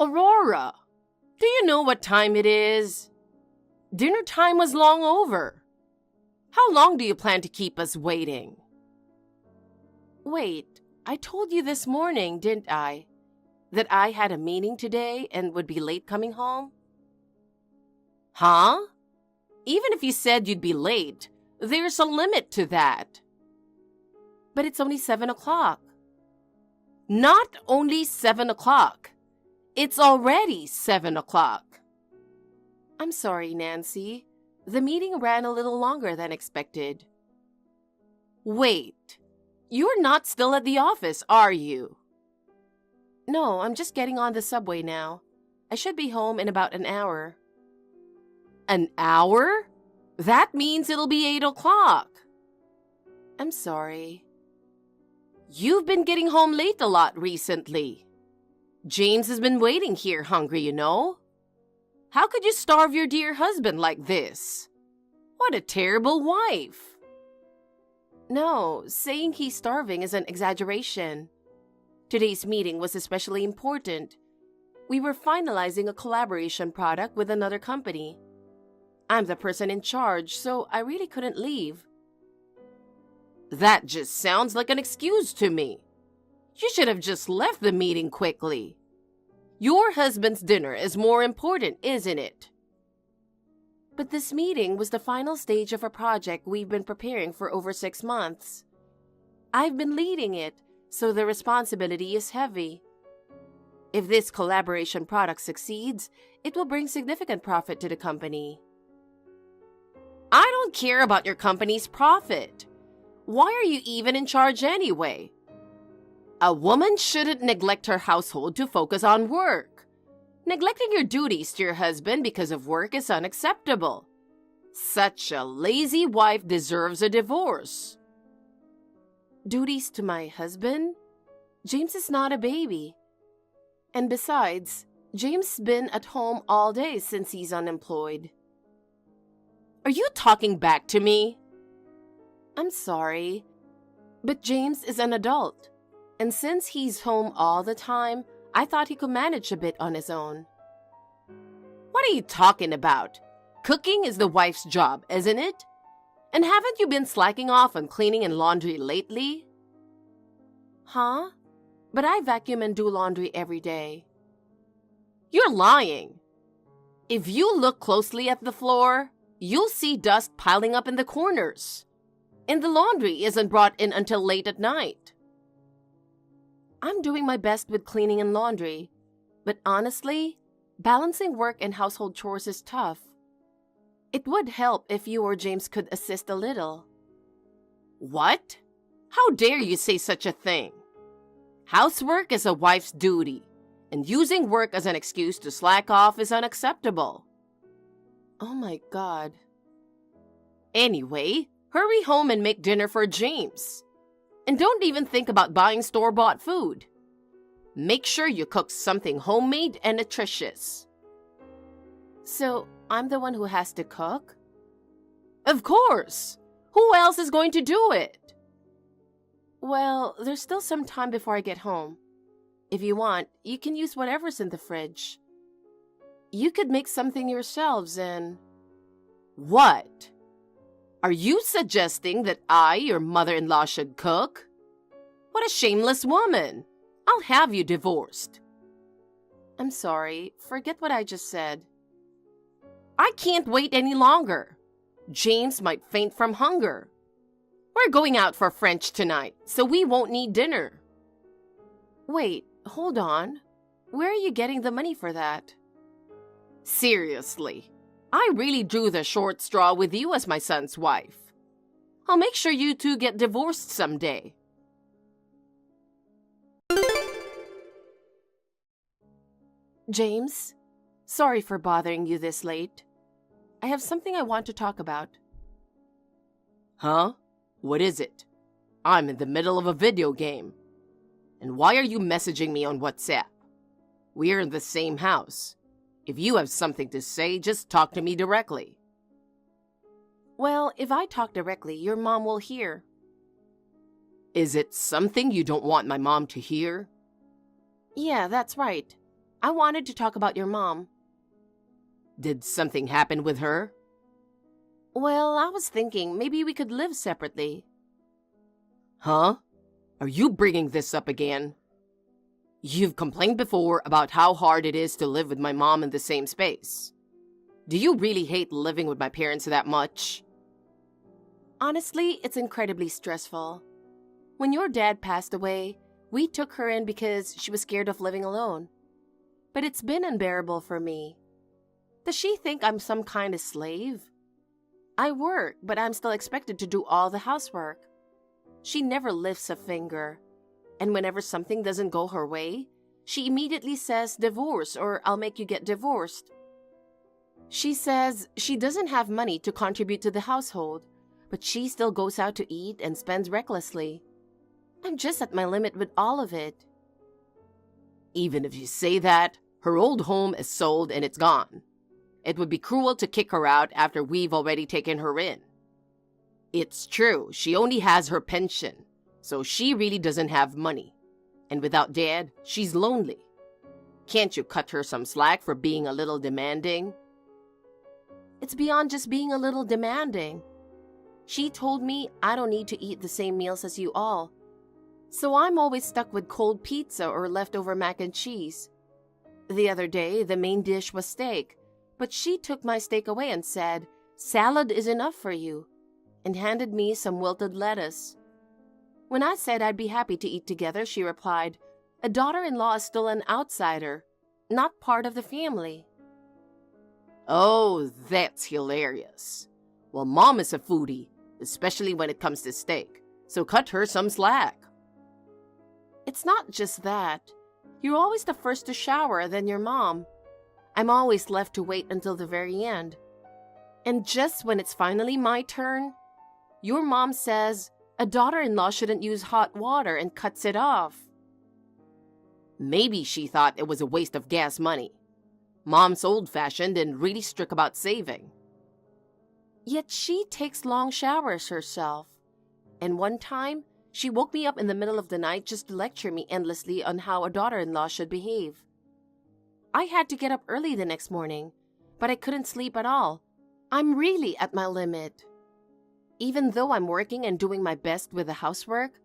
Aurora, do you know what time it is? Dinner time was long over. How long do you plan to keep us waiting? Wait, I told you this morning, didn't I, that I had a meeting today and would be late coming home? Huh? Even if you said you'd be late, there's a limit to that. But it's only 7 o'clock. Not only 7 o'clock. It's already 7 o'clock. I'm sorry, Nancy. The meeting ran a little longer than expected. Wait, you're not still at the office, are you? No, I'm just getting on the subway now. I should be home in about an hour. An hour? That means it'll be 8 o'clock. I'm sorry. You've been getting home late a lot recently. James has been waiting here hungry, you know. How could you starve your dear husband like this? What a terrible wife. No, saying he's starving is an exaggeration. Today's meeting was especially important. We were finalizing a collaboration product with another company. I'm the person in charge, so I really couldn't leave. That just sounds like an excuse to me. You should have just left the meeting quickly. Your husband's dinner is more important, isn't it? But this meeting was the final stage of a project we've been preparing for over 6 months. I've been leading it, so the responsibility is heavy. If this collaboration product succeeds, it will bring significant profit to the company. I don't care about your company's profit. Why are you even in charge anyway? A woman shouldn't neglect her household to focus on work. Neglecting your duties to your husband because of work is unacceptable. Such a lazy wife deserves a divorce. Duties to my husband? James is not a baby. And besides, James' been at home all day since he's unemployed. Are you talking back to me? I'm sorry, but James is an adult, and since he's home all the time, I thought he could manage a bit on his own. What are you talking about? Cooking is the wife's job, isn't it? And haven't you been slacking off on cleaning and laundry lately? Huh? But I vacuum and do laundry every day. You're lying. If you look closely at the floor, you'll see dust piling up in the corners. And the laundry isn't brought in until late at night. I'm doing my best with cleaning and laundry, but honestly, balancing work and household chores is tough. It would help if you or James could assist a little. What? How dare you say such a thing? Housework is a wife's duty, and using work as an excuse to slack off is unacceptable. Oh my God. Anyway, hurry home and make dinner for James. And don't even think about buying store-bought food. Make sure you cook something homemade and nutritious. So, I'm the one who has to cook? Of course! Who else is going to do it? Well, there's still some time before I get home. If you want, you can use whatever's in the fridge. You could make something yourselves and... What? Are you suggesting that I, your mother-in-law, should cook? What a shameless woman! I'll have you divorced. I'm sorry. Forget what I just said. I can't wait any longer. James might faint from hunger. We're going out for French tonight, so we won't need dinner. Wait, hold on. Where are you getting the money for that? Seriously, I really drew the short straw with you as my son's wife. I'll make sure you two get divorced someday. James, sorry for bothering you this late. I have something I want to talk about. Huh? What is it? I'm in the middle of a video game. And why are you messaging me on WhatsApp? We're in the same house. If you have something to say, just talk to me directly. Well, if I talk directly, your mom will hear. Is it something you don't want my mom to hear? Yeah, that's right. I wanted to talk about your mom. Did something happen with her? Well, I was thinking maybe we could live separately. Huh? Are you bringing this up again? You've complained before about how hard it is to live with my mom in the same space. Do you really hate living with my parents that much? Honestly, it's incredibly stressful. When your dad passed away, we took her in because she was scared of living alone. But it's been unbearable for me. Does she think I'm some kind of slave? I work, but I'm still expected to do all the housework. She never lifts a finger. And whenever something doesn't go her way, she immediately says divorce or I'll make you get divorced. She says she doesn't have money to contribute to the household, but she still goes out to eat and spends recklessly. I'm just at my limit with all of it. Even if you say that, her old home is sold and it's gone. It would be cruel to kick her out after we've already taken her in. It's true, she only has her pension, so she really doesn't have money. And without Dad, she's lonely. Can't you cut her some slack for being a little demanding? It's beyond just being a little demanding. She told me I don't need to eat the same meals as you all. So I'm always stuck with cold pizza or leftover mac and cheese. The other day, the main dish was steak, but she took my steak away and said, "Salad is enough for you," and handed me some wilted lettuce. When I said I'd be happy to eat together, she replied, "A daughter-in-law is still an outsider, not part of the family." Oh, that's hilarious. Well, Mom is a foodie, especially when it comes to steak, so cut her some slack. It's not just that. You're always the first to shower, then your mom. I'm always left to wait until the very end. And just when it's finally my turn, your mom says a daughter-in-law shouldn't use hot water and cuts it off. Maybe she thought it was a waste of gas money. Mom's old-fashioned and really strict about saving. Yet she takes long showers herself. And one time, she woke me up in the middle of the night just to lecture me endlessly on how a daughter-in-law should behave. I had to get up early the next morning, but I couldn't sleep at all. I'm really at my limit. Even though I'm working and doing my best with the housework,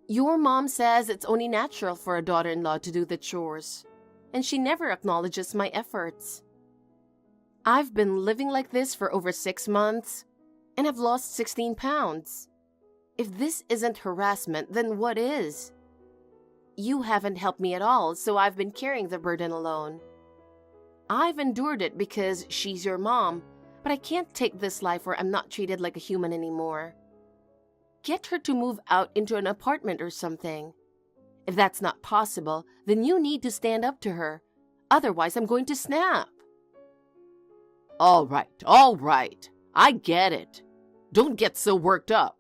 your mom says it's only natural for a daughter-in-law to do the chores, and she never acknowledges my efforts. I've been living like this for over 6 months, and I've lost 16 pounds. If this isn't harassment, then what is? You haven't helped me at all, so I've been carrying the burden alone. I've endured it because she's your mom, but I can't take this life where I'm not treated like a human anymore. Get her to move out into an apartment or something. If that's not possible, then you need to stand up to her. Otherwise, I'm going to snap. All right. I get it. Don't get so worked up.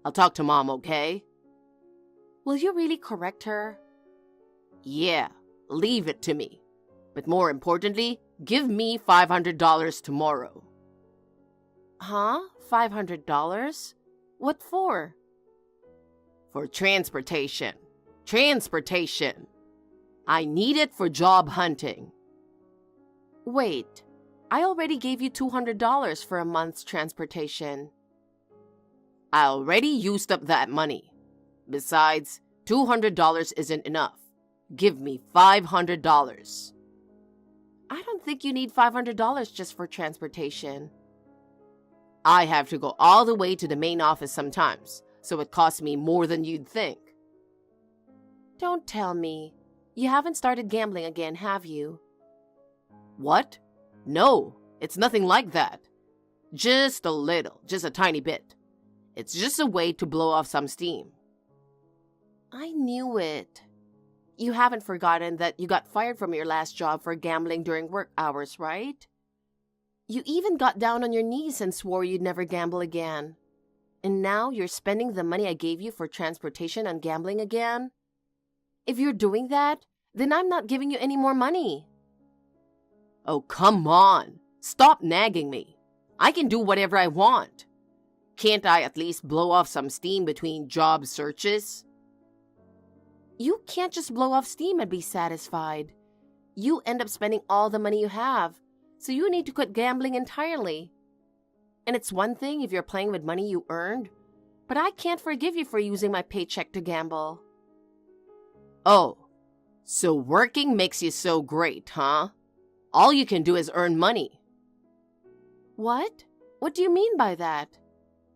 I'll talk to Mom, okay? Will you really correct her? Yeah, leave it to me. But more importantly, give me $500 tomorrow. Huh? $500? What for? For transportation. Transportation. I need it for job hunting. Wait, I already gave you $200 for a month's transportation. I already used up that money. Besides, $200 isn't enough. Give me $500. I don't think you need $500 just for transportation. I have to go all the way to the main office sometimes, so it costs me more than you'd think. Don't tell me. You haven't started gambling again, have you? What? No, it's nothing like that. Just a little, just a tiny bit. It's just a way to blow off some steam. I knew it. You haven't forgotten that you got fired from your last job for gambling during work hours, right? You even got down on your knees and swore you'd never gamble again. And now you're spending the money I gave you for transportation on gambling again? If you're doing that, then I'm not giving you any more money. Oh, come on. Stop nagging me. I can do whatever I want. Can't I at least blow off some steam between job searches? You can't just blow off steam and be satisfied. You end up spending all the money you have, so you need to quit gambling entirely. And it's one thing if you're playing with money you earned, but I can't forgive you for using my paycheck to gamble. Oh, so working makes you so great, huh? All you can do is earn money. What? What do you mean by that?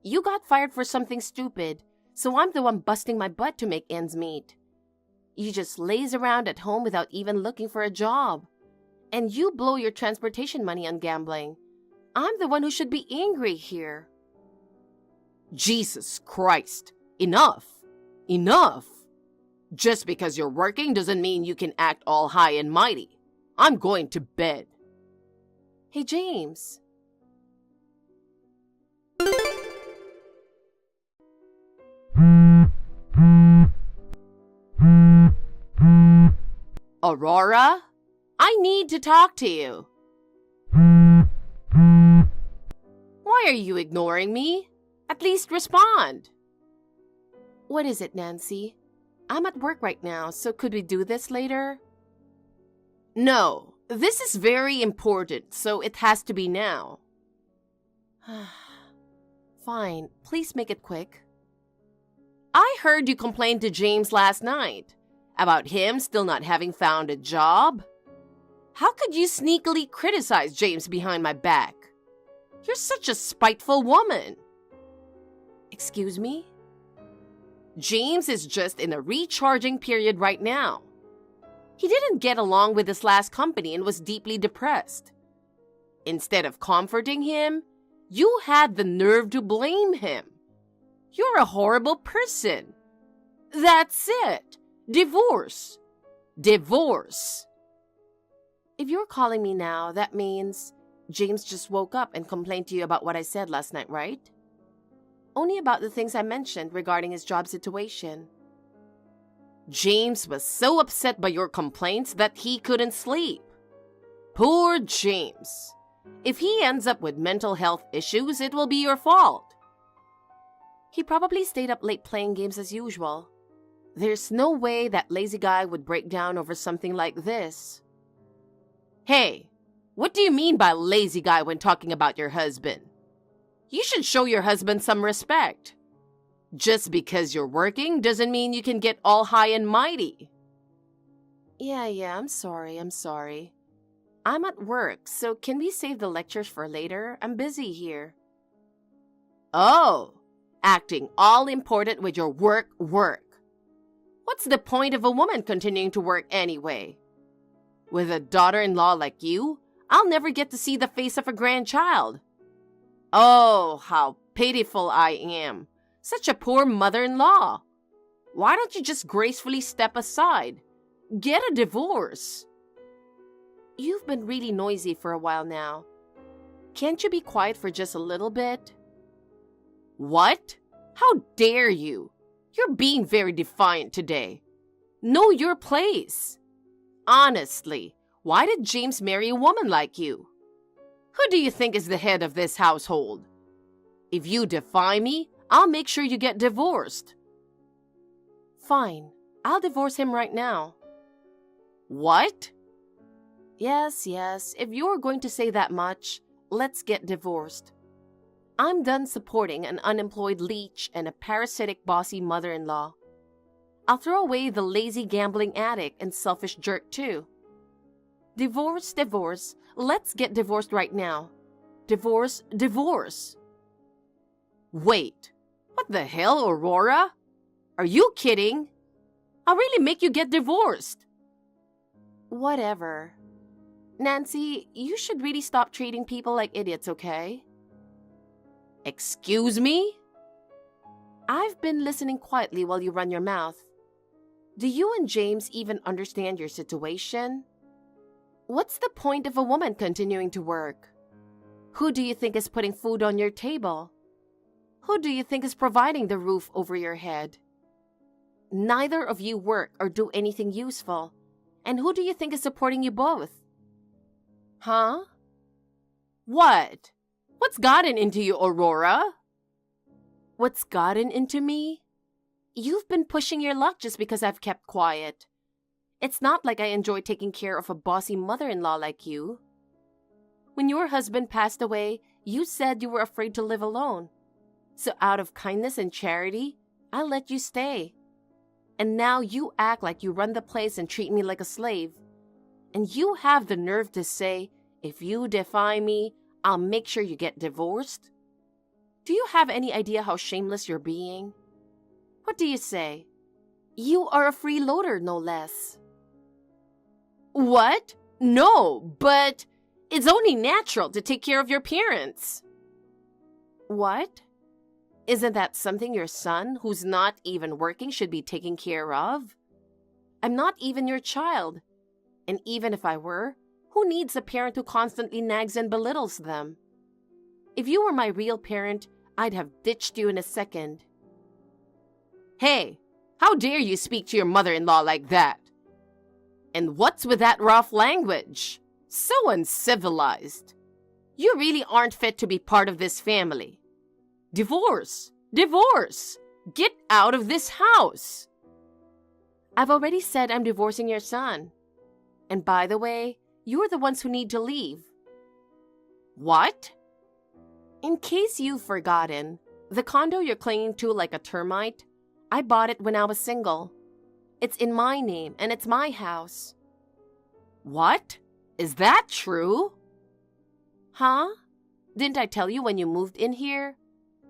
You got fired for something stupid, so I'm the one busting my butt to make ends meet. You just laze around at home without even looking for a job. And you blow your transportation money on gambling. I'm the one who should be angry here. Jesus Christ! Enough! Enough! Just because you're working doesn't mean you can act all high and mighty. I'm going to bed. Hey, James. Aurora? I need to talk to you. Why are you ignoring me? At least respond. What is it, Nancy? I'm at work right now, so could we do this later? No, this is very important, so it has to be now. Fine, please make it quick. I heard you complained to James last night about him still not having found a job. How could you sneakily criticize James behind my back? You're such a spiteful woman. Excuse me? James is just in a recharging period right now. He didn't get along with his last company and was deeply depressed. Instead of comforting him, you had the nerve to blame him. You're a horrible person. That's it. Divorce. Divorce. If you're calling me now, that means James just woke up and complained to you about what I said last night, right? Only about the things I mentioned regarding his job situation. James was so upset by your complaints that he couldn't sleep. Poor James. If he ends up with mental health issues, it will be your fault. He probably stayed up late playing games as usual. There's no way that lazy guy would break down over something like this. Hey, what do you mean by lazy guy when talking about your husband? You should show your husband some respect. Just because you're working doesn't mean you can get all high and mighty. Yeah, I'm sorry. I'm at work, so can we save the lectures for later? I'm busy here. Oh, acting all important with your work. What's the point of a woman continuing to work anyway? With a daughter-in-law like you, I'll never get to see the face of a grandchild. Oh, how pitiful I am. Such a poor mother-in-law. Why don't you just gracefully step aside? Get a divorce. You've been really noisy for a while now. Can't you be quiet for just a little bit? What? How dare you? You're being very defiant today. Know your place. Honestly, why did James marry a woman like you? Who do you think is the head of this household? If you defy me, I'll make sure you get divorced. Fine, I'll divorce him right now. What? Yes, if you're going to say that much, let's get divorced. I'm done supporting an unemployed leech and a parasitic bossy mother-in-law. I'll throw away the lazy gambling addict and selfish jerk too. Divorce, let's get divorced right now. Divorce. Wait, what the hell, Aurora? Are you kidding? I'll really make you get divorced. Whatever. Nancy, you should really stop treating people like idiots, okay? Excuse me? I've been listening quietly while you run your mouth. Do you and James even understand your situation? What's the point of a woman continuing to work? Who do you think is putting food on your table? Who do you think is providing the roof over your head? Neither of you work or do anything useful. And who do you think is supporting you both? Huh? What? What's gotten into you, Aurora? What's gotten into me? You've been pushing your luck just because I've kept quiet. It's not like I enjoy taking care of a bossy mother-in-law like you. When your husband passed away, you said you were afraid to live alone. So out of kindness and charity, I let you stay. And now you act like you run the place and treat me like a slave. And you have the nerve to say, if you defy me, I'll make sure you get divorced? Do you have any idea how shameless you're being? What do you say? You are a freeloader, no less. What? No, but it's only natural to take care of your parents. What? Isn't that something your son, who's not even working, should be taking care of? I'm not even your child. And even if I were, who needs a parent who constantly nags and belittles them? If you were my real parent, I'd have ditched you in a second. Hey, how dare you speak to your mother-in-law like that? And what's with that rough language? So uncivilized. You really aren't fit to be part of this family. Divorce! Divorce! Get out of this house! I've already said I'm divorcing your son. And by the way, you're the ones who need to leave. What? In case you've forgotten, the condo you're clinging to like a termite, I bought it when I was single. It's in my name and it's my house. What? Is that true? Huh? Didn't I tell you when you moved in here?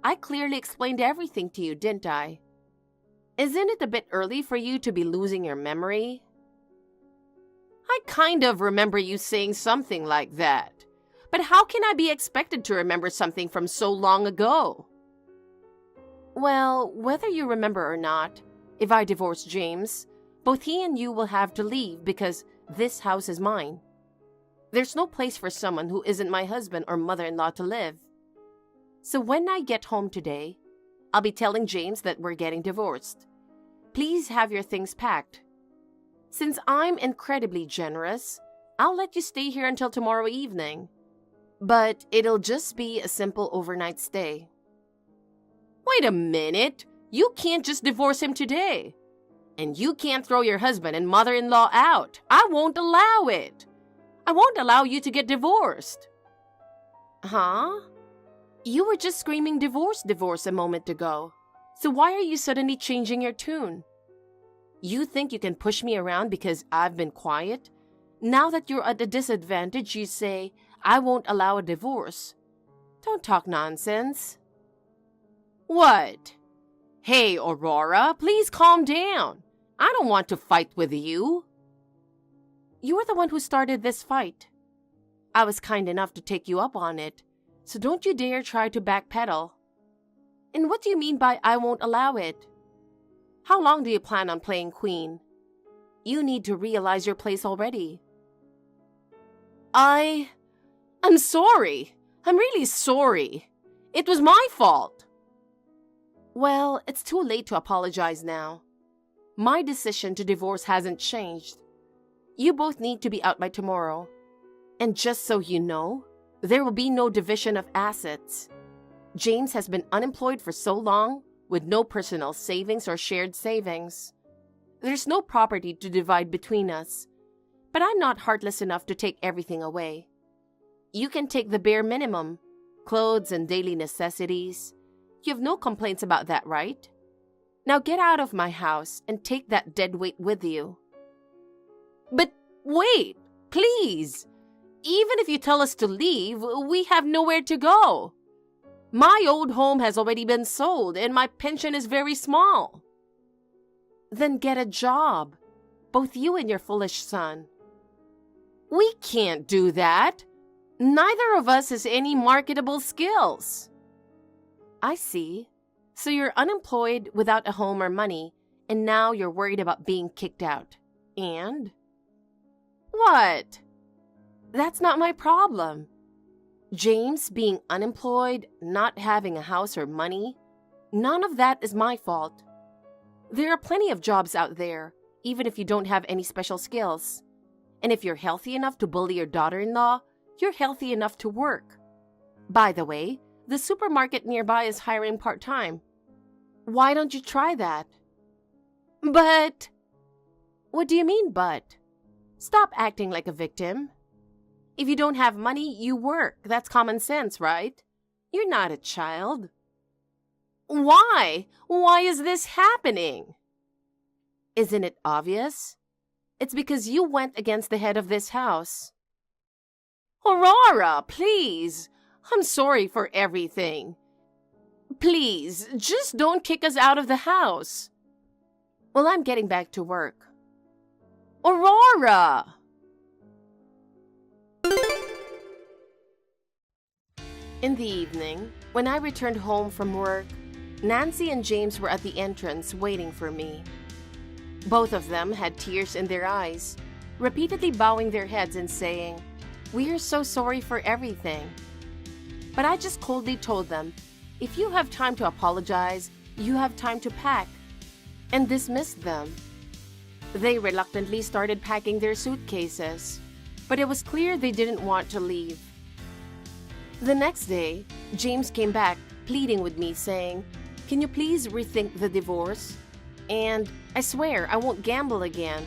I clearly explained everything to you, didn't I? Isn't it a bit early for you to be losing your memory? I kind of remember you saying something like that. But how can I be expected to remember something from so long ago? Well, whether you remember or not, if I divorce James, both he and you will have to leave because this house is mine. There's no place for someone who isn't my husband or mother-in-law to live. So when I get home today, I'll be telling James that we're getting divorced. Please have your things packed. Since I'm incredibly generous, I'll let you stay here until tomorrow evening. But it'll just be a simple overnight stay. Wait a minute! You can't just divorce him today. And you can't throw your husband and mother-in-law out. I won't allow it. I won't allow you to get divorced. Huh? You were just screaming divorce, divorce a moment ago. So why are you suddenly changing your tune? You think you can push me around because I've been quiet? Now that you're at a disadvantage, you say, I won't allow a divorce. Don't talk nonsense. What? Hey, Aurora, please calm down. I don't want to fight with you. You were the one who started this fight. I was kind enough to take you up on it, so don't you dare try to backpedal. And what do you mean by I won't allow it? How long do you plan on playing queen? You need to realize your place already. I'm sorry. I'm really sorry. It was my fault. Well, it's too late to apologize now. My decision to divorce hasn't changed. You both need to be out by tomorrow. And just so you know, there will be no division of assets. James has been unemployed for so long, with no personal savings or shared savings. There's no property to divide between us. But I'm not heartless enough to take everything away. You can take the bare minimum, clothes and daily necessities. You have no complaints about that, right? Now get out of my house and take that deadweight with you. But wait, please. Even if you tell us to leave, we have nowhere to go. My old home has already been sold and my pension is very small. Then get a job, both you and your foolish son. We can't do that. Neither of us has any marketable skills. I see. So you're unemployed without a home or money, and now you're worried about being kicked out. And? What? That's not my problem. James being unemployed, not having a house or money, none of that is my fault. There are plenty of jobs out there, even if you don't have any special skills. And if you're healthy enough to bully your daughter-in-law, you're healthy enough to work. By the way, the supermarket nearby is hiring part-time. Why don't you try that? But What do you mean, but? Stop acting like a victim. If you don't have money, you work. That's common sense, right? You're not a child. Why? Why is this happening? Isn't it obvious? It's because you went against the head of this house. Aurora, please. I'm sorry for everything. Please, just don't kick us out of the house. Well, I'm getting back to work. Aurora! In the evening, when I returned home from work, Nancy and James were at the entrance waiting for me. Both of them had tears in their eyes, repeatedly bowing their heads and saying, "We are so sorry for everything." But I just coldly told them, if you have time to apologize, you have time to pack, and dismissed them. They reluctantly started packing their suitcases, but it was clear they didn't want to leave. The next day, James came back, pleading with me, saying, "Can you please rethink the divorce? And I swear I won't gamble again."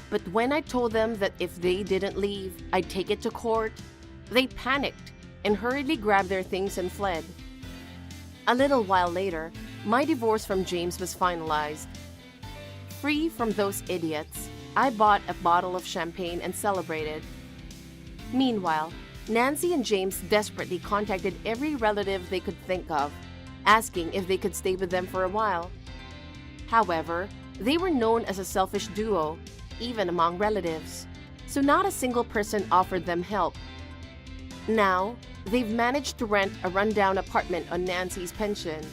But when I told them that if they didn't leave, I'd take it to court, they panicked and hurriedly grabbed their things and fled. A little while later, my divorce from James was finalized. Free from those idiots, I bought a bottle of champagne and celebrated. Meanwhile, Nancy and James desperately contacted every relative they could think of, asking if they could stay with them for a while. However, they were known as a selfish duo, even among relatives, so not a single person offered them help. Now, they've managed to rent a rundown apartment on Nancy's pension.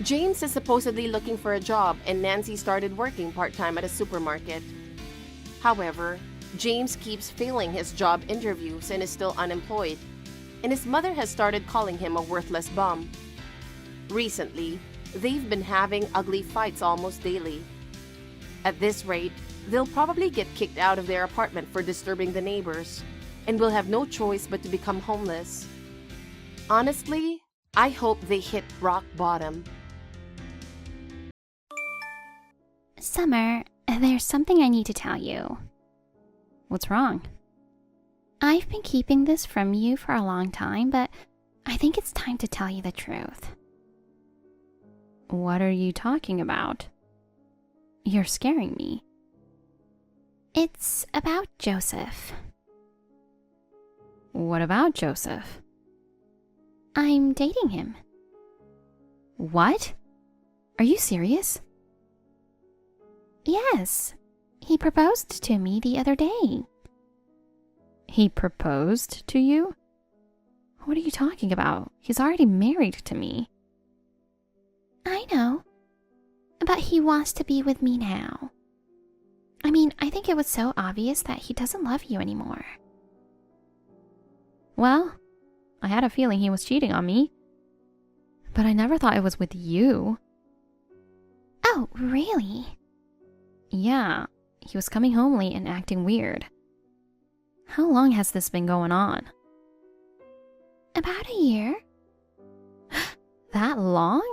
James is supposedly looking for a job, and Nancy started working part-time at a supermarket. However, James keeps failing his job interviews and is still unemployed, and his mother has started calling him a worthless bum. Recently, they've been having ugly fights almost daily. At this rate, they'll probably get kicked out of their apartment for disturbing the neighbors, and will have no choice but to become homeless. Honestly, I hope they hit rock bottom. Summer, there's something I need to tell you. What's wrong? I've been keeping this from you for a long time, but I think it's time to tell you the truth. What are you talking about? You're scaring me. It's about Joseph. What about Joseph? I'm dating him. What? Are you serious? Yes. He proposed to me the other day. He proposed to you? What are you talking about? He's already married to me. I know. But he wants to be with me now. I mean, I think it was so obvious that he doesn't love you anymore. Well, I had a feeling he was cheating on me. But I never thought it was with you. Oh, really? Yeah, he was coming home late and acting weird. How long has this been going on? About a year. That long?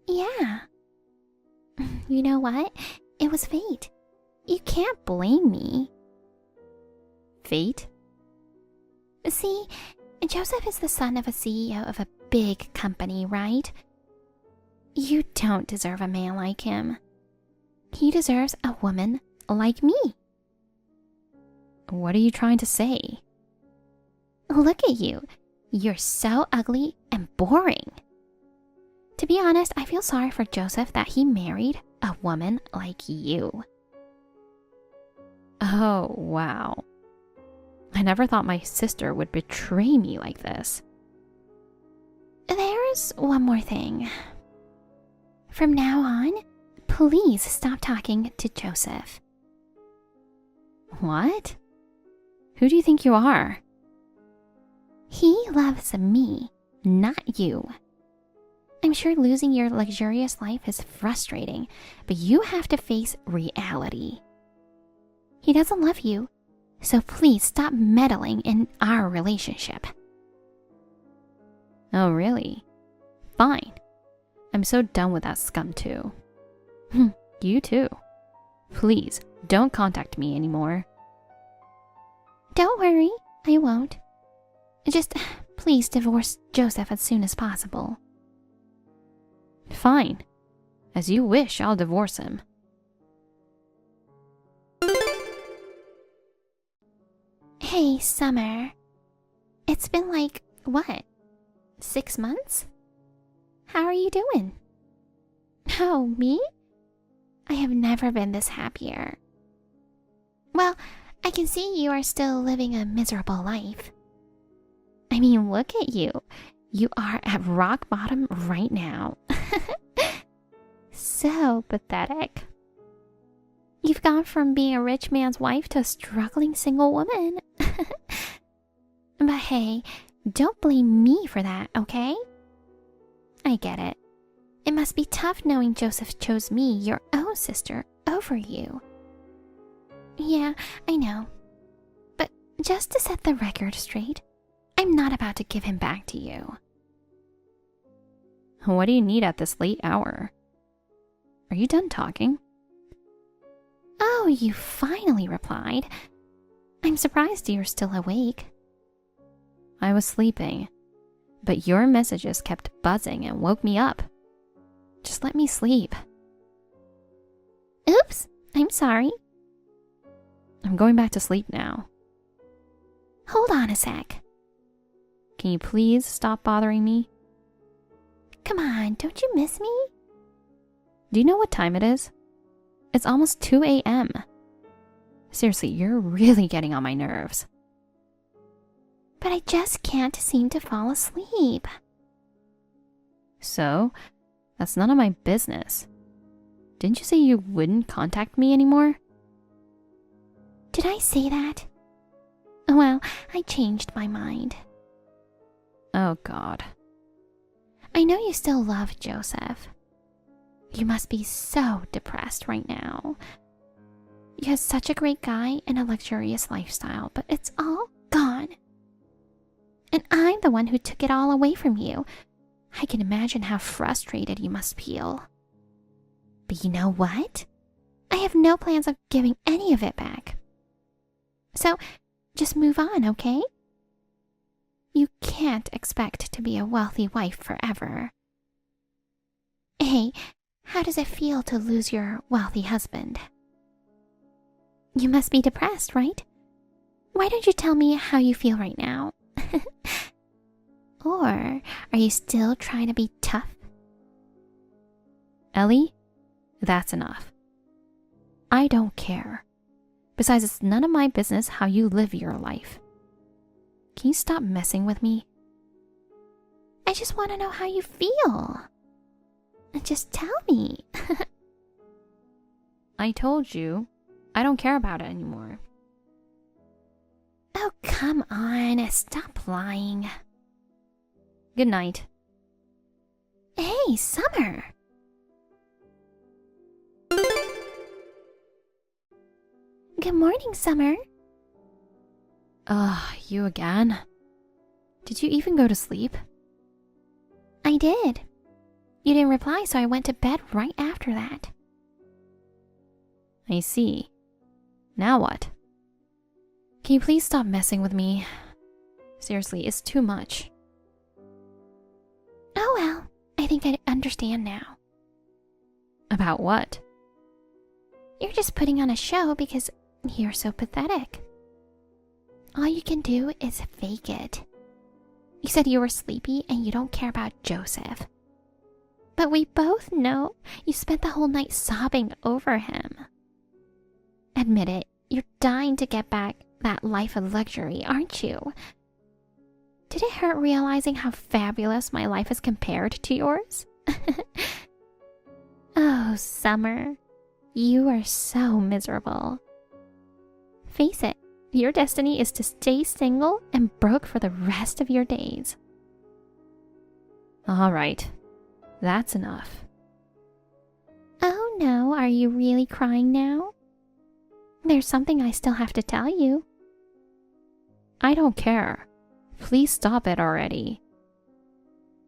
Yeah. You know what? It was fate. You can't blame me. Fate? See, Joseph is the son of a CEO of a big company, right? You don't deserve a man like him. He deserves a woman like me. What are you trying to say? Look at you. You're so ugly and boring. To be honest, I feel sorry for Joseph that he married a woman like you. Oh, wow. I never thought my sister would betray me like this. There's one more thing. From now on, please stop talking to Joseph. What? Who do you think you are? He loves me, not you. I'm sure losing your luxurious life is frustrating, but you have to face reality. He doesn't love you, so please stop meddling in our relationship. Oh, really? Fine. I'm so done with that scum too. You too. Please, don't contact me anymore. Don't worry, I won't. Just please divorce Joseph as soon as possible. Fine. As you wish, I'll divorce him. Hey, Summer. It's been like, what, 6 months? How are you doing? Oh, me? I have never been this happier. Well, I can see you are still living a miserable life. I mean, look at you. You are at rock bottom right now. So pathetic. You've gone from being a rich man's wife to a struggling single woman. But hey, don't blame me for that, okay? I get it. It must be tough knowing Joseph chose me, your own sister, over you. Yeah, I know. But just to set the record straight, I'm not about to give him back to you. What do you need at this late hour? Are you done talking? Oh, you finally replied. I'm surprised you're still awake. I was sleeping, but your messages kept buzzing and woke me up. Just let me sleep. Oops, I'm sorry. I'm going back to sleep now. Hold on a sec. Can you please stop bothering me? Come on, don't you miss me? Do you know what time it is? It's almost 2 a.m. Seriously, you're really getting on my nerves. But I just can't seem to fall asleep. So, that's none of my business. Didn't you say you wouldn't contact me anymore? Did I say that? Well, I changed my mind. Oh, God. I know you still love Joseph. You must be so depressed right now. You have such a great guy and a luxurious lifestyle, but it's all gone. And I'm the one who took it all away from you. I can imagine how frustrated you must feel. But you know what? I have no plans of giving any of it back. So, just move on, okay? You can't expect to be a wealthy wife forever. Hey, how does it feel to lose your wealthy husband? You must be depressed, right? Why don't you tell me how you feel right now? Or are you still trying to be tough? Ellie, that's enough. I don't care. Besides, it's none of my business how you live your life. Can you stop messing with me? I just want to know how you feel. Just tell me. I told you, I don't care about it anymore. Oh, come on, stop lying. Good night. Hey, Summer. Good morning, Summer. You again? Did you even go to sleep? I did. You didn't reply, so I went to bed right after that. I see. Now what? Can you please stop messing with me? Seriously, it's too much. Oh well, I think I understand now. About what? You're just putting on a show because you're so pathetic. All you can do is fake it. You said you were sleepy and you don't care about Joseph. But we both know you spent the whole night sobbing over him. Admit it, you're dying to get back that life of luxury, aren't you? Did it hurt realizing how fabulous my life is compared to yours? Oh, Summer, you are so miserable. Face it, your destiny is to stay single and broke for the rest of your days. All right. That's enough. Oh no, are you really crying now? There's something I still have to tell you. I don't care. Please stop it already.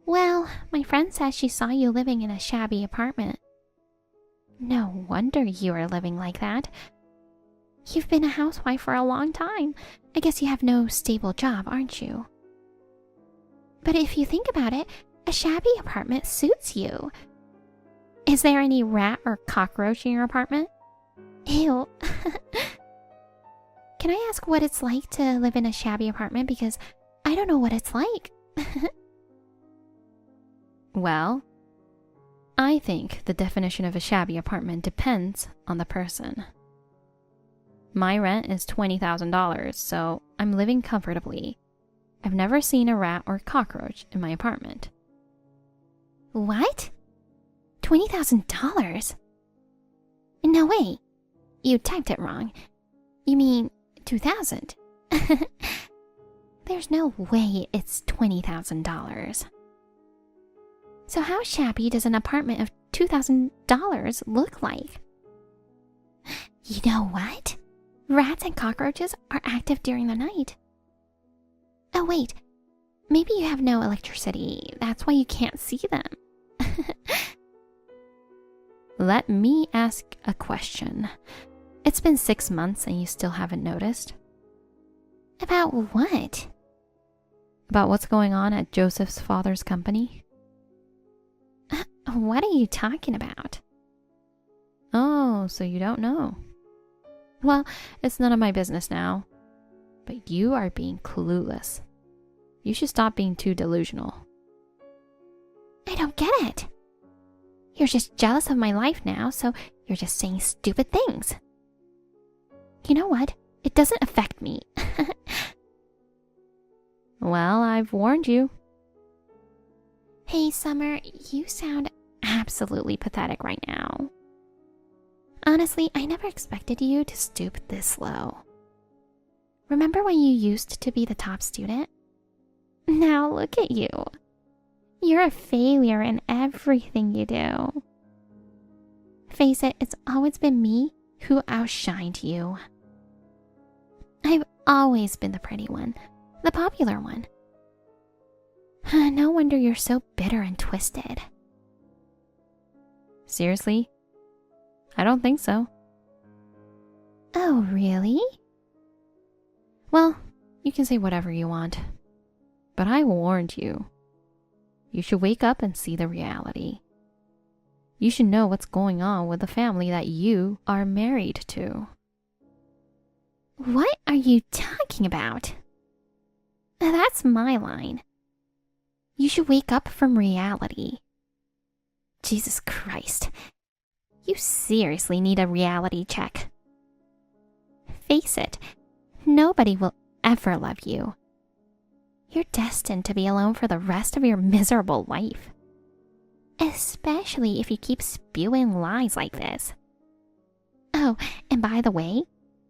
Well, my friend says she saw you living in a shabby apartment. No wonder you are living like that. You've been a housewife for a long time. I guess you have no stable job, aren't you? But if you think about it, a shabby apartment suits you. Is there any rat or cockroach in your apartment? Ew. Can I ask what it's like to live in a shabby apartment? Because I don't know what it's like. Well, I think the definition of a shabby apartment depends on the person. My rent is $20,000, so I'm living comfortably. I've never seen a rat or cockroach in my apartment. What? $20,000? No way. You typed it wrong. You mean 2,000. There's no way it's $20,000. So how shabby does an apartment of $2,000 look like? You know what? Rats and cockroaches are active during the night. Oh wait, maybe you have no electricity. That's why you can't see them. Let me ask a question. It's been 6 months and you still haven't noticed? About what? About what's going on at Joseph's father's company? What are you talking about? Oh, so you don't know. Well, it's none of my business now. But you are being clueless. You should stop being too delusional. I don't get it. You're just jealous of my life now, so you're just saying stupid things. You know what? It doesn't affect me. Well, I've warned you. Hey, Summer, you sound absolutely pathetic right now. Honestly, I never expected you to stoop this low. Remember when you used to be the top student? Now look at you. You're a failure in everything you do. Face it, it's always been me who outshined you. I've always been the pretty one, the popular one. No wonder you're so bitter and twisted. Seriously? I don't think so. Oh, really? Well, you can say whatever you want. But I warned you. You should wake up and see the reality. You should know what's going on with the family that you are married to. What are you talking about? That's my line. You should wake up from reality. Jesus Christ. You seriously need a reality check. Face it, nobody will ever love you. You're destined to be alone for the rest of your miserable life. Especially if you keep spewing lies like this. Oh, and by the way,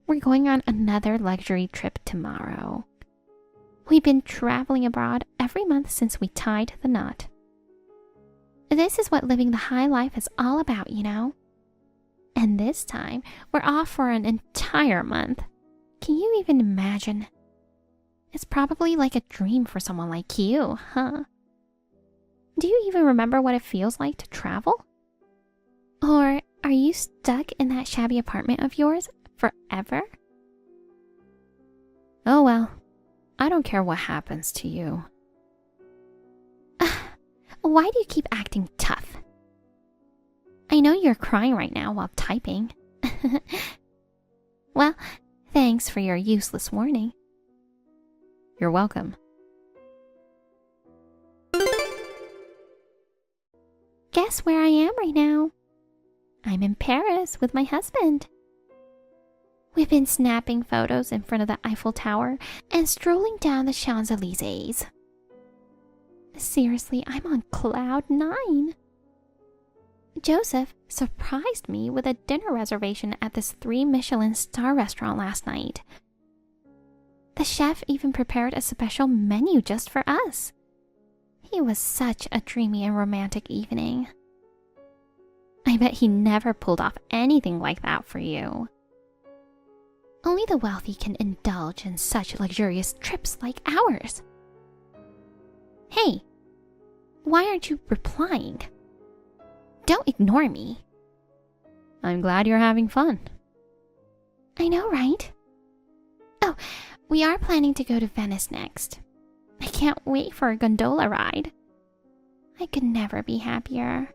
we're going on another luxury trip tomorrow. We've been traveling abroad every month since we tied the knot. This is what living the high life is all about, you know? And this time, we're off for an entire month. Can you even imagine? It's probably like a dream for someone like you, huh? Do you even remember what it feels like to travel? Or are you stuck in that shabby apartment of yours forever? Oh well, I don't care what happens to you. Why do you keep acting tough? I know you're crying right now while typing. Well, thanks for your useless warning. You're welcome. Guess where I am right now? I'm in Paris with my husband. We've been snapping photos in front of the Eiffel Tower and strolling down the Champs-Élysées. Seriously, I'm on cloud 9. Joseph surprised me with a dinner reservation at this 3 Michelin star restaurant last night. The chef even prepared a special menu just for us. It was such a dreamy and romantic evening. I bet he never pulled off anything like that for you. Only the wealthy can indulge in such luxurious trips like ours. Hey, why aren't you replying? Don't ignore me. I'm glad you're having fun. I know, right? Oh, we are planning to go to Venice next. I can't wait for a gondola ride. I could never be happier.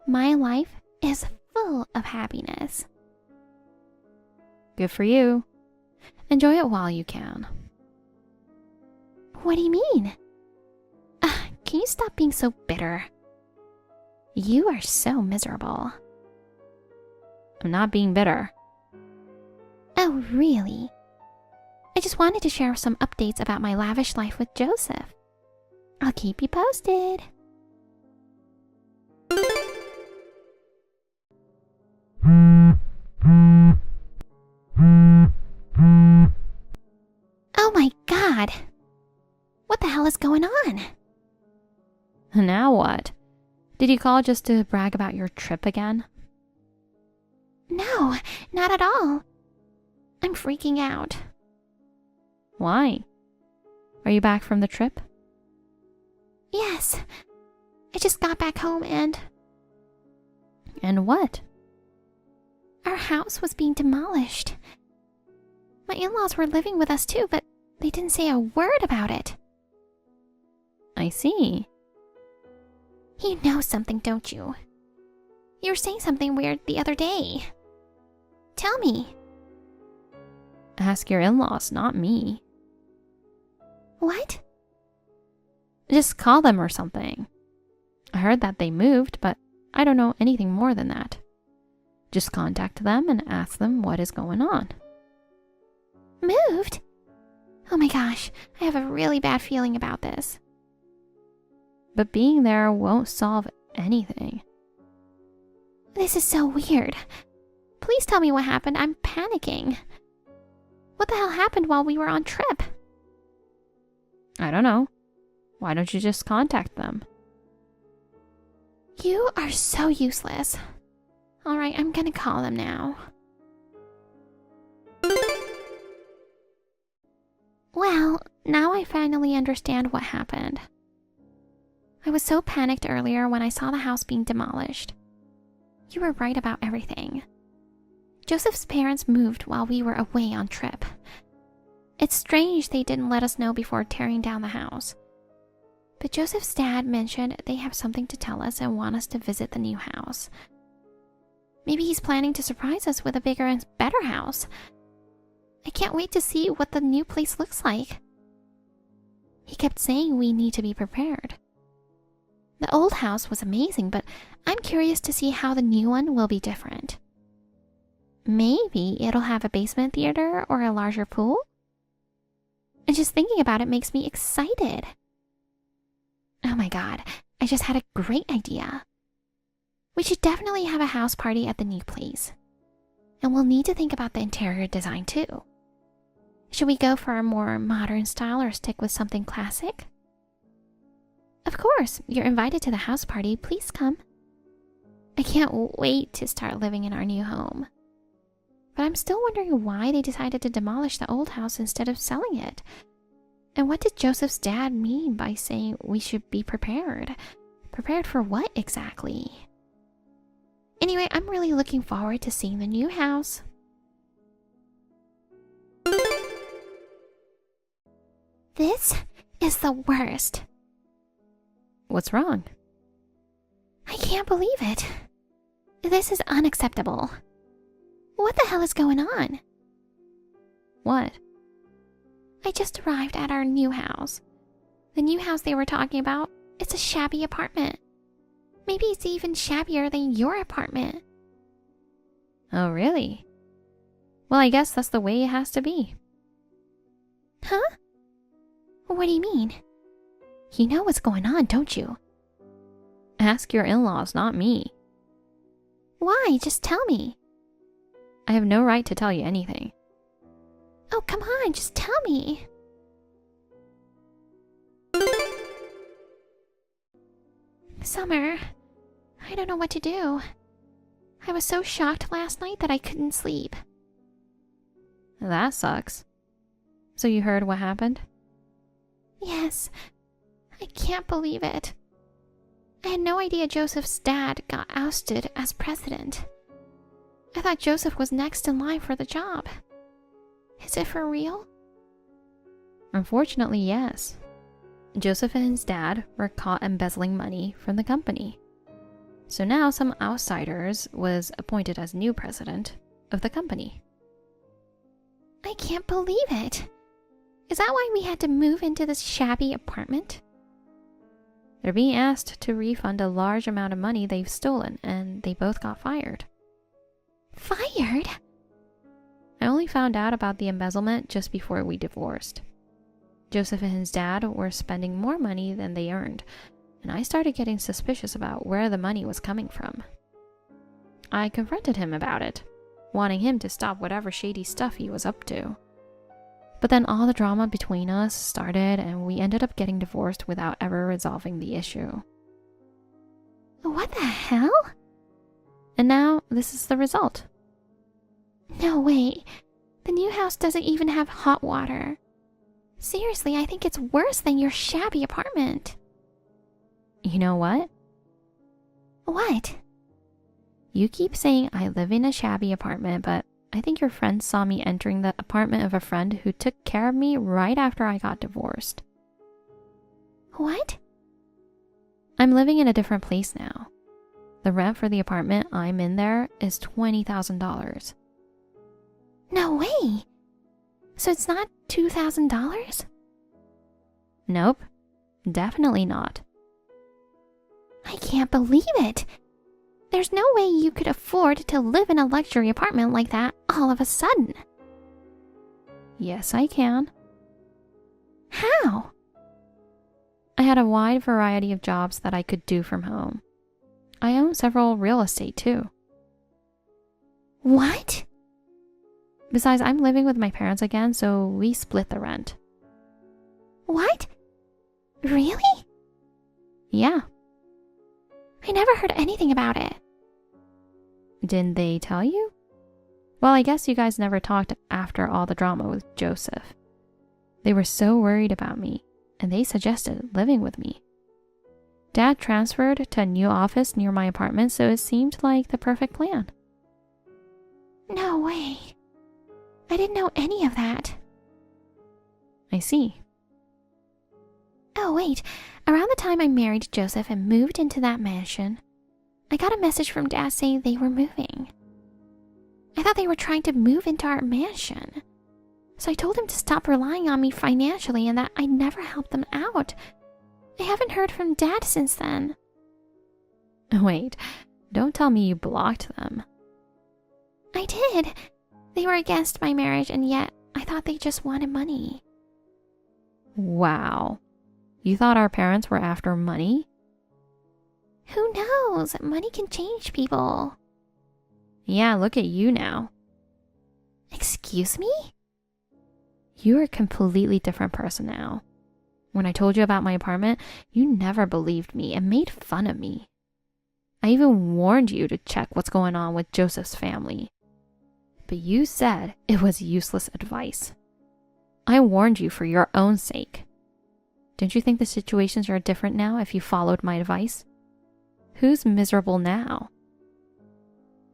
My life is full of happiness. Good for you. Enjoy it while you can. What do you mean? Can you stop being so bitter? You are so miserable. I'm not being bitter. Oh, really? I just wanted to share some updates about my lavish life with Joseph. I'll keep you posted. Oh my god! What the hell is going on? Now what? Did you call just to brag about your trip again? No, not at all. I'm freaking out. Why? Are you back from the trip? Yes. I just got back home and what? our house was being demolished. My in-laws were living with us too, but they didn't say a word about it. I see. You know something, don't you? You were saying something weird the other day. Tell me. Ask your in-laws, not me. What? Just call them or something. I heard that they moved, but I don't know anything more than that. Just contact them and ask them what is going on. Moved? Oh my gosh, I have a really bad feeling about this. But being there won't solve anything. This is so weird. Please tell me what happened. I'm panicking. What the hell happened while we were on trip? I don't know. Why don't you just contact them? You are so useless. Alright, I'm gonna call them now. Well, now I finally understand what happened. I was so panicked earlier when I saw the house being demolished. You were right about everything. Joseph's parents moved while we were away on trip. It's strange they didn't let us know before tearing down the house. But Joseph's dad mentioned they have something to tell us and want us to visit the new house. Maybe he's planning to surprise us with a bigger and better house. I can't wait to see what the new place looks like. He kept saying we need to be prepared. The old house was amazing, but I'm curious to see how the new one will be different. Maybe it'll have a basement theater or a larger pool? And just thinking about it makes me excited. Oh my god, I just had a great idea. We should definitely have a house party at the new place. And we'll need to think about the interior design too. Should we go for a more modern style or stick with something classic? Of course, you're invited to the house party. Please come. I can't wait to start living in our new home. But I'm still wondering why they decided to demolish the old house instead of selling it. And what did Joseph's dad mean by saying we should be prepared? Prepared for what exactly? Anyway, I'm really looking forward to seeing the new house. This is the worst. What's wrong? I can't believe it. This is unacceptable. What the hell is going on? What? I just arrived at our new house. The new house they were talking about, it's a shabby apartment. Maybe it's even shabbier than your apartment. Oh, really? Well, I guess that's the way it has to be. Huh? What do you mean? You know what's going on, don't you? Ask your in-laws, not me. Why? Just tell me. I have no right to tell you anything. Oh, come on, just tell me. Summer, I don't know what to do. I was so shocked last night that I couldn't sleep. That sucks. So you heard what happened? Yes, I can't believe it. I had no idea Joseph's dad got ousted as president. I thought Joseph was next in line for the job. Is it for real? Unfortunately, yes. Joseph and his dad were caught embezzling money from the company. So now some outsiders was appointed as new president of the company. I can't believe it. Is that why we had to move into this shabby apartment? They're being asked to refund a large amount of money they've stolen, and they both got fired. Fired? I only found out about the embezzlement just before we divorced. Joseph and his dad were spending more money than they earned, and I started getting suspicious about where the money was coming from. I confronted him about it, wanting him to stop whatever shady stuff he was up to. But then all the drama between us started, and we ended up getting divorced without ever resolving the issue. What the hell? And now this is the result. No way. The new house doesn't even have hot water. Seriously, I think it's worse than your shabby apartment. You know what? What? You keep saying I live in a shabby apartment, but I think your friend saw me entering the apartment of a friend who took care of me right after I got divorced. What? I'm living in a different place now. The rent for the apartment I'm in there is $20,000. No way. So it's not $2,000? Nope, definitely not. I can't believe it. There's no way you could afford to live in a luxury apartment like that all of a sudden. Yes, I can. How? I had a wide variety of jobs that I could do from home. I own several real estate too. What? Besides, I'm living with my parents again, so we split the rent. What? Really? Yeah. I never heard anything about it. Didn't they tell you? Well, I guess you guys never talked after all the drama with Joseph. They were so worried about me, and they suggested living with me. Dad transferred to a new office near my apartment, so it seemed like the perfect plan. No way. I didn't know any of that. I see. Oh, wait. Around the time I married Joseph and moved into that mansion, I got a message from Dad saying they were moving. I thought they were trying to move into our mansion. So I told him to stop relying on me financially and that I never helped them out. I haven't heard from Dad since then. Wait, don't tell me you blocked them. I did. They were against my marriage, and yet I thought they just wanted money. Wow. You thought our parents were after money? Who knows? Money can change people. Yeah, look at you now. Excuse me? You're a completely different person now. When I told you about my apartment, you never believed me and made fun of me. I even warned you to check what's going on with Joseph's family. But you said it was useless advice. I warned you for your own sake. Don't you think the situations are different now if you followed my advice? Who's miserable now?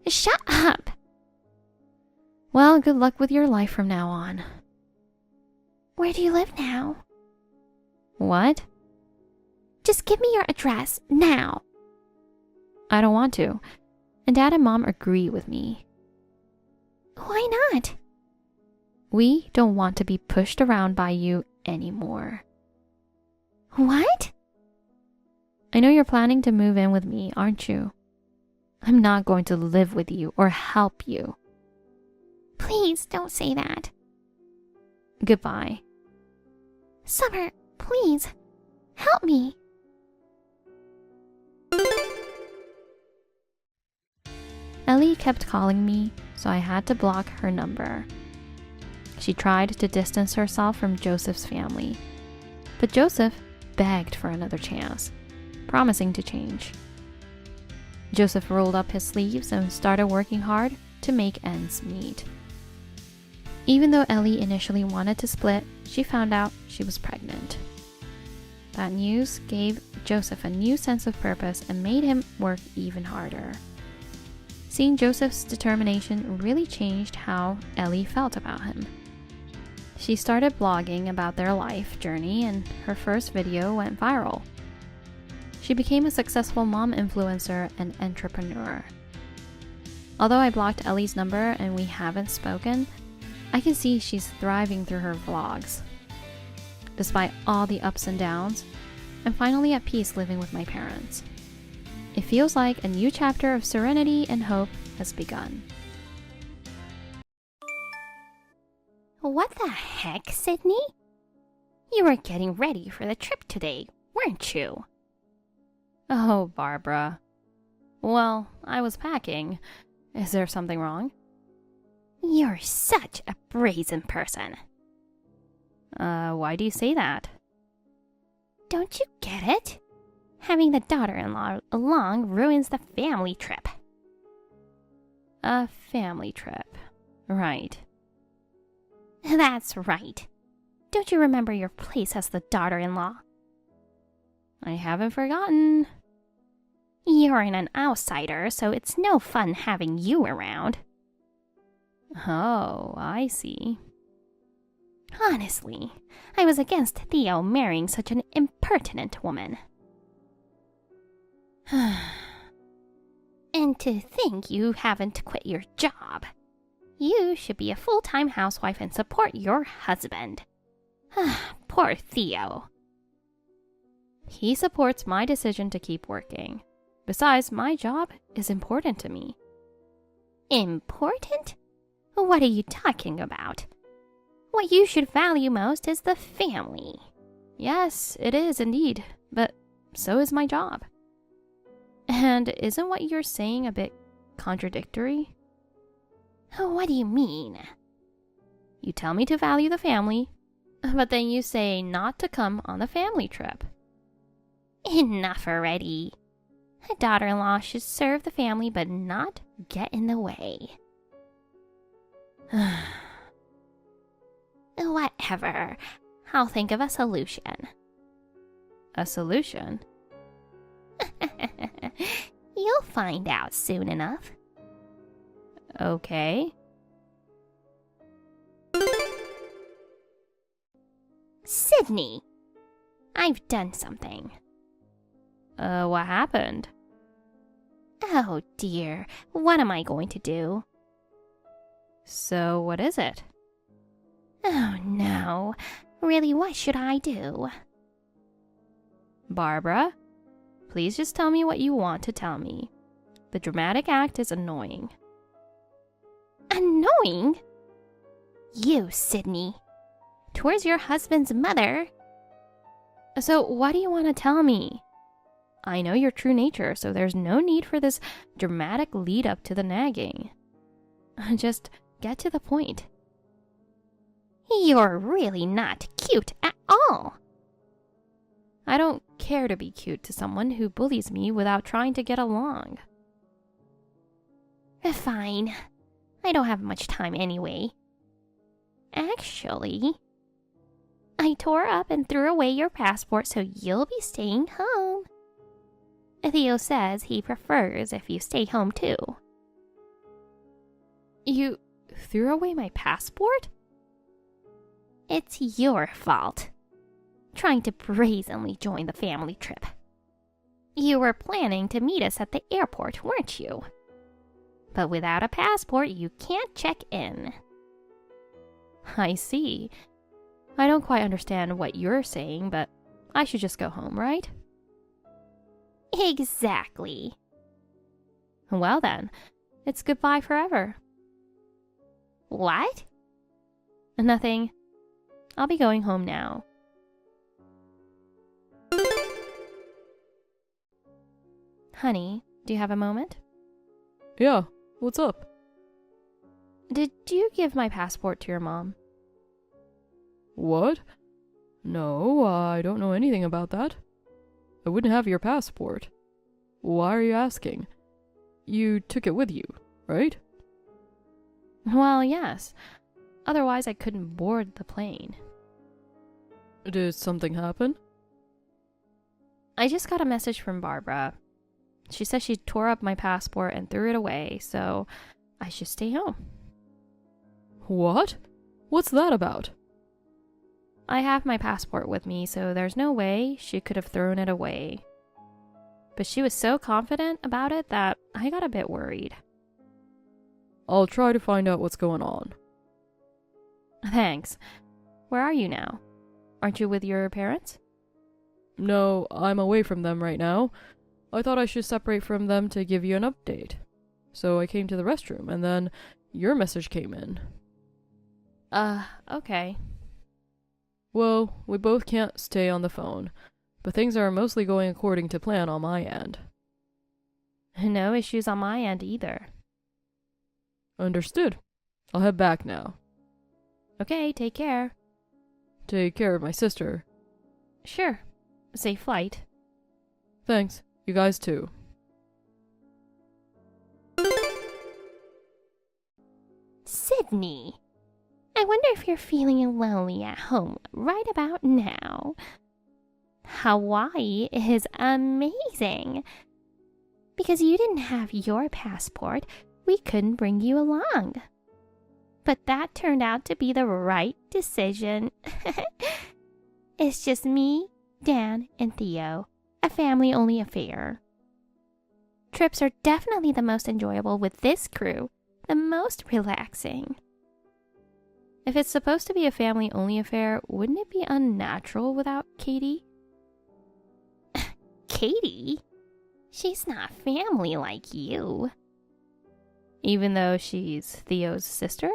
Shut up! Well, good luck with your life from now on. Where do you live now? What? Just give me your address, now. I don't want to. And Dad and Mom agree with me. Why not? We don't want to be pushed around by you anymore. What? I know you're planning to move in with me, aren't you? I'm not going to live with you or help you. Please don't say that. Goodbye. Summer, please, help me. Ellie kept calling me, so I had to block her number. She tried to distance herself from Joseph's family, but Joseph begged for another chance, promising to change. Joseph rolled up his sleeves and started working hard to make ends meet. Even though Ellie initially wanted to split, she found out she was pregnant. That news gave Joseph a new sense of purpose and made him work even harder. Seeing Joseph's determination really changed how Ellie felt about him. She started blogging about their life journey, and her first video went viral. She became a successful mom influencer and entrepreneur. Although I blocked Ellie's number and we haven't spoken, I can see she's thriving through her vlogs. Despite all the ups and downs, I'm finally at peace living with my parents. It feels like a new chapter of serenity and hope has begun. What the heck, Sydney? You were getting ready for the trip today, weren't you? Oh, Barbara. Well, I was packing. Is there something wrong? You're such a brazen person. Why do you say that? Don't you get it? Having the daughter-in-law along ruins the family trip. A family trip. Right. That's right. Don't you remember your place as the daughter-in-law? I haven't forgotten. You're an outsider, so it's no fun having you around. Oh, I see. Honestly, I was against Theo marrying such an impertinent woman. And to think you haven't quit your job. You should be a full-time housewife and support your husband. Poor Theo. He supports my decision to keep working. Besides, my job is important to me. Important? What are you talking about? What you should value most is the family. Yes, it is indeed, but so is my job. And isn't what you're saying a bit contradictory? What do you mean? You tell me to value the family, but then you say not to come on the family trip. Enough already. A daughter-in-law should serve the family but not get in the way. Whatever. I'll think of a solution. A solution? You'll find out soon enough. Okay. Sydney! I've done something. What happened? Oh dear, what am I going to do? So what is it? Oh no, really, what should I do? Barbara, please just tell me what you want to tell me. The dramatic act is annoying. Annoying? You, Sydney. Towards your husband's mother. So what do you want to tell me? I know your true nature, so there's no need for this dramatic lead up to the nagging. Just get to the point. You're really not cute at all. I don't care to be cute to someone who bullies me without trying to get along. Fine. I don't have much time anyway. Actually, I tore up and threw away your passport, so you'll be staying home. Theo says he prefers if you stay home too. You threw away my passport? It's your fault. Trying to brazenly join the family trip. You were planning to meet us at the airport, weren't you? But without a passport, you can't check in. I see. I don't quite understand what you're saying, but I should just go home, right? Exactly. Well then, it's goodbye forever. What? Nothing. I'll be going home now. Honey, do you have a moment? Yeah, what's up? Did you give my passport to your mom? What? No, I don't know anything about that. I wouldn't have your passport. Why are you asking? You took it with you, right? Well, yes. Otherwise, I couldn't board the plane. Did something happen? I just got a message from Barbara. She says she tore up my passport and threw it away, so I should stay home. What? What's that about? I have my passport with me, so there's no way she could have thrown it away. But she was so confident about it that I got a bit worried. I'll try to find out what's going on. Thanks. Where are you now? Aren't you with your parents? No, I'm away from them right now. I thought I should separate from them to give you an update. So I came to the restroom, and then your message came in. Okay. Well, we both can't stay on the phone, but things are mostly going according to plan on my end. No issues on my end either. Understood. I'll head back now. Okay, take care. Take care of my sister. Sure. Safe flight. Thanks. You guys too. Sydney, I wonder if you're feeling lonely at home right about now. Hawaii is amazing. Because you didn't have your passport, we couldn't bring you along. But that turned out to be the right decision. It's just me, Dan, and Theo, a family-only affair. Trips are definitely the most enjoyable with this crew, the most relaxing. If it's supposed to be a family-only affair, wouldn't it be unnatural without Katie? Katie? She's not family like you. Even though she's Theo's sister?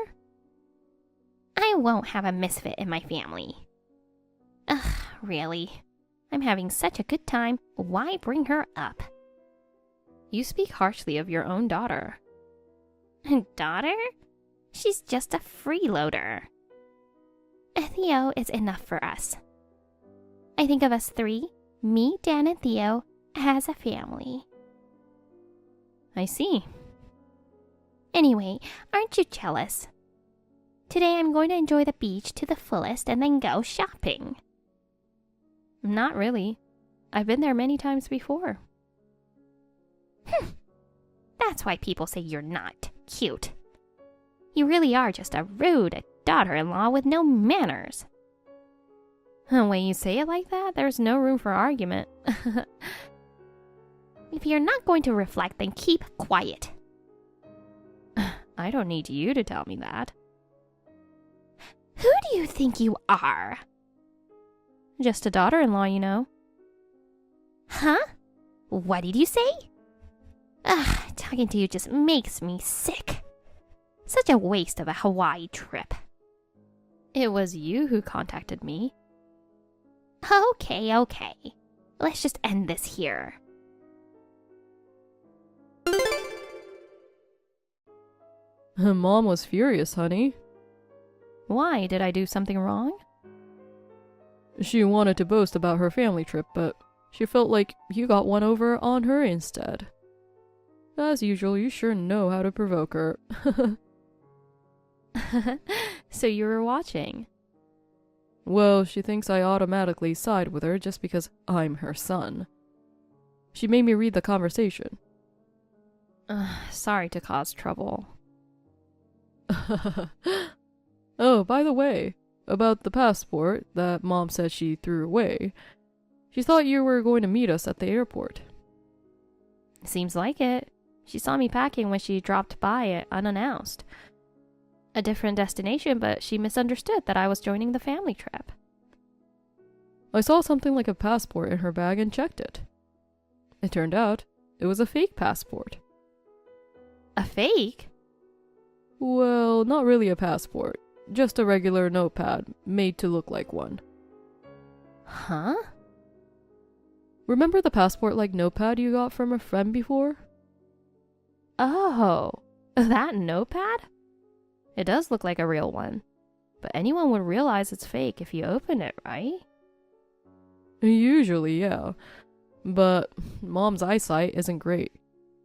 I won't have a misfit in my family. Ugh, really? I'm having such a good time. Why bring her up? You speak harshly of your own daughter. Daughter? She's just a freeloader. Theo is enough for us. I think of us three, me, Dan, and Theo, as a family. I see. Anyway, aren't you jealous? Today I'm going to enjoy the beach to the fullest and then go shopping. Not really. I've been there many times before. That's why people say you're not cute. You really are just a rude daughter-in-law with no manners. When you say it like that, there's no room for argument. If you're not going to reflect, then keep quiet. I don't need you to tell me that. Who do you think you are? Just a daughter-in-law, you know. Huh? What did you say? Ugh, talking to you just makes me sick. Such a waste of a Hawaii trip. It was you who contacted me. Okay. Let's just end this here. Mom was furious, honey. Why? Did I do something wrong? She wanted to boast about her family trip, but she felt like you got one over on her instead. As usual, you sure know how to provoke her. So you were watching. Well, she thinks I automatically side with her just because I'm her son. She made me read the conversation. Sorry to cause trouble. Oh, by the way, about the passport that Mom said she threw away. She thought you were going to meet us at the airport. Seems like it. She saw me packing when she dropped by it unannounced. A different destination, but she misunderstood that I was joining the family trip. I saw something like a passport in her bag and checked it. It turned out it was a fake passport. A fake? Well, not really a passport. Just a regular notepad made to look like one. Huh? Remember the passport-like notepad you got from a friend before? Oh, that notepad? It does look like a real one, but anyone would realize it's fake if you open it, right? Usually, yeah. But Mom's eyesight isn't great.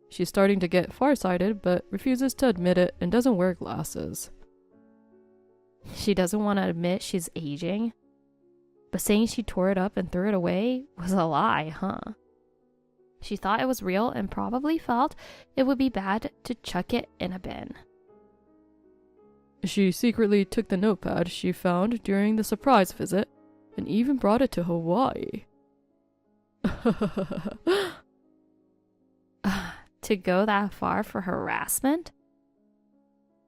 She's starting to get farsighted, but refuses to admit it and doesn't wear glasses. She doesn't want to admit she's aging? But saying she tore it up and threw it away was a lie, huh? She thought it was real and probably felt it would be bad to chuck it in a bin. She secretly took the notepad she found during the surprise visit and even brought it to Hawaii. To go that far for harassment?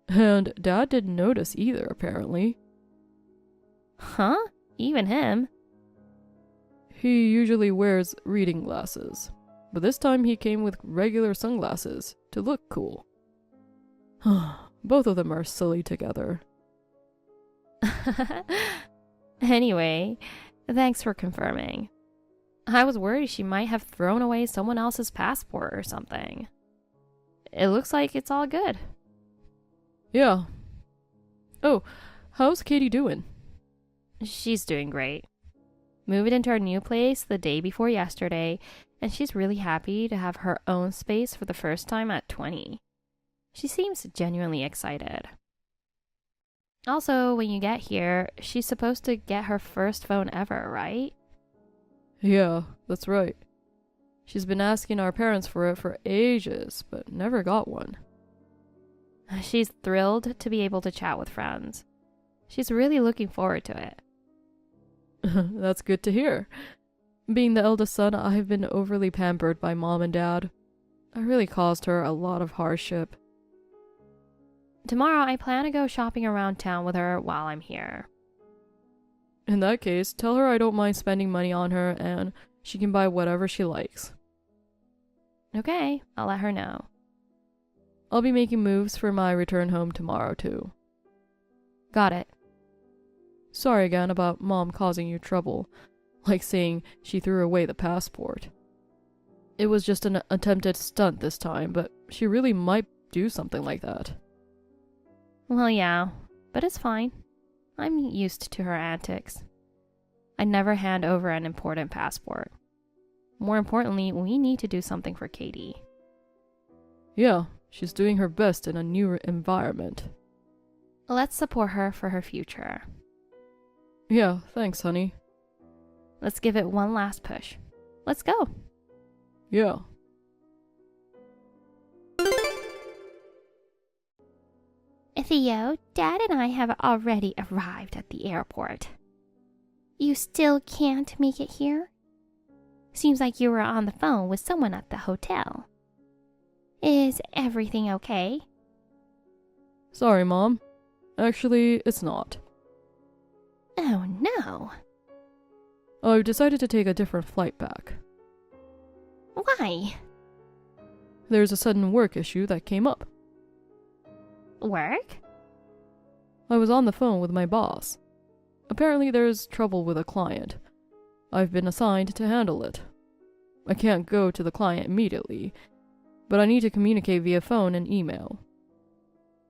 And Dad didn't notice either, apparently. Huh? Even him? He usually wears reading glasses, but this time he came with regular sunglasses to look cool. Both of them are silly together. Anyway, thanks for confirming. I was worried she might have thrown away someone else's passport or something. It looks like it's all good. Yeah. Oh, how's Katie doing? She's doing great. Moved into her new place the day before yesterday, and she's really happy to have her own space for the first time at 20. She seems genuinely excited. Also, when you get here, she's supposed to get her first phone ever, right? Yeah, that's right. She's been asking our parents for it for ages, but never got one. She's thrilled to be able to chat with friends. She's really looking forward to it. That's good to hear. Being the eldest son, I've been overly pampered by Mom and Dad. I really caused her a lot of hardship. Tomorrow, I plan to go shopping around town with her while I'm here. In that case, tell her I don't mind spending money on her and she can buy whatever she likes. Okay, I'll let her know. I'll be making moves for my return home tomorrow, too. Got it. Sorry again about Mom causing you trouble, like saying she threw away the passport. It was just an attempted stunt this time, but she really might do something like that. Well, yeah, but it's fine. I'm used to her antics. I never hand over an important passport. More importantly, we need to do something for Katie. Yeah, she's doing her best in a new environment. Let's support her for her future. Yeah, thanks, honey. Let's give it one last push. Let's go. Yeah. Theo, Dad and I have already arrived at the airport. You still can't make it here? Seems like you were on the phone with someone at the hotel. Is everything okay? Sorry, Mom. Actually, it's not. Oh no. I've decided to take a different flight back. Why? There's a sudden work issue that came up. Work? I was on the phone with my boss. Apparently there's trouble with a client. I've been assigned to handle it. I can't go to the client immediately, but I need to communicate via phone and email.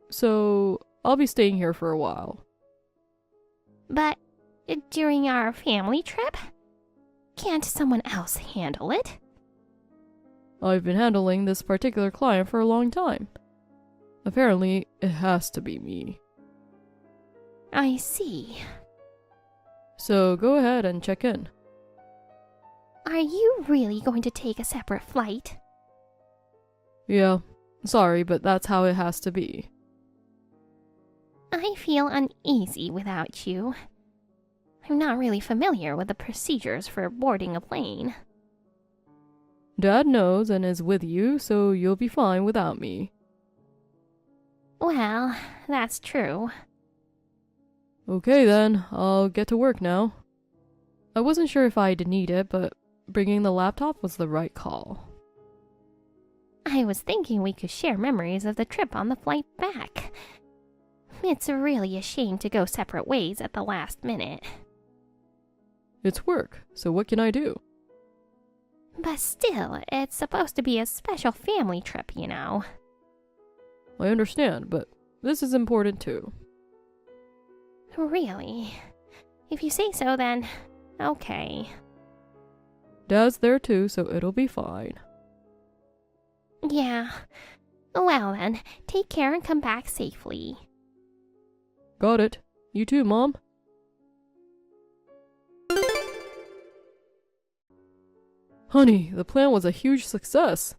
So, I'll be staying here for a while. But during our family trip? Can't someone else handle it? I've been handling this particular client for a long time. Apparently, it has to be me. I see. So go ahead and check in. Are you really going to take a separate flight? Yeah, sorry, but that's how it has to be. I feel uneasy without you. I'm not really familiar with the procedures for boarding a plane. Dad knows and is with you, so you'll be fine without me. Well, that's true. Okay then, I'll get to work now. I wasn't sure if I'd need it, but bringing the laptop was the right call. I was thinking we could share memories of the trip on the flight back. It's really a shame to go separate ways at the last minute. It's work, so what can I do? But still, it's supposed to be a special family trip, you know. I understand, but this is important too. Really? If you say so, then okay. Dad's there too, so it'll be fine. Yeah. Well then, take care and come back safely. Got it. You too, Mom. Honey, the plan was a huge success.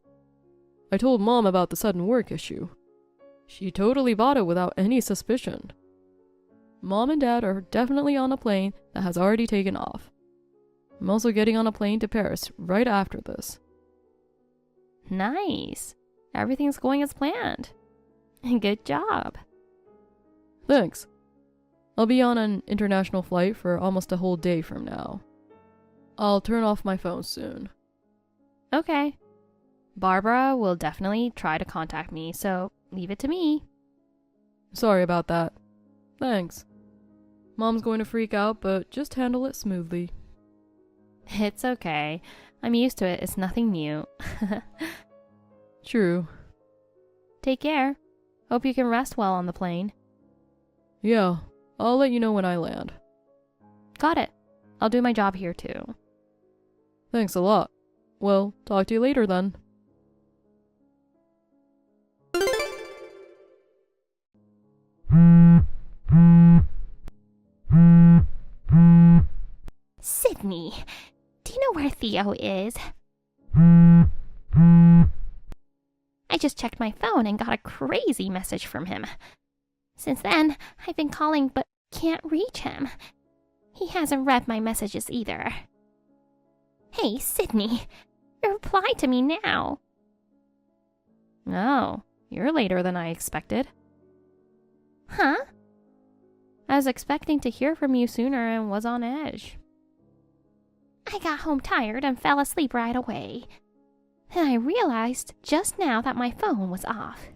I told Mom about the sudden work issue. She totally bought it without any suspicion. Mom and Dad are definitely on a plane that has already taken off. I'm also getting on a plane to Paris right after this. Nice. Everything's going as planned. Good job. Thanks. I'll be on an international flight for almost a whole day from now. I'll turn off my phone soon. Okay. Barbara will definitely try to contact me, so leave it to me. Sorry about that. Thanks. Mom's going to freak out, but just handle it smoothly. It's okay. I'm used to it. It's nothing new. True. Take care. Hope you can rest well on the plane. Yeah, I'll let you know when I land. Got it. I'll do my job here too. Thanks a lot. Well, talk to you later then. Sydney, do you know where Theo is? I just checked my phone and got a crazy message from him. Since then, I've been calling but can't reach him. He hasn't read my messages either. Hey, Sydney, reply to me now. Oh, you're later than I expected. Huh? I was expecting to hear from you sooner and was on edge. I got home tired and fell asleep right away. Then I realized just now that my phone was off.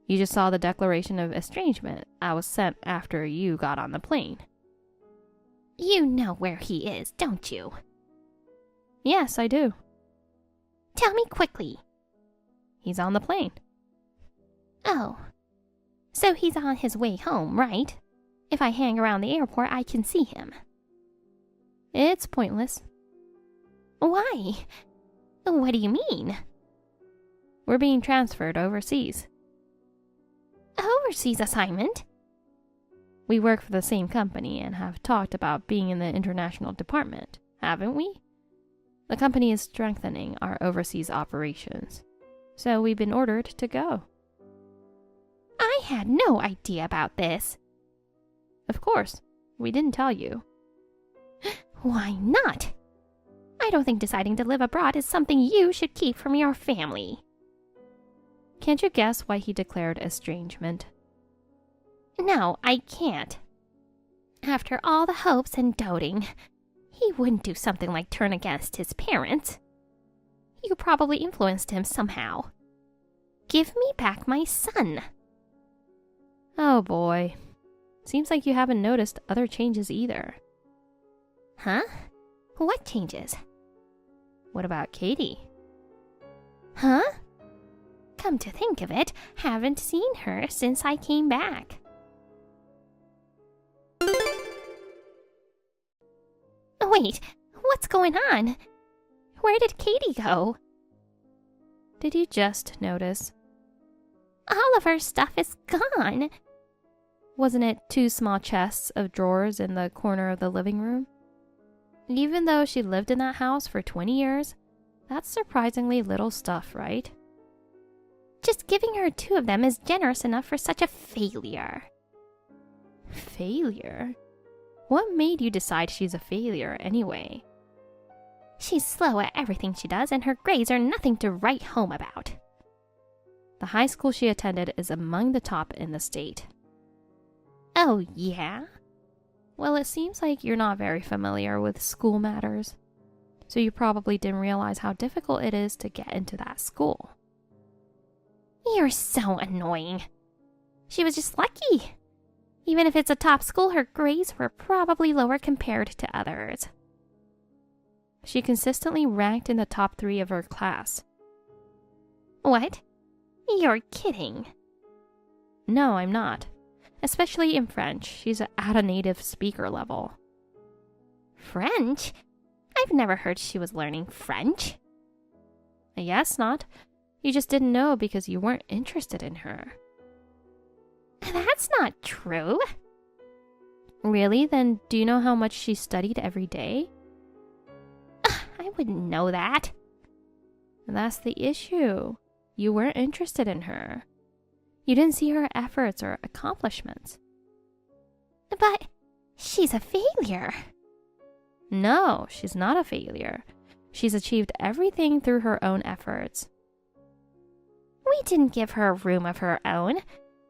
You just saw the declaration of estrangement I was sent after you got on the plane. You know where he is, don't you? Yes, I do. Tell me quickly. He's on the plane. Oh. So he's on his way home, right? If I hang around the airport, I can see him. It's pointless. Why? What do you mean? We're being transferred overseas. Overseas assignment? We work for the same company and have talked about being in the international department, haven't we? The company is strengthening our overseas operations, so we've been ordered to go. I had no idea about this. Of course, we didn't tell you. Why not? I don't think deciding to live abroad is something you should keep from your family. Can't you guess why he declared estrangement? No, I can't. After all the hopes and doting, he wouldn't do something like turn against his parents. You probably influenced him somehow. Give me back my son. Oh boy. Seems like you haven't noticed other changes either. Huh? What changes? What about Katie? Huh? Come to think of it, haven't seen her since I came back. Wait, what's going on? Where did Katie go? Did you just notice? All of her stuff is gone. Wasn't it 2 small chests of drawers in the corner of the living room? Even though she lived in that house for 20 years, that's surprisingly little stuff, right? Just giving her 2 of them is generous enough for such a failure. Failure? What made you decide she's a failure anyway? She's slow at everything she does, and her grades are nothing to write home about. The high school she attended is among the top in the state. Oh, yeah? Well, it seems like you're not very familiar with school matters, so you probably didn't realize how difficult it is to get into that school. You're so annoying. She was just lucky. Even if it's a top school, her grades were probably lower compared to others. She consistently ranked in the top 3 of her class. What? You're kidding. No, I'm not. Especially in French, she's at a native speaker level. French? I've never heard she was learning French. I guess not. You just didn't know because you weren't interested in her. That's not true. Really? Then do you know how much she studied every day? I wouldn't know that. And that's the issue. You weren't interested in her. You didn't see her efforts or accomplishments. But she's a failure. No, she's not a failure. She's achieved everything through her own efforts. We didn't give her a room of her own.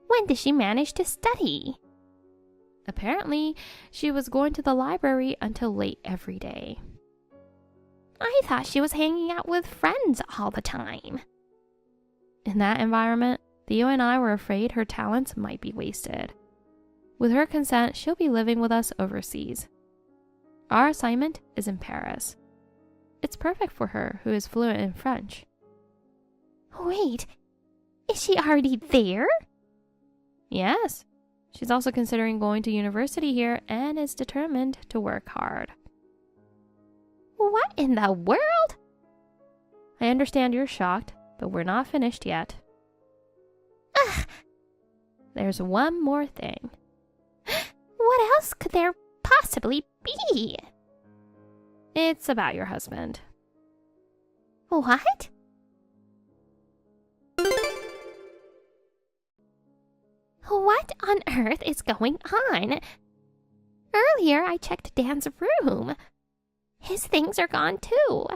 When did she manage to study? Apparently, she was going to the library until late every day. I thought she was hanging out with friends all the time. In that environment, Theo and I were afraid her talents might be wasted. With her consent, she'll be living with us overseas. Our assignment is in Paris. It's perfect for her, who is fluent in French. Wait, is she already there? Yes. She's also considering going to university here and is determined to work hard. What in the world? I understand you're shocked, but we're not finished yet. Ugh. There's one more thing. What else could there possibly be? It's about your husband. What? What on earth is going on? Earlier, I checked Dan's room. His things are gone too.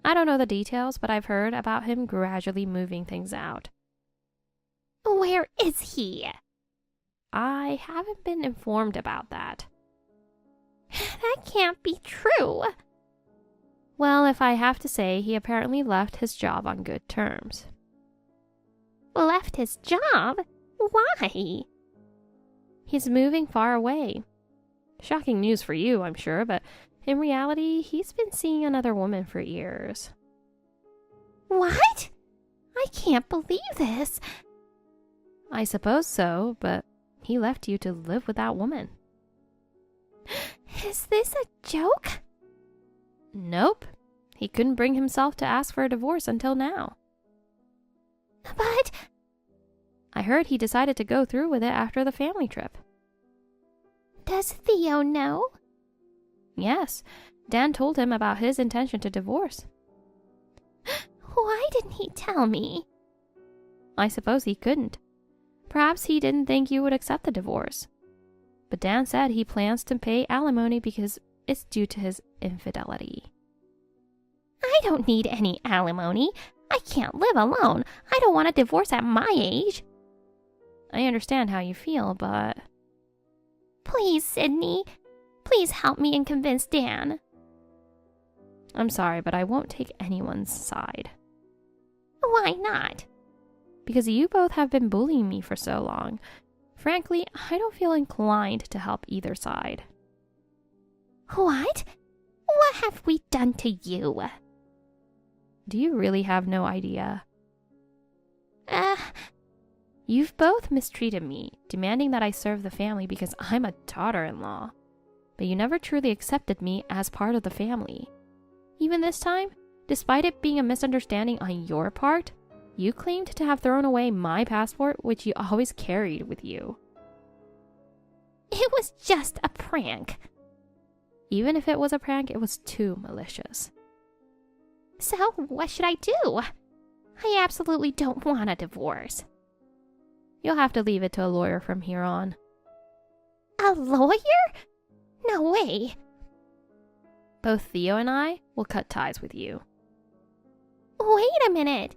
I don't know the details, but I've heard about him gradually moving things out. Where is he? I haven't been informed about that. That can't be true. Well, if I have to say, he apparently left his job on good terms. Left his job? Why? He's moving far away. Shocking news for you, I'm sure, but in reality, he's been seeing another woman for years. What? I can't believe this. I suppose so, but he left you to live with that woman. Is this a joke? Nope. He couldn't bring himself to ask for a divorce until now. But I heard he decided to go through with it after the family trip. does Theo know? Yes, Dan told him about his intention to divorce. Why didn't he tell me? I suppose he couldn't. Perhaps he didn't think you would accept the divorce. But Dan said he plans to pay alimony because it's due to his infidelity. I don't need any alimony. I can't live alone. I don't want a divorce at my age. I understand how you feel, but... Please, Sydney. Please help me and convince Dan. I'm sorry, but I won't take anyone's side. Why not? Because you both have been bullying me for so long. Frankly, I don't feel inclined to help either side. What? What have we done to you? Do you really have no idea? You've both mistreated me, demanding that I serve the family because I'm a daughter-in-law. But you never truly accepted me as part of the family. Even this time, despite it being a misunderstanding on your part, you claimed to have thrown away my passport, which you always carried with you. It was just a prank. Even if it was a prank, it was too malicious. So, what should I do? I absolutely don't want a divorce. You'll have to leave it to a lawyer from here on. A lawyer? No way. Both Theo and I will cut ties with you. Wait a minute.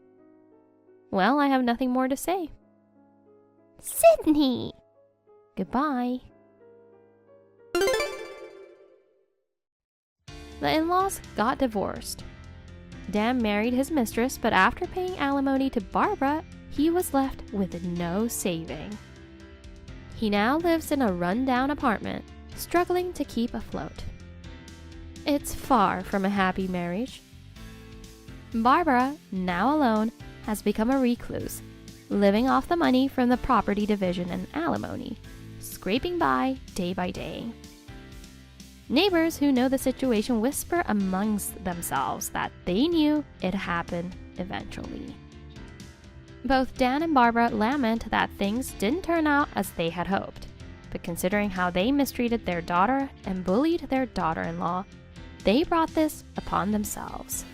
Well, I have nothing more to say. Sydney! Goodbye. The in-laws got divorced. Dan married his mistress, but after paying alimony to Barbara, he was left with no saving. He now lives in a run-down apartment, struggling to keep afloat. It's far from a happy marriage. Barbara, now alone, has become a recluse, living off the money from the property division and alimony, scraping by day. Neighbors who know the situation whisper amongst themselves that they knew it'd happen eventually. Both Dan and Barbara lament that things didn't turn out as they had hoped, but considering how they mistreated their daughter and bullied their daughter-in-law, They brought this upon themselves.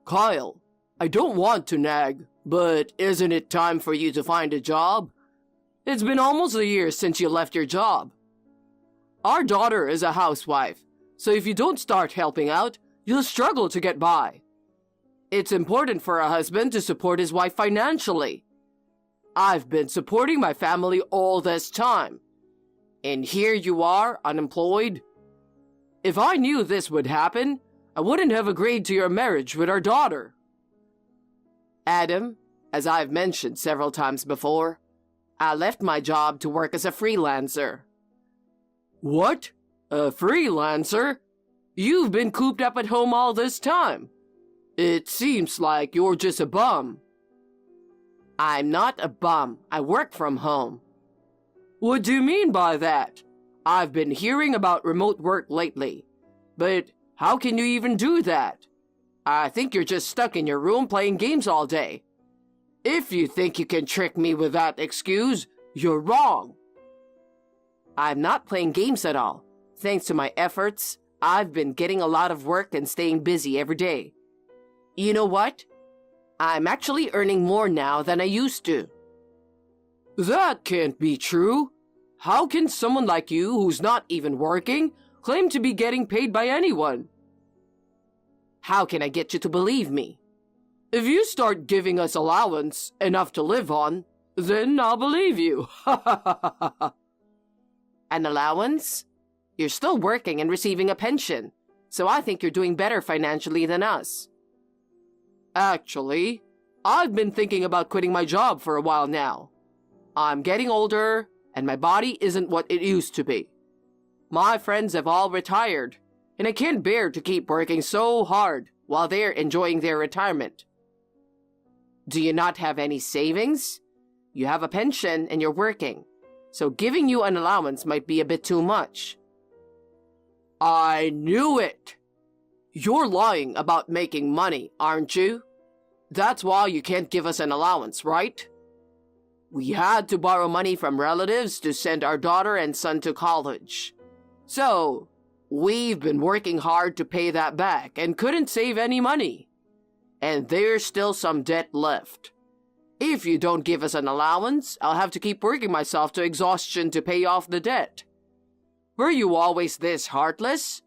Kyle, I don't want to nag, but isn't it time for you to find a job? It's been almost a year since you left your job. Our daughter is a housewife, so if you don't start helping out, you'll struggle to get by. It's important for a husband to support his wife financially. I've been supporting my family all this time, and here you are, unemployed. If I knew this would happen, I wouldn't have agreed to your marriage with our daughter. Adam, as I've mentioned several times before, I left my job to work as a freelancer. What? A freelancer? You've been cooped up at home all this time. It seems like you're just a bum. I'm not a bum. I work from home. What do you mean by that? I've been hearing about remote work lately, but how can you even do that? I think you're just stuck in your room playing games all day. If you think you can trick me with that excuse, you're wrong. I'm not playing games at all. Thanks to my efforts, I've been getting a lot of work and staying busy every day. You know what? I'm actually earning more now than I used to. That can't be true. How can someone like you, who's not even working, claim to be getting paid by anyone? How can I get you to believe me? If you start giving us allowance, enough to live on, then I'll believe you. An allowance? You're still working and receiving a pension, so I think you're doing better financially than us. Actually, I've been thinking about quitting my job for a while now. I'm getting older, and my body isn't what it used to be. My friends have all retired, and I can't bear to keep working so hard while they're enjoying their retirement. Do you not have any savings? You have a pension and you're working, so giving you an allowance might be a bit too much. I knew it! You're lying about making money, aren't you? That's why you can't give us an allowance, right? We had to borrow money from relatives to send our daughter and son to college. So, we've been working hard to pay that back and couldn't save any money. And there's still some debt left. If you don't give us an allowance, I'll have to keep working myself to exhaustion to pay off the debt. Were you always this heartless?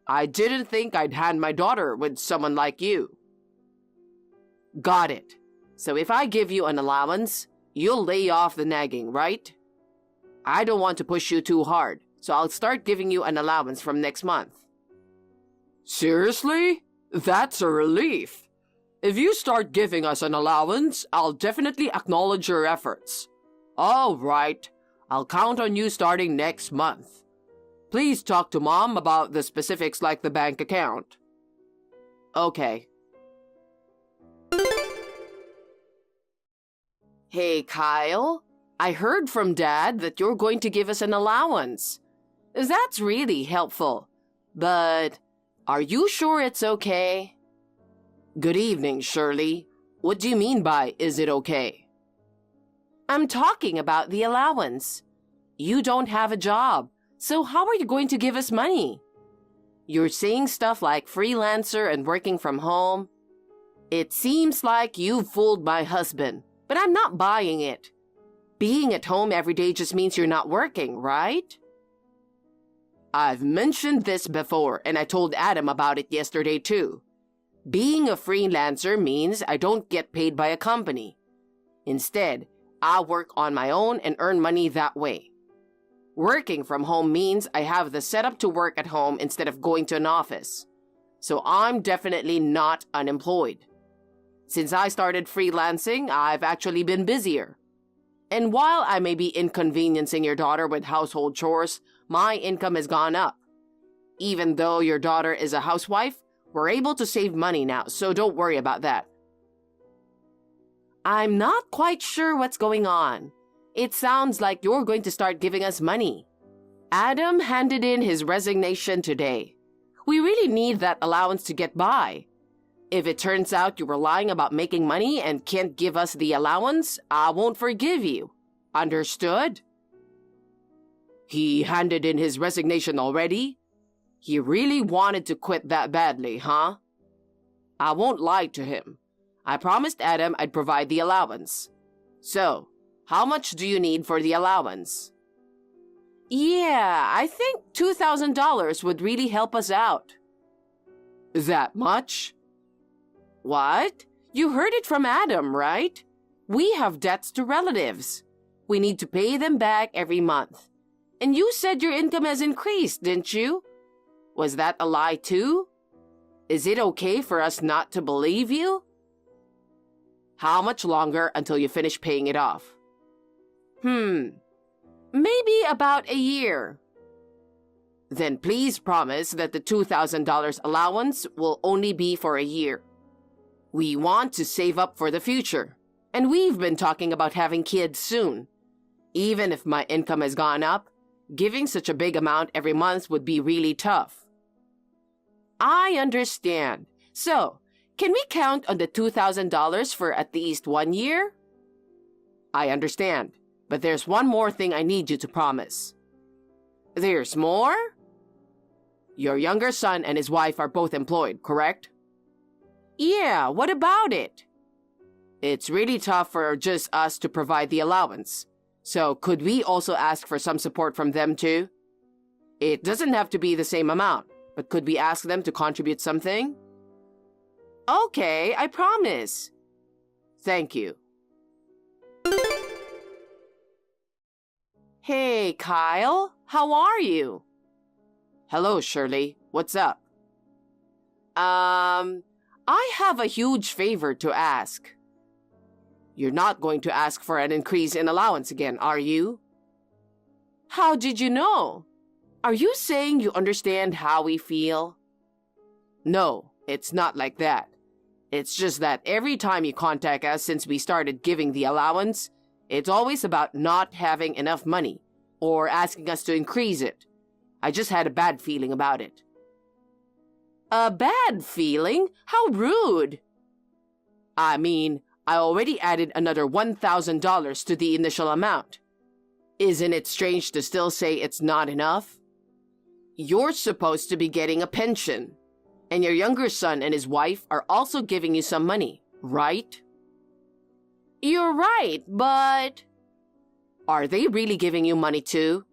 I didn't think I'd hand my daughter with someone like you. Got it. So if I give you an allowance, you'll lay off the nagging, right? I don't want to push you too hard, so I'll start giving you an allowance from next month. Seriously? That's a relief. If you start giving us an allowance, I'll definitely acknowledge your efforts. All right, I'll count on you starting next month. Please talk to Mom about the specifics like the bank account. Okay. Hey, Kyle. I heard from Dad that you're going to give us an allowance. That's really helpful. But are you sure it's okay? Good evening, Shirley. What do you mean by, is it okay? I'm talking about the allowance. You don't have a job, so how are you going to give us money? You're saying stuff like freelancer and working from home. It seems like you've fooled my husband, but I'm not buying it. Being at home every day just means you're not working, right? I've mentioned this before, and I told Adam about it yesterday too. Being a freelancer means I don't get paid by a company. Instead, I work on my own and earn money that way. Working from home means I have the setup to work at home instead of going to an office. So I'm definitely not unemployed. Since I started freelancing, I've actually been busier. And while I may be inconveniencing your daughter with household chores, my income has gone up. Even though your daughter is a housewife, we're able to save money now, so don't worry about that. I'm not quite sure what's going on. It sounds like you're going to start giving us money. Adam handed in his resignation today. We really need that allowance to get by. If it turns out you were lying about making money and can't give us the allowance, I won't forgive you. Understood? He handed in his resignation already? He really wanted to quit that badly, huh? I won't lie to him. I promised Adam I'd provide the allowance. So, how much do you need for the allowance? Yeah, I think $2,000 would really help us out. That much? What? You heard it from Adam, right? We have debts to relatives. We need to pay them back every month. And you said your income has increased, didn't you? Was that a lie too? Is it okay for us not to believe you? How much longer until you finish paying it off? Maybe about a year. Then please promise that the $2,000 allowance will only be for a year. We want to save up for the future, and we've been talking about having kids soon. Even if my income has gone up, giving such a big amount every month would be really tough. I understand. So, can we count on the $2,000 for at least 1 year? I understand, but there's one more thing I need you to promise. There's more? Your younger son and his wife are both employed, correct? Yeah, what about it? It's really tough for just us to provide the allowance. So could we also ask for some support from them too? It doesn't have to be the same amount, but could we ask them to contribute something? Okay, I promise. Thank you. Hey, Kyle, how are you? Hello, Shirley. What's up? I have a huge favor to ask. You're not going to ask for an increase in allowance again, are you? How did you know? Are you saying you understand how we feel? No, it's not like that. It's just that every time you contact us since we started giving the allowance, it's always about not having enough money or asking us to increase it. I just had a bad feeling about it. A bad feeling? How rude. I mean, I already added another $1,000 to the initial amount. Isn't it strange to still say it's not enough? You're supposed to be getting a pension, and your younger son and his wife are also giving you some money, right? You're right, but... Are they really giving you money too?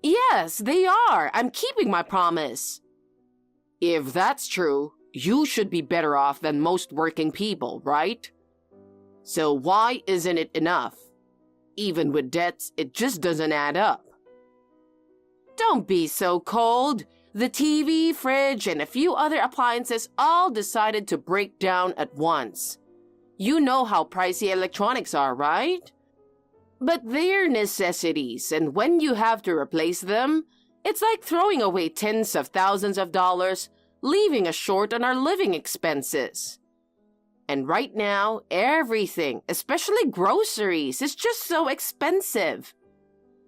Yes, they are. I'm keeping my promise. If that's true, you should be better off than most working people, right? So why isn't it enough? Even with debts, it just doesn't add up. Don't be so cold. The TV, fridge, and a few other appliances all decided to break down at once. You know how pricey electronics are, right? But they're necessities, and when you have to replace them, it's like throwing away tens of thousands of dollars, leaving us short on our living expenses. And right now, everything, especially groceries, is just so expensive.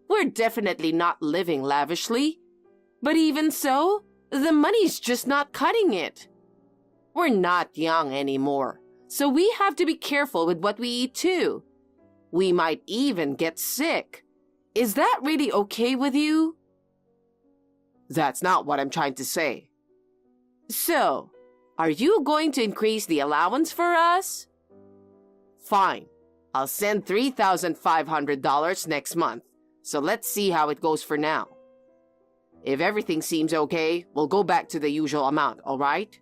We're definitely not living lavishly, but even so, the money's just not cutting it. We're not young anymore, so we have to be careful with what we eat too. We might even get sick. Is that really okay with you? That's not what I'm trying to say. So, are you going to increase the allowance for us? Fine. I'll send $3,500 next month, so let's see how it goes for now. If everything seems okay, we'll go back to the usual amount, all right?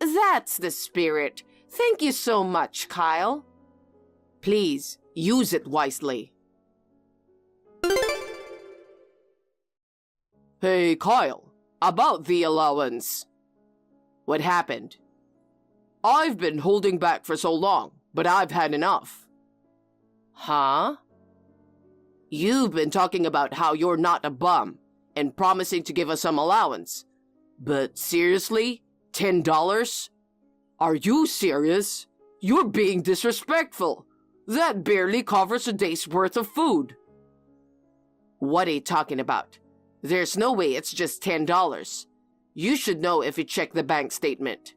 That's the spirit. Thank you so much, Kyle. Please, use it wisely. Hey, Kyle, about the allowance. What happened? I've been holding back for so long, but I've had enough. Huh? You've been talking about how you're not a bum and promising to give us some allowance. But seriously? $10? Are you serious? You're being disrespectful. That barely covers a day's worth of food. What are you talking about? There's no way it's just $10. You should know if you check the bank statement.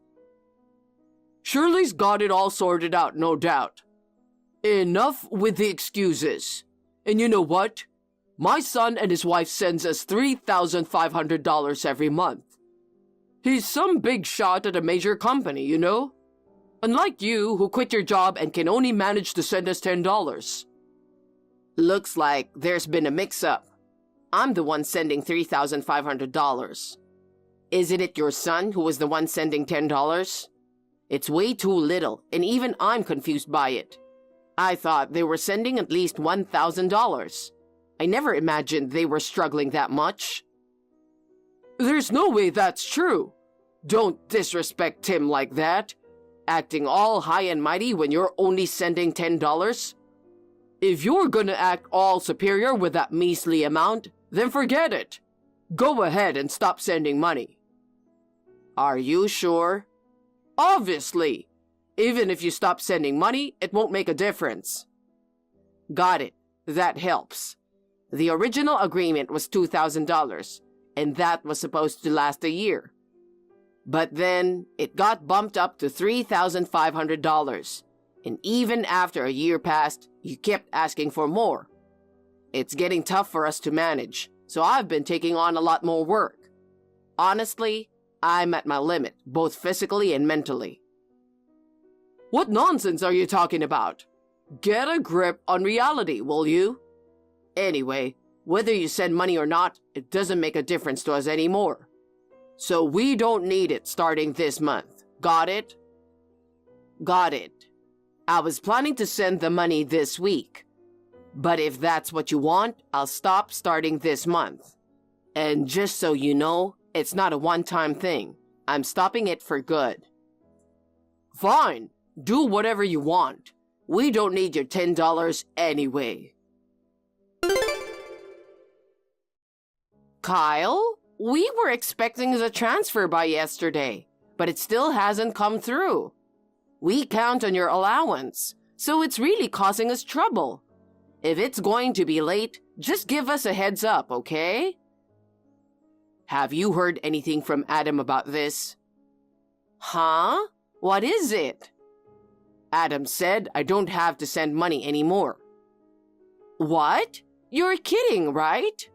Shirley's got it all sorted out, no doubt. Enough with the excuses. And you know what? My son and his wife sends us $3,500 every month. He's some big shot at a major company, you know? Unlike you, who quit your job and can only manage to send us $10. Looks like there's been a mix-up. I'm the one sending $3,500. Isn't it your son who was the one sending $10? It's way too little, and even I'm confused by it. I thought they were sending at least $1,000. I never imagined they were struggling that much. There's no way that's true. Don't disrespect Tim like that, acting all high and mighty when you're only sending $10. If you're gonna act all superior with that measly amount, then forget it. Go ahead and stop sending money. Are you sure? Obviously. Even if you stop sending money, it won't make a difference. Got it. That helps. The original agreement was $2,000, and that was supposed to last a year. But then, it got bumped up to $3,500, and even after a year passed, you kept asking for more. It's getting tough for us to manage, so I've been taking on a lot more work. Honestly, I'm at my limit, both physically and mentally. What nonsense are you talking about? Get a grip on reality, will you? Anyway, whether you send money or not, it doesn't make a difference to us anymore. So we don't need it starting this month. Got it? Got it. I was planning to send the money this week. But if that's what you want, I'll stop starting this month. And just so you know, it's not a one-time thing. I'm stopping it for good. Fine. Do whatever you want. We don't need your $10 anyway. Kyle, we were expecting the transfer by yesterday, but it still hasn't come through. We count on your allowance, so it's really causing us trouble. If it's going to be late, just give us a heads up, okay? Have you heard anything from Adam about this? Huh? What is it? Adam said I don't have to send money anymore. What? You're kidding, right?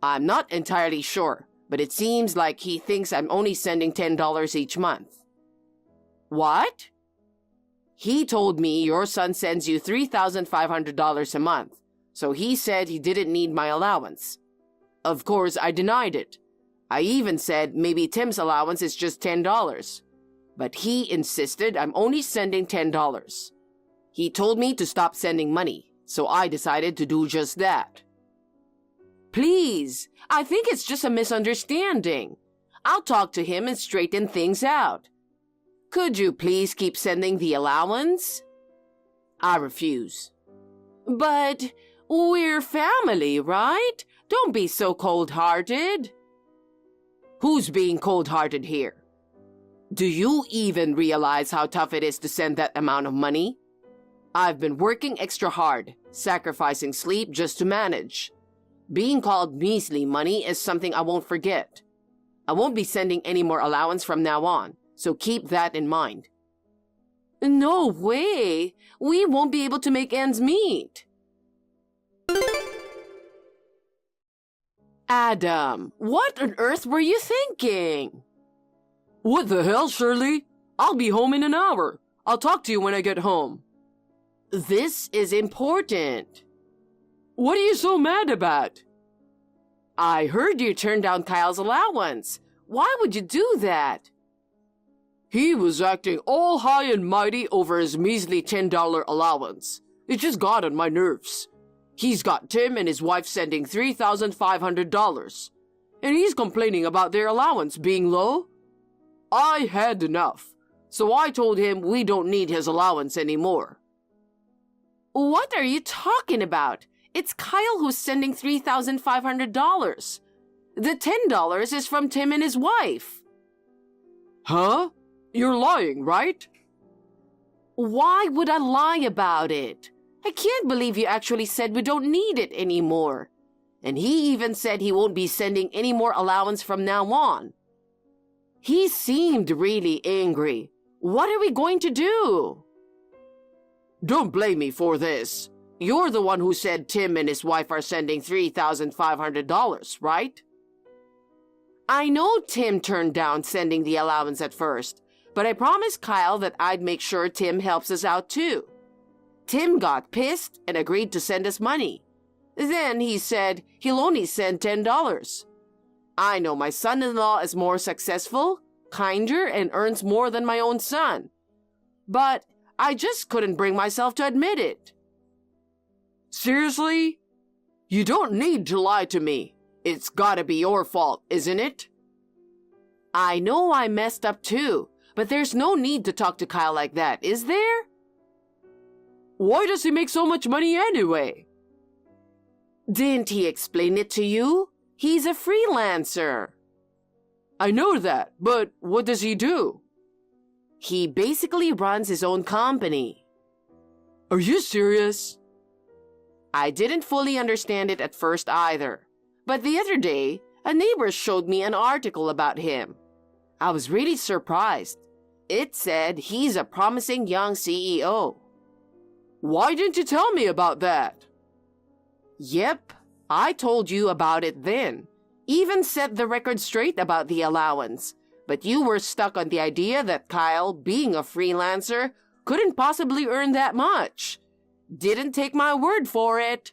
I'm not entirely sure, but it seems like he thinks I'm only sending $10 each month. What? He told me your son sends you $3,500 a month, so he said he didn't need my allowance. Of course, I denied it. I even said maybe Tim's allowance is just $10. But he insisted I'm only sending $10. He told me to stop sending money, so I decided to do just that. Please, I think it's just a misunderstanding. I'll talk to him and straighten things out. Could you please keep sending the allowance? I refuse. But we're family, right? Don't be so cold-hearted. Who's being cold-hearted here? Do you even realize how tough it is to send that amount of money? I've been working extra hard, sacrificing sleep just to manage. Being called measly money is something I won't forget. I won't be sending any more allowance from now on, so keep that in mind. No way! We won't be able to make ends meet. Adam, what on earth were you thinking? What the hell, Shirley? I'll be home in an hour. I'll talk to you when I get home. This is important. What are you so mad about? I heard you turned down Kyle's allowance. Why would you do that? He was acting all high and mighty over his measly $10 allowance. It just got on my nerves. He's got Tim and his wife sending $3,500. And he's complaining about their allowance being low. I had enough, so I told him we don't need his allowance anymore. What are you talking about? It's Kyle who's sending $3,500. The $10 is from Tim and his wife. Huh? You're lying, right? Why would I lie about it? I can't believe you actually said we don't need it anymore. And he even said he won't be sending any more allowance from now on. He seemed really angry. What are we going to do? Don't blame me for this. You're the one who said Tim and his wife are sending $3,500, right? I know Tim turned down sending the allowance at first, but I promised Kyle that I'd make sure Tim helps us out too. Tim got pissed and agreed to send us money. Then he said he'll only send $10. I know my son-in-law is more successful, kinder, and earns more than my own son. But I just couldn't bring myself to admit it. Seriously? You don't need to lie to me. It's gotta be your fault, isn't it? I know I messed up too, but there's no need to talk to Kyle like that, is there? Why does he make so much money anyway? Didn't he explain it to you? He's a freelancer. I know that, but what does he do? He basically runs his own company. Are you serious? I didn't fully understand it at first either, but the other day, a neighbor showed me an article about him. I was really surprised. It said he's a promising young CEO. Why didn't you tell me about that? Yep, I told you about it then. Even set the record straight about the allowance, but you were stuck on the idea that Kyle, being a freelancer, couldn't possibly earn that much. Didn't take my word for it.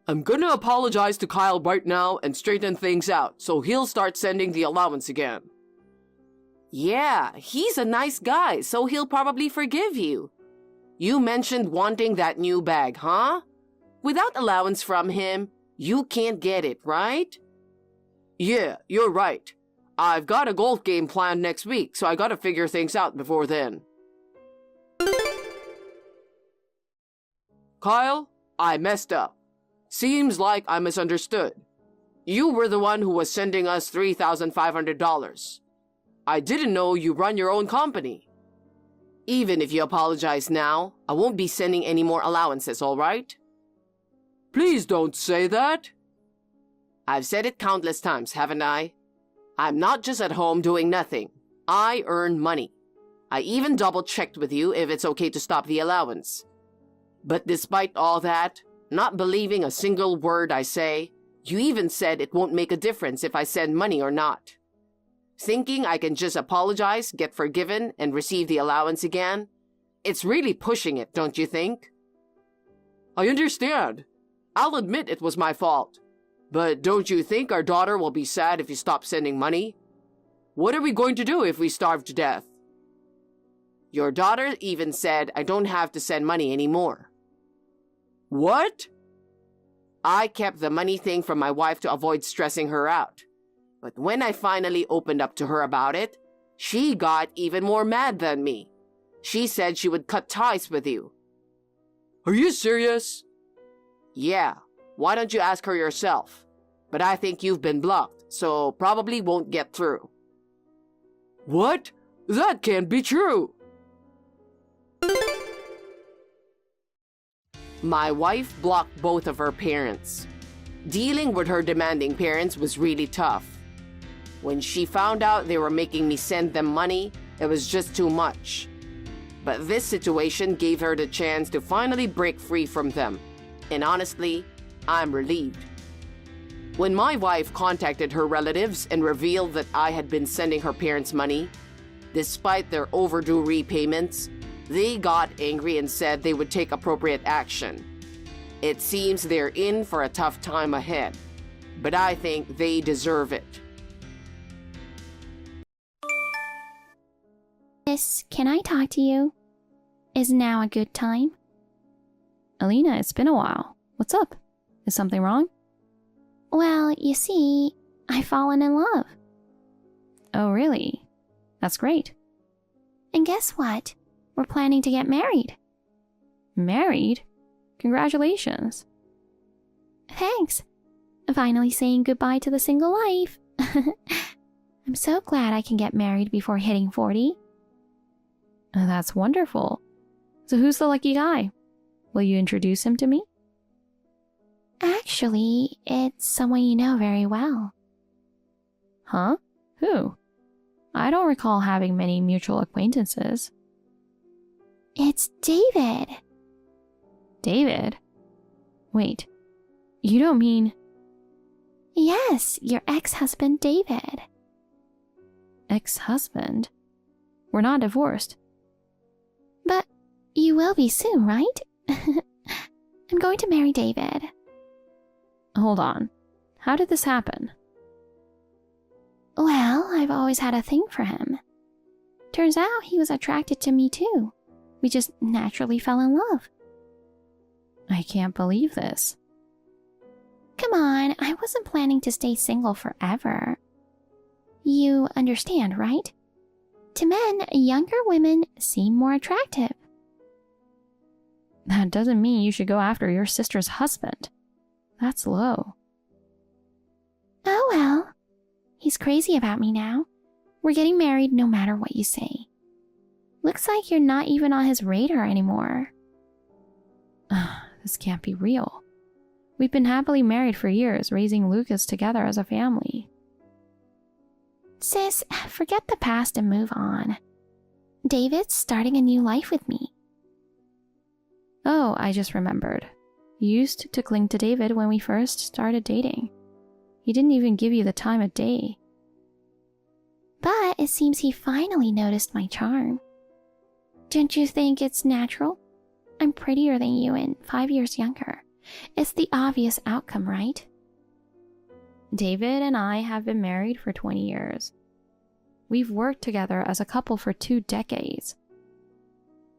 I'm gonna apologize to Kyle right now and straighten things out, so he'll start sending the allowance again. Yeah, he's a nice guy, so he'll probably forgive you. You mentioned wanting that new bag, huh? Without allowance from him, you can't get it, right? Yeah, you're right. I've got a golf game planned next week, so I gotta figure things out before then. Kyle, I messed up. Seems like I misunderstood. You were the one who was sending us $3,500. I didn't know you run your own company. Even if you apologize now, I won't be sending any more allowances, all right? Please don't say that. I've said it countless times, haven't I? I'm not just at home doing nothing. I earn money. I even double-checked with you if it's okay to stop the allowance. But despite all that, not believing a single word I say, you even said it won't make a difference if I send money or not. Thinking I can just apologize, get forgiven, and receive the allowance again? It's really pushing it, don't you think? I understand. I'll admit it was my fault. But don't you think our daughter will be sad if you stop sending money? What are we going to do if we starve to death? Your daughter even said I don't have to send money anymore. What? I kept the money thing from my wife to avoid stressing her out. But when I finally opened up to her about it, she got even more mad than me. She said she would cut ties with you. Are you serious? Yeah. Why don't you ask her yourself? But I think you've been blocked, so probably won't get through. What? That can't be true. My wife blocked both of her parents. Dealing with her demanding parents was really tough. When she found out they were making me send them money, it was just too much. But this situation gave her the chance to finally break free from them. And honestly, I'm relieved. When my wife contacted her relatives and revealed that I had been sending her parents money, despite their overdue repayments, they got angry and said they would take appropriate action. It seems they're in for a tough time ahead, but I think they deserve it. Miss, can I talk to you? Is now a good time? Alina, it's been a while. What's up? Is something wrong? Well, you see, I've fallen in love. Oh, really? That's great. And guess what? We're planning to get married. Married? Congratulations. Thanks. Finally saying goodbye to the single life. I'm so glad I can get married before hitting 40. That's wonderful. So who's the lucky guy? Will you introduce him to me? Actually, it's someone you know very well. Huh? Who? I don't recall having many mutual acquaintances. It's David. David? Wait, you don't mean... Yes, your ex-husband David. Ex-husband? We're not divorced. But you will be soon, right? I'm going to marry David. Hold on. How did this happen? Well, I've always had a thing for him. Turns out he was attracted to me too. We just naturally fell in love. I can't believe this. Come on, I wasn't planning to stay single forever. You understand, right? To men, younger women seem more attractive. That doesn't mean you should go after your sister's husband. That's low. Oh well. He's crazy about me now. We're getting married no matter what you say. Looks like you're not even on his radar anymore. This can't be real. We've been happily married for years, raising Lucas together as a family. Sis, forget the past and move on. David's starting a new life with me. Oh, I just remembered. You used to cling to David when we first started dating. He didn't even give you the time of day. But it seems he finally noticed my charm. Don't you think it's natural? I'm prettier than you and 5 years younger. It's the obvious outcome, right? David and I have been married for 20 years. We've worked together as a couple for 2 decades.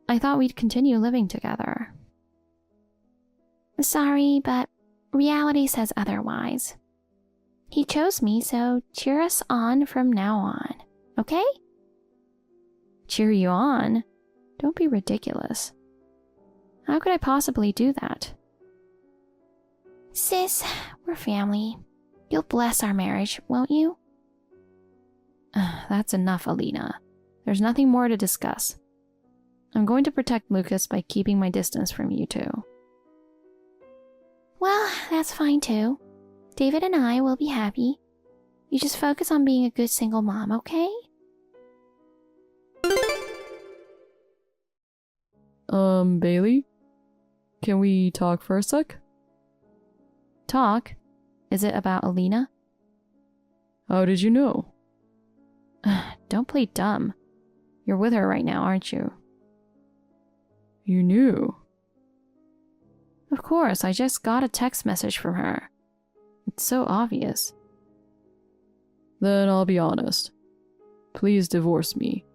I thought we'd continue living together. Sorry, but reality says otherwise. He chose me, so cheer us on from now on, okay? Cheer you on? Don't be ridiculous. How could I possibly do that? Sis, we're family. You'll bless our marriage, won't you? That's enough, Alina. There's nothing more to discuss. I'm going to protect Lucas by keeping my distance from you two. Well, that's fine too. David and I will be happy. You just focus on being a good single mom, okay? Bailey? Can we talk for a sec? Talk? Is it about Alina? How did you know? Don't play dumb. You're with her right now, aren't you? You knew. Of course, I just got a text message from her. It's so obvious. Then I'll be honest. Please divorce me.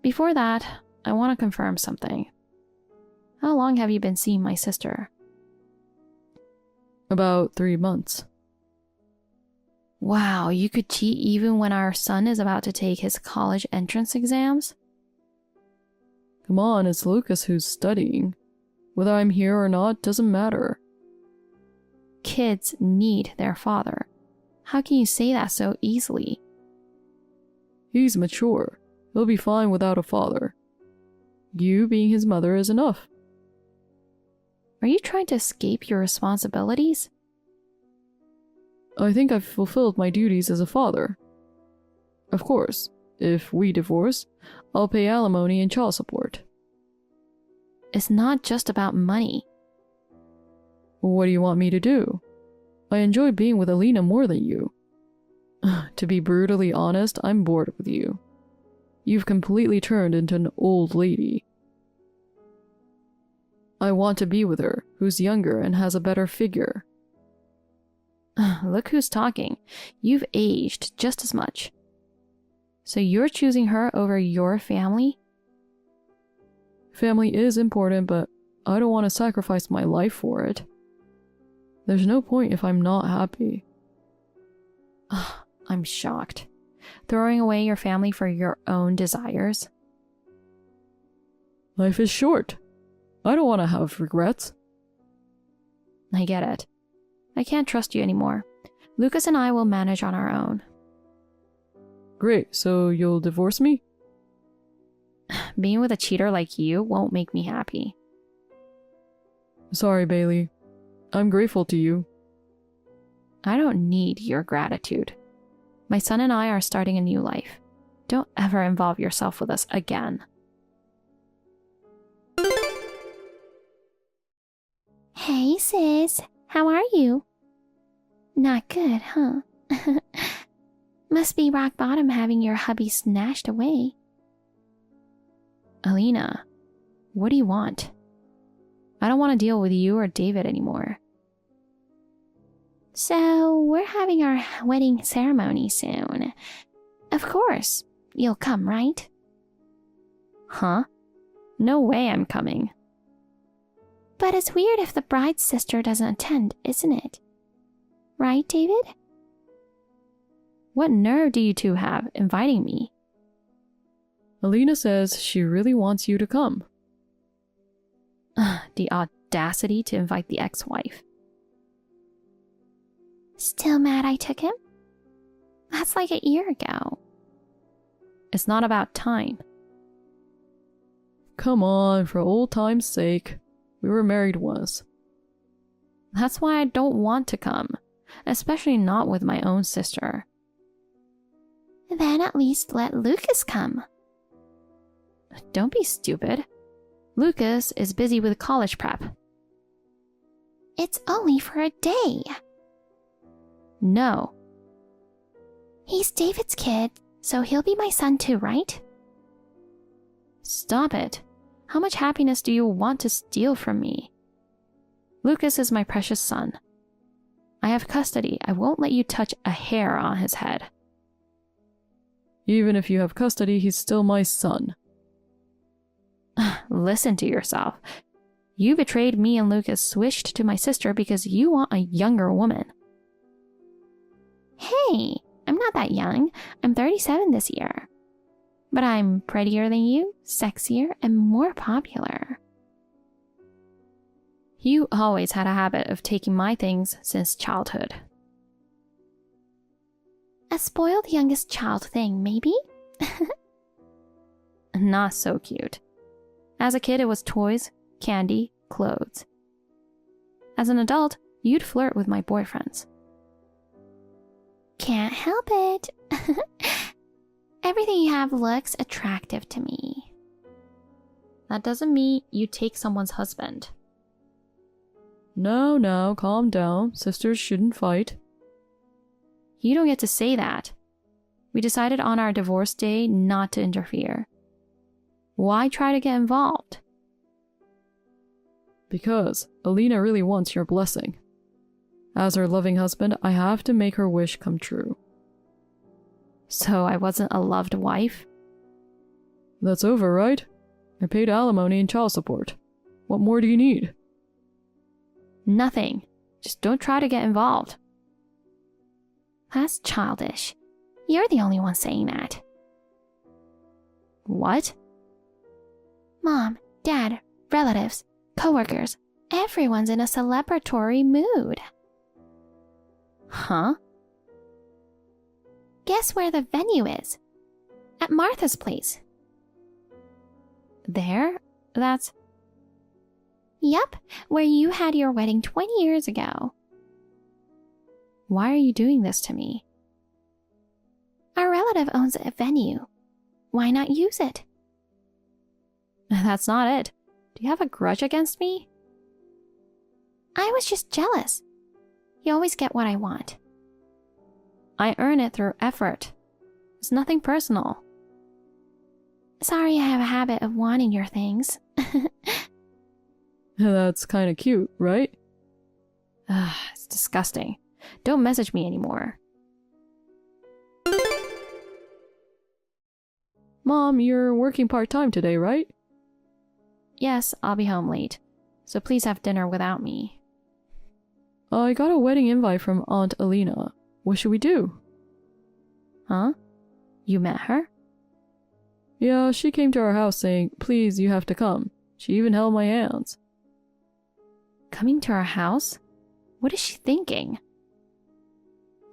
Before that, I want to confirm something. How long have you been seeing my sister? About 3 months. Wow, you could cheat even when our son is about to take his college entrance exams? Come on, it's Lucas who's studying. Whether I'm here or not doesn't matter. Kids need their father. How can you say that so easily? He's mature. He'll be fine without a father. You being his mother is enough. Are you trying to escape your responsibilities? I think I've fulfilled my duties as a father. Of course, if we divorce, I'll pay alimony and child support. It's not just about money. What do you want me to do? I enjoy being with Alina more than you. To be brutally honest, I'm bored with you. You've completely turned into an old lady. I want to be with her, who's younger and has a better figure. Look who's talking. You've aged just as much. So you're choosing her over your family? Family is important, but I don't want to sacrifice my life for it. There's no point if I'm not happy. I'm shocked. Throwing away your family for your own desires? Life is short. I don't want to have regrets. I get it. I can't trust you anymore. Lucas and I will manage on our own. Great, so you'll divorce me? Being with a cheater like you won't make me happy. Sorry, Bailey. I'm grateful to you. I don't need your gratitude. My son and I are starting a new life. Don't ever involve yourself with us again. Hey, sis. How are you? Not good, huh? Must be rock bottom having your hubby snatched away. Alina, what do you want? I don't want to deal with you or David anymore. So, we're having our wedding ceremony soon. Of course, you'll come, right? Huh? No way I'm coming. But it's weird if the bride's sister doesn't attend, isn't it? Right, David? What nerve do you two have inviting me? Alina says she really wants you to come. The audacity to invite the ex-wife. Still mad I took him? That's like a year ago. It's not about time. Come on, for old time's sake. We were married once. That's why I don't want to come, especially not with my own sister. Then at least let Lucas come. Don't be stupid. Lucas is busy with college prep. It's only for a day. No. He's David's kid, so he'll be my son too, right? Stop it. How much happiness do you want to steal from me? Lucas is my precious son. I have custody. I won't let you touch a hair on his head. Even if you have custody, he's still my son. Listen to yourself. You betrayed me and Lucas switched to my sister because you want a younger woman. Hey, I'm not that young. I'm 37 this year. But I'm prettier than you, sexier, and more popular. You always had a habit of taking my things since childhood. A spoiled youngest child thing, maybe? Not so cute. As a kid, it was toys, candy, clothes. As an adult, you'd flirt with my boyfriends. Can't help it. Everything you have looks attractive to me. That doesn't mean you take someone's husband. No, calm down. Sisters shouldn't fight. You don't get to say that. We decided on our divorce day not to interfere. Why try to get involved? Because Alina really wants your blessing. As her loving husband, I have to make her wish come true. So I wasn't a loved wife? That's over, right? I paid alimony and child support. What more do you need? Nothing. Just don't try to get involved. That's childish. You're the only one saying that. What? Mom, Dad, relatives, coworkers, everyone's in a celebratory mood. Huh? Guess where the venue is? At Martha's place. There? That's... Yup, where you had your wedding 20 years ago. Why are you doing this to me? Our relative owns a venue. Why not use it? That's not it. Do you have a grudge against me? I was just jealous. You always get what I want. I earn it through effort. It's nothing personal. Sorry I have a habit of wanting your things. That's kind of cute, right? It's disgusting. Don't message me anymore. Mom, you're working part-time today, right? Yes, I'll be home late. So please have dinner without me. I got a wedding invite from Aunt Alina. What should we do? Huh? You met her? Yeah, she came to our house saying, please, you have to come. She even held my hands. Coming to our house? What is she thinking?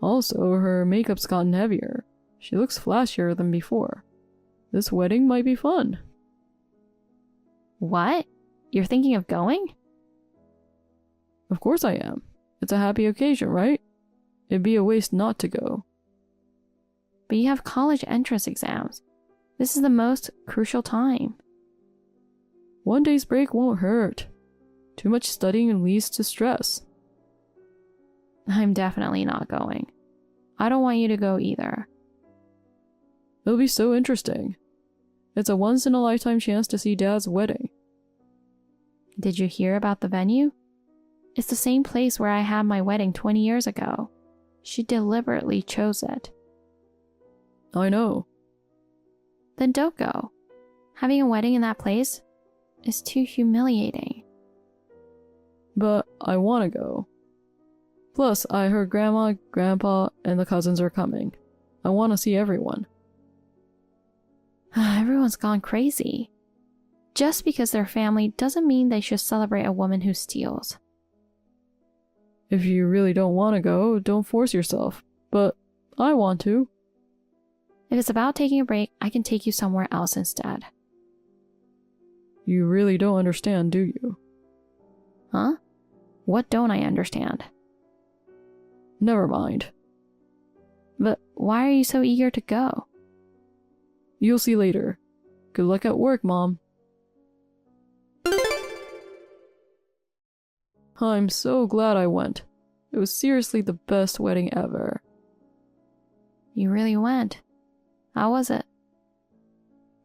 Also, her makeup's gotten heavier. She looks flashier than before. This wedding might be fun. What? You're thinking of going? Of course I am. It's a happy occasion, right? It'd be a waste not to go. But you have college entrance exams. This is the most crucial time. One day's break won't hurt. Too much studying leads to stress. I'm definitely not going. I don't want you to go either. It'll be so interesting. It's a once-in-a-lifetime chance to see Dad's wedding. Did you hear about the venue? It's the same place where I had my wedding 20 years ago. She deliberately chose it. I know. Then don't go. Having a wedding in that place is too humiliating. But I want to go. Plus, I heard Grandma, Grandpa, and the cousins are coming. I want to see everyone. Everyone's gone crazy. Just because they're family doesn't mean they should celebrate a woman who steals. If you really don't want to go, don't force yourself. But I want to. If it's about taking a break, I can take you somewhere else instead. You really don't understand, do you? Huh? What don't I understand? Never mind. But why are you so eager to go? You'll see later. Good luck at work, Mom. I'm so glad I went. It was seriously the best wedding ever. You really went. How was it?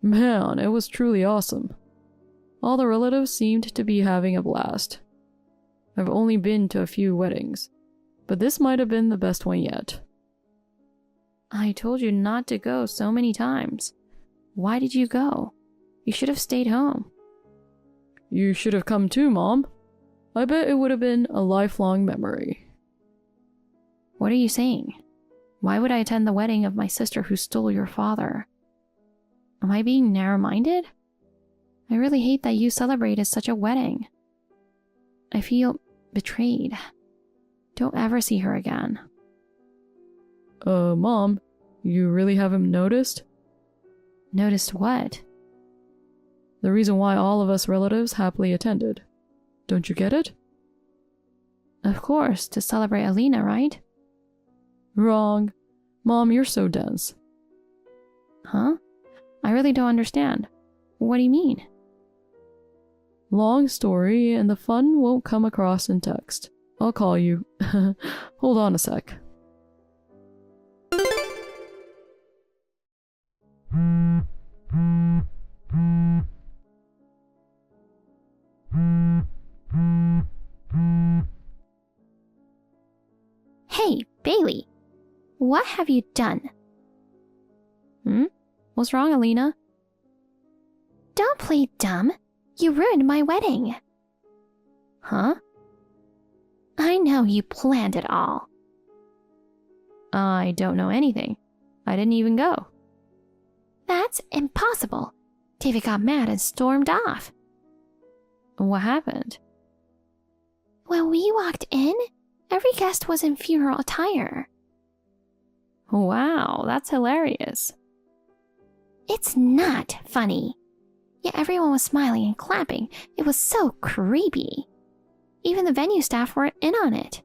Man, it was truly awesome. All the relatives seemed to be having a blast. I've only been to a few weddings, but this might have been the best one yet. I told you not to go so many times. Why did you go? You should have stayed home. You should have come too, Mom. I bet it would have been a lifelong memory. What are you saying? Why would I attend the wedding of my sister who stole your father? Am I being narrow-minded? I really hate that you celebrated such a wedding. I feel betrayed. Don't ever see her again. Mom, you really haven't noticed? Noticed what? The reason why all of us relatives happily attended. Don't you get it? Of course, to celebrate Alina, right? Wrong. Mom, you're so dense. Huh? I really don't understand. What do you mean? Long story, and the fun won't come across in text. I'll call you. Hold on a sec. Hey, Bailey. What have you done? What's wrong, Alina? Don't play dumb. You ruined my wedding. Huh? I know you planned it all. I don't know anything. I didn't even go. That's impossible. David got mad and stormed off. What happened? When we walked in, every guest was in funeral attire. Wow, that's hilarious. It's not funny. Yet everyone was smiling and clapping. It was so creepy. Even the venue staff were in on it.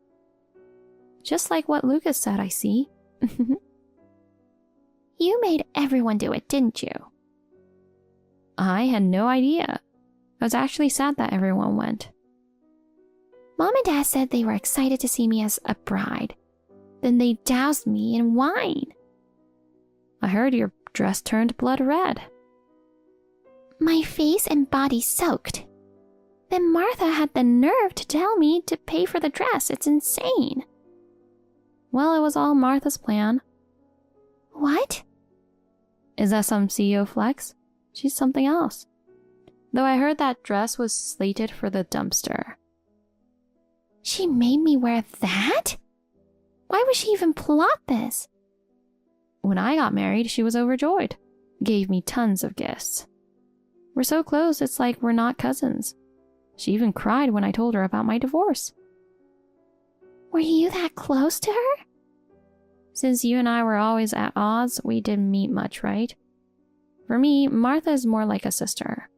Just like what Lucas said, I see. You made everyone do it, didn't you? I had no idea. I was actually sad that everyone went. Mom and Dad said they were excited to see me as a bride. Then they doused me in wine. I heard your dress turned blood red. My face and body soaked. Then Martha had the nerve to tell me to pay for the dress. It's insane. Well, it was all Martha's plan. What? Is that some CEO flex? She's something else. Though I heard that dress was slated for the dumpster. She made me wear that? Why would she even plot this? When I got married, she was overjoyed. Gave me tons of gifts. We're so close, it's like we're not cousins. She even cried when I told her about my divorce. Were you that close to her? Since you and I were always at odds, we didn't meet much, right? For me, Martha is more like a sister.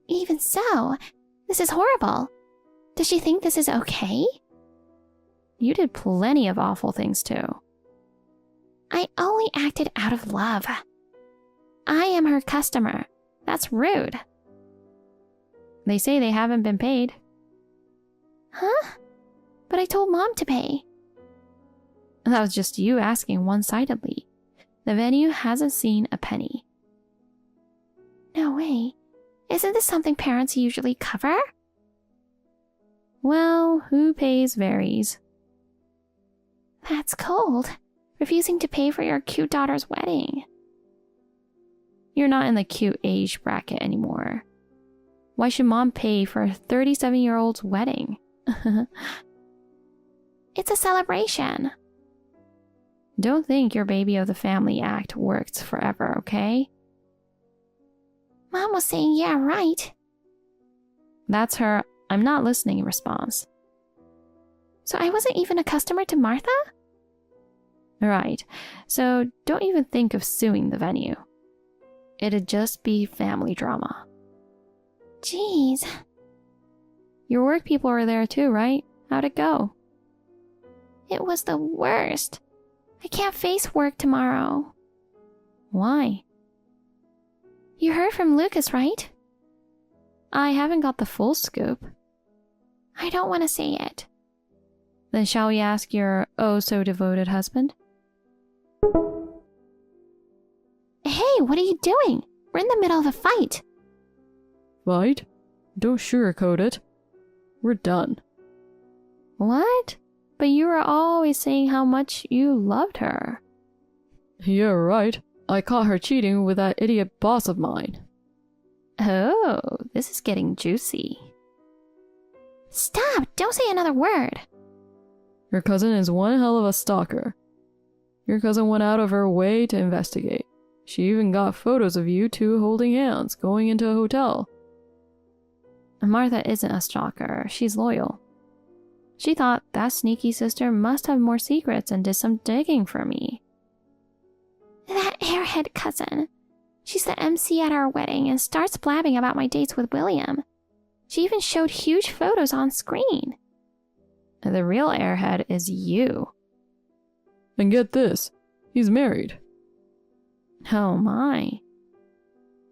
Even so, this is horrible. Does she think this is okay? You did plenty of awful things too. I only acted out of love. I am her customer. That's rude. They say they haven't been paid. Huh? But I told Mom to pay. That was just you asking one-sidedly. The venue hasn't seen a penny. No way. Isn't this something parents usually cover? Well, who pays varies. That's cold. Refusing to pay for your cute daughter's wedding. You're not in the cute age bracket anymore. Why should Mom pay for a 37-year-old's wedding? It's a celebration. Don't think your baby of the family act works forever, okay? Mom was saying, yeah, right. That's her "I'm not listening" response. So I wasn't even a customer to Martha? Right, so don't even think of suing the venue. It'd just be family drama. Jeez. Your work people were there too, right? How'd it go? It was the worst. I can't face work tomorrow. Why? You heard from Lucas, right? I haven't got the full scoop. I don't want to say it. Then shall we ask your oh-so-devoted husband? Hey, what are you doing? We're in the middle of a fight. Fight? Don't sugarcoat it. We're done. What? But you were always saying how much you loved her. Yeah, right. I caught her cheating with that idiot boss of mine. Oh, this is getting juicy. Stop! Don't say another word. Your cousin is one hell of a stalker. Your cousin went out of her way to investigate. She even got photos of you two holding hands, going into a hotel. Martha isn't a stalker. She's loyal. She thought that sneaky sister must have more secrets and did some digging for me. That airhead cousin. She's the MC at our wedding and starts blabbing about my dates with William. She even showed huge photos on screen. The real airhead is you. And get this, he's married. Oh my.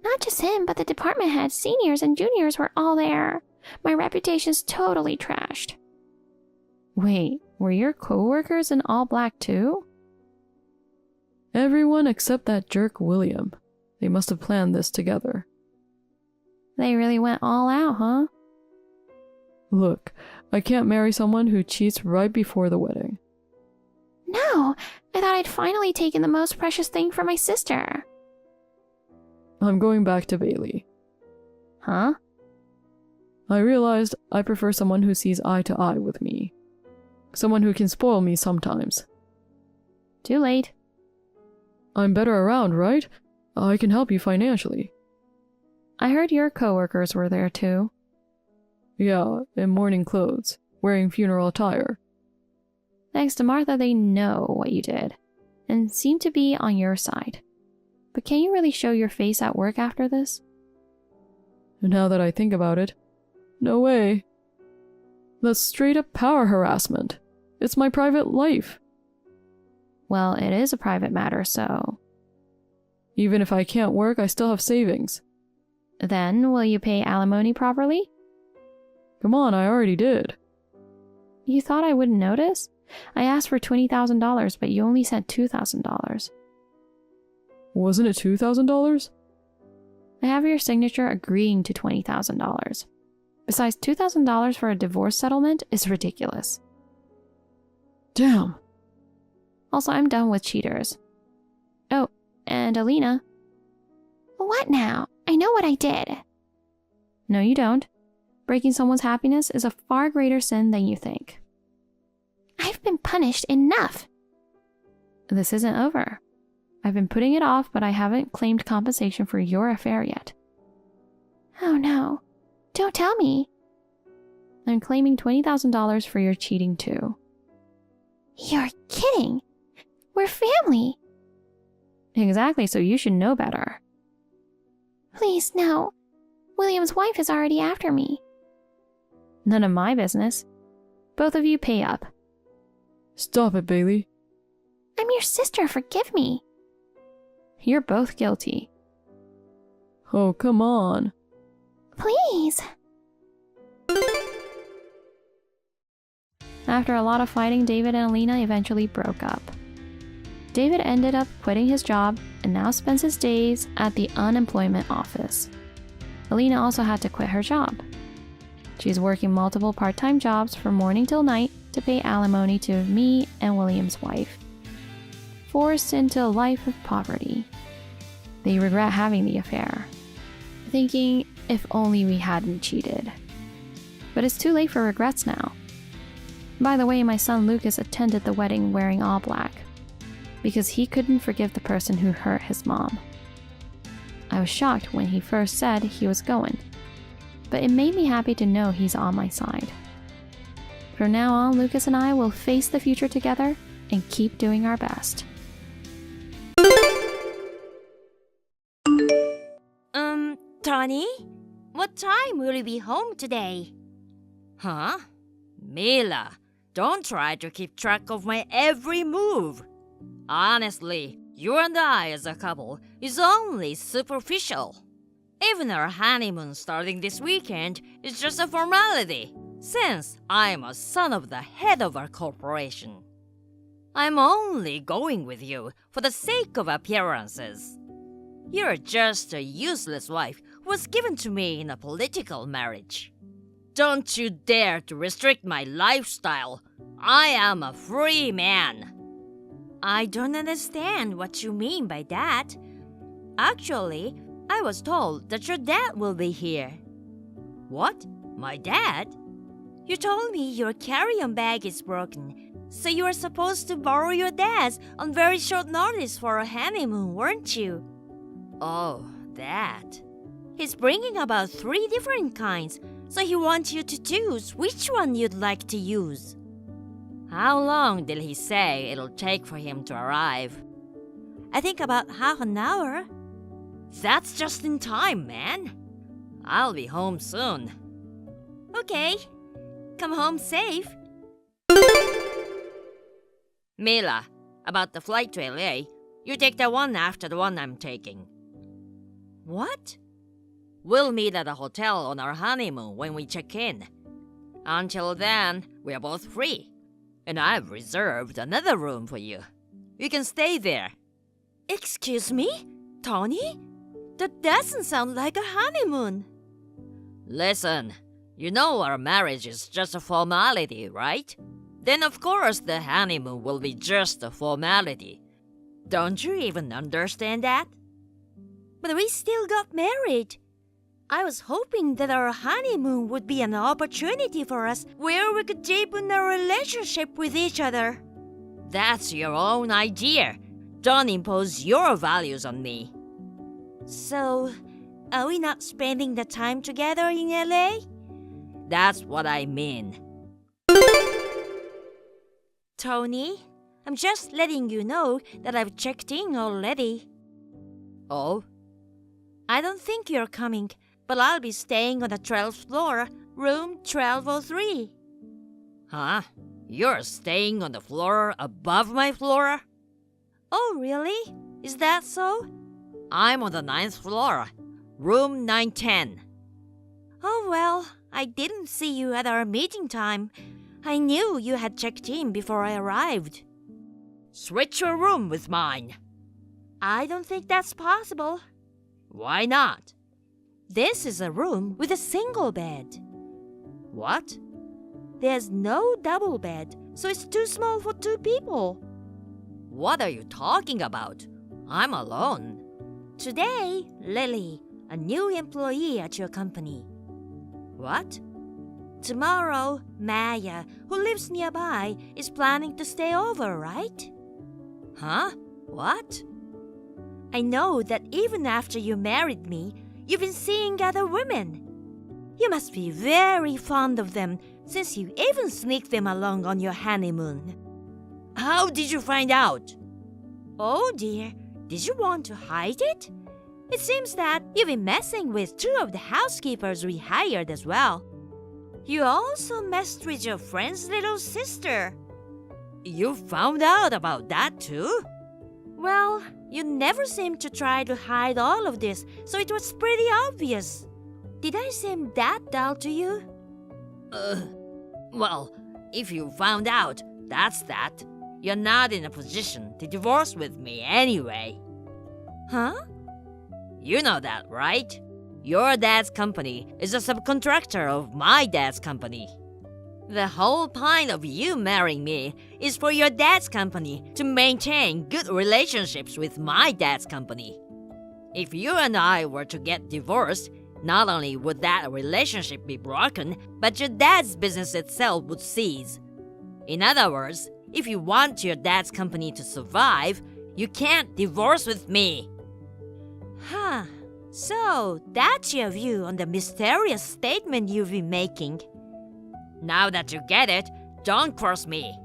Not just him, but the department heads, seniors, and juniors were all there. My reputation's totally trashed. Wait, were your coworkers in all black too? Everyone except that jerk William. They must have planned this together. They really went all out, huh? Look, I can't marry someone who cheats right before the wedding. No, I thought I'd finally taken the most precious thing from my sister. I'm going back to Bailey. Huh? I realized I prefer someone who sees eye to eye with me. Someone who can spoil me sometimes. Too late. I'm better around, right? I can help you financially. I heard your coworkers were there too. Yeah, in mourning clothes, wearing funeral attire. Thanks to Martha, they know what you did, and seem to be on your side. But can you really show your face at work after this? Now that I think about it, no way. That's straight up power harassment. It's my private life. Well, it is a private matter, so... Even if I can't work, I still have savings. Then, will you pay alimony properly? Come on, I already did. You thought I wouldn't notice? I asked for $20,000, but you only sent $2,000. Wasn't it $2,000? I have your signature agreeing to $20,000. Besides, $2,000 for a divorce settlement is ridiculous. Damn. Also, I'm done with cheaters. Oh, and Alina. What now? I know what I did. No, you don't. Breaking someone's happiness is a far greater sin than you think. I've been punished enough. This isn't over. I've been putting it off, but I haven't claimed compensation for your affair yet. Oh no. Don't tell me. I'm claiming $20,000 for your cheating too. You're kidding. We're family. Exactly, so you should know better. Please, no. William's wife is already after me. None of my business. Both of you pay up. Stop it, Bailey. I'm your sister, forgive me. You're both guilty. Oh, come on. Please. After a lot of fighting, David and Alina eventually broke up. David ended up quitting his job and now spends his days at the unemployment office. Alina also had to quit her job. She's working multiple part-time jobs from morning till night to pay alimony to me and William's wife. Forced into a life of poverty. They regret having the affair, thinking if only we hadn't cheated. But it's too late for regrets now. By the way, my son Lucas attended the wedding wearing all black, because he couldn't forgive the person who hurt his mom. I was shocked when he first said he was going, but it made me happy to know he's on my side. From now on, Lucas and I will face the future together and keep doing our best. Tony? What time will you be home today? Huh? Mila, don't try to keep track of my every move. Honestly, you and I as a couple is only superficial. Even our honeymoon starting this weekend is just a formality, since I'm a son of the head of our corporation. I'm only going with you for the sake of appearances. You're just a useless wife who was given to me in a political marriage. Don't you dare to restrict my lifestyle. I am a free man. I don't understand what you mean by that. Actually, I was told that your dad will be here. What? My dad? You told me your carry-on bag is broken, so you were supposed to borrow your dad's on very short notice for a honeymoon, weren't you? Oh, that. He's bringing about 3 different kinds, so he wants you to choose which one you'd like to use. How long did he say it'll take for him to arrive? I think about half an hour. That's just in time, man. I'll be home soon. Okay. Come home safe. Mila, about the flight to LA, you take the one after the one I'm taking. What? We'll meet at a hotel on our honeymoon when we check in. Until then, we're both free. And I've reserved another room for you. You can stay there. Excuse me? Tony? That doesn't sound like a honeymoon. Listen, you know our marriage is just a formality, right? Then of course the honeymoon will be just a formality. Don't you even understand that? But we still got married. I was hoping that our honeymoon would be an opportunity for us where we could deepen our relationship with each other. That's your own idea. Don't impose your values on me. So, are we not spending the time together in LA? That's what I mean. Tony, I'm just letting you know that I've checked in already. Oh? I don't think you're coming, but I'll be staying on the 12th floor, room 1203. Huh? You're staying on the floor above my floor? Oh, really? Is that so? I'm on the 9th floor, room 910. Oh, well, I didn't see you at our meeting time. I knew you had checked in before I arrived. Switch your room with mine. I don't think that's possible. Why not? This is a room with a single bed. What? There's no double bed, so it's too small for 2 people. What are you talking about? I'm alone. Today, Lily, a new employee at your company. What? Tomorrow, Maya, who lives nearby, is planning to stay over, right? Huh? What? I know that even after you married me, you've been seeing other women. You must be very fond of them, since you even sneaked them along on your honeymoon. How did you find out? Oh dear, did you want to hide it? It seems that you've been messing with 2 of the housekeepers we hired as well. You also messed with your friend's little sister. You found out about that too? Well, you never seemed to try to hide all of this, so it was pretty obvious. Did I seem that dull to you? Well, if you found out, that's that. You're not in a position to divorce with me anyway. Huh? You know that, right? Your dad's company is a subcontractor of my dad's company. The whole point of you marrying me is for your dad's company to maintain good relationships with my dad's company. If you and I were to get divorced, not only would that relationship be broken, but your dad's business itself would cease. In other words, if you want your dad's company to survive, you can't divorce with me. Huh. So, that's your view on the mysterious statement you've been making. Now that you get it, don't cross me.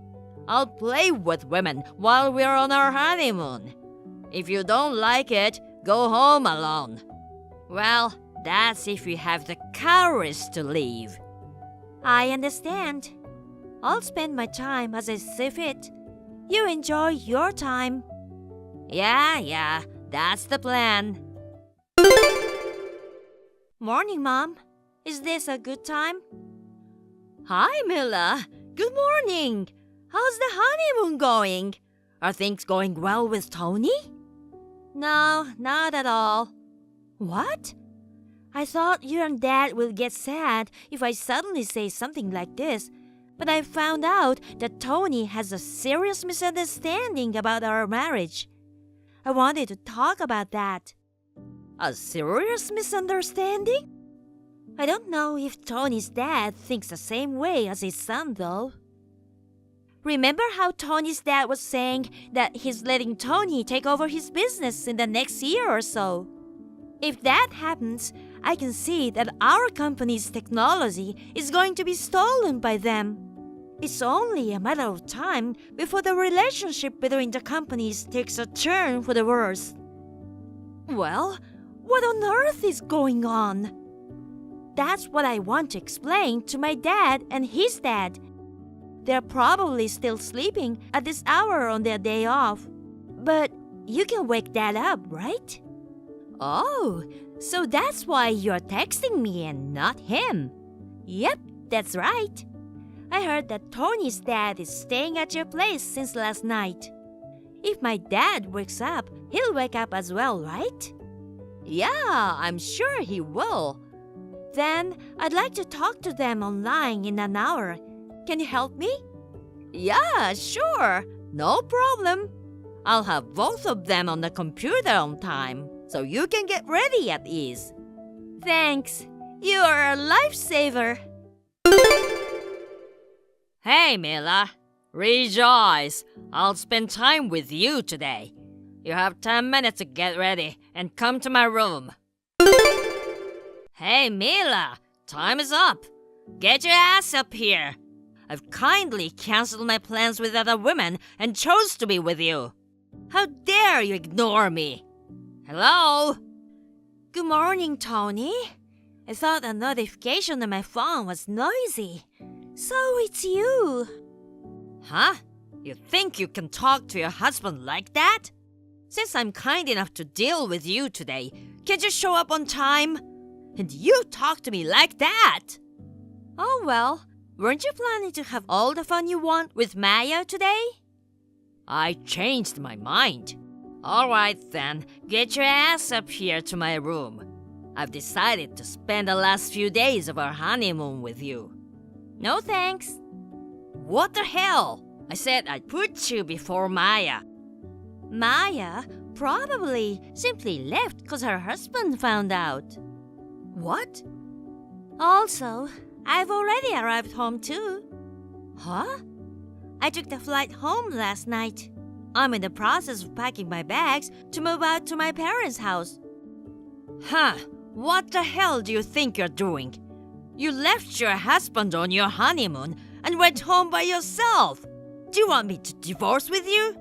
I'll play with women while we're on our honeymoon. If you don't like it, go home alone. Well, that's if you have the courage to leave. I understand. I'll spend my time as I see fit. You enjoy your time. Yeah, that's the plan. Morning, Mom. Is this a good time? Hi, Mila. Good morning. How's the honeymoon going? Are things going well with Tony? No, not at all. What? I thought you and Dad will get sad if I suddenly say something like this, but I found out that Tony has a serious misunderstanding about our marriage. I wanted to talk about that. A serious misunderstanding? I don't know if Tony's dad thinks the same way as his son, though. Remember how Tony's dad was saying that he's letting Tony take over his business in the next year or so? If that happens, I can see that our company's technology is going to be stolen by them. It's only a matter of time before the relationship between the companies takes a turn for the worse. Well, what on earth is going on? That's what I want to explain to my dad and his dad. They're probably still sleeping at this hour on their day off. But you can wake Dad up, right? Oh, so that's why you're texting me and not him. Yep, that's right. I heard that Tony's dad is staying at your place since last night. If my dad wakes up, he'll wake up as well, right? Yeah, I'm sure he will. Then I'd like to talk to them online in an hour. Can you help me? Yeah, sure. No problem. I'll have both of them on the computer on time, so you can get ready at ease. Thanks. You are a lifesaver. Hey, Mila. Rejoice. I'll spend time with you today. You have 10 minutes to get ready and come to my room. Hey, Mila. Time is up. Get your ass up here. I've kindly canceled my plans with other women and chose to be with you. How dare you ignore me? Hello? Good morning, Tony. I thought a notification on my phone was noisy. So it's you. Huh? You think you can talk to your husband like that? Since I'm kind enough to deal with you today, can't you show up on time? And you talk to me like that? Oh well, weren't you planning to have all the fun you want with Maya today? I changed my mind. Alright then, get your ass up here to my room. I've decided to spend the last few days of our honeymoon with you. No thanks. What the hell? I said I'd put you before Maya. Maya probably simply left because her husband found out. What? Also, I've already arrived home too. Huh? I took the flight home last night. I'm in the process of packing my bags to move out to my parents' house. Huh? What the hell do you think you're doing? You left your husband on your honeymoon and went home by yourself. Do you want me to divorce with you?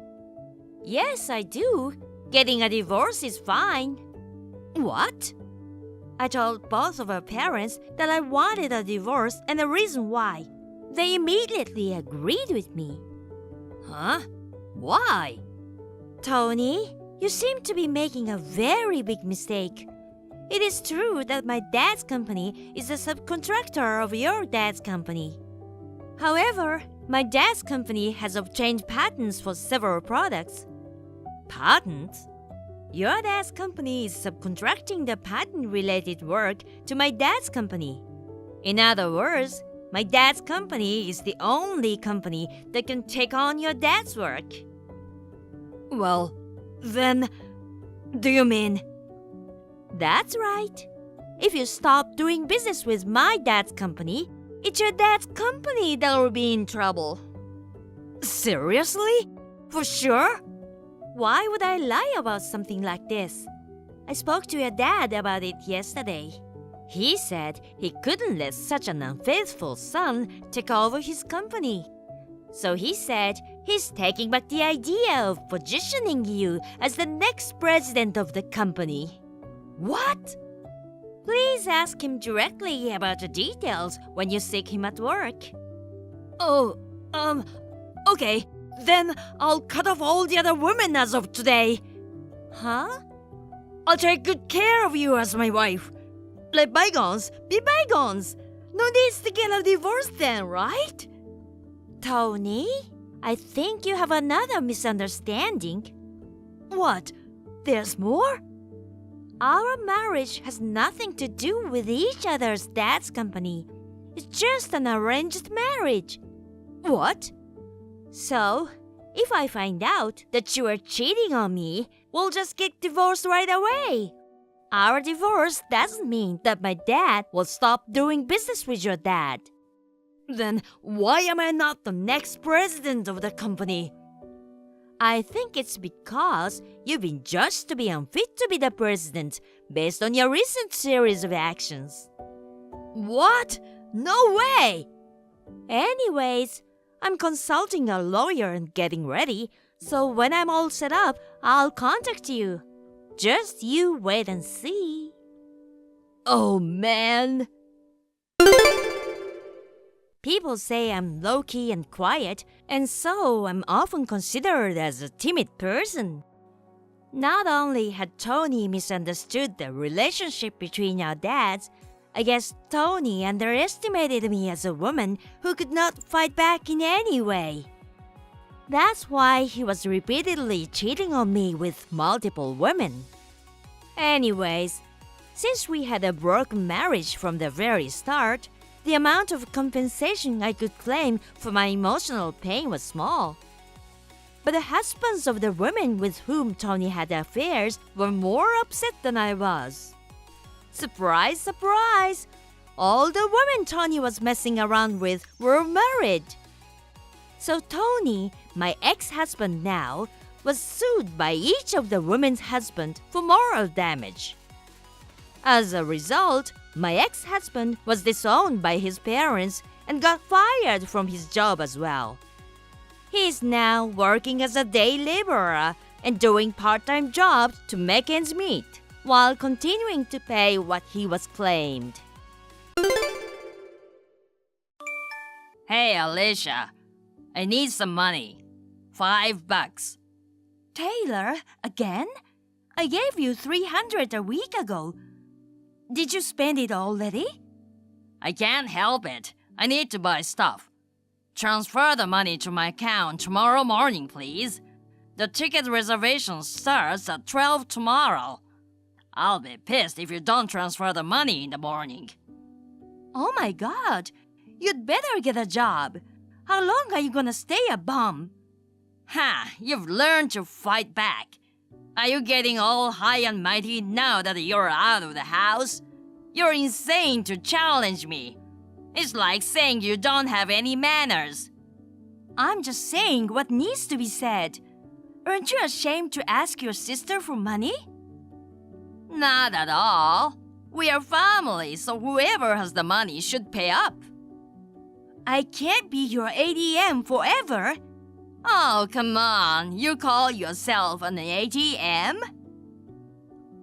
Yes, I do. Getting a divorce is fine. What? I told both of her parents that I wanted a divorce and the reason why. They immediately agreed with me. Huh? Why? Tony, you seem to be making a very big mistake. It is true that my dad's company is a subcontractor of your dad's company. However, my dad's company has obtained patents for several products. Patents? Your dad's company is subcontracting the patent-related work to my dad's company. In other words, my dad's company is the only company that can take on your dad's work. Well, then, do you mean? That's right. If you stop doing business with my dad's company, it's your dad's company that will be in trouble. Seriously? For sure? Why would I lie about something like this? I spoke to your dad about it yesterday. He said he couldn't let such an unfaithful son take over his company. So he said he's taking back the idea of positioning you as the next president of the company. What? Please ask him directly about the details when you seek him at work. Oh, okay. Then I'll cut off all the other women as of today. Huh? I'll take good care of you as my wife. Let bygones be bygones. No needs to get a divorce then, right? Tony, I think you have another misunderstanding. What? There's more? Our marriage has nothing to do with each other's dad's company. It's just an arranged marriage. What? So, if I find out that you are cheating on me, we'll just get divorced right away. Our divorce doesn't mean that my dad will stop doing business with your dad. Then why am I not the next president of the company? I think it's because you've been judged to be unfit to be the president based on your recent series of actions. What? No way! Anyways, I'm consulting a lawyer and getting ready, so when I'm all set up, I'll contact you. Just you wait and see. Oh man! People say I'm low-key and quiet, and so I'm often considered as a timid person. Not only had Tony misunderstood the relationship between our dads, I guess Tony underestimated me as a woman who could not fight back in any way. That's why he was repeatedly cheating on me with multiple women. Anyways, since we had a broken marriage from the very start, the amount of compensation I could claim for my emotional pain was small. But the husbands of the women with whom Tony had affairs were more upset than I was. Surprise, surprise! All the women Tony was messing around with were married. So Tony, my ex-husband now, was sued by each of the women's husbands for moral damage. As a result, my ex-husband was disowned by his parents and got fired from his job as well. He is now working as a day laborer and doing part-time jobs to make ends meet, while continuing to pay what he was claimed. Hey, Alicia. I need some money. $5. Taylor, again? I gave you $300 a week ago. Did you spend it already? I can't help it. I need to buy stuff. Transfer the money to my account tomorrow morning, please. The ticket reservation starts at 12 tomorrow. I'll be pissed if you don't transfer the money in the morning. Oh my God! You'd better get a job. How long are you gonna stay a bum? Ha! You've learned to fight back. Are you getting all high and mighty now that you're out of the house? You're insane to challenge me. It's like saying you don't have any manners. I'm just saying what needs to be said. Aren't you ashamed to ask your sister for money? Not at all. We are family, so whoever has the money should pay up. I can't be your ATM forever. Oh, come on. You call yourself an ATM?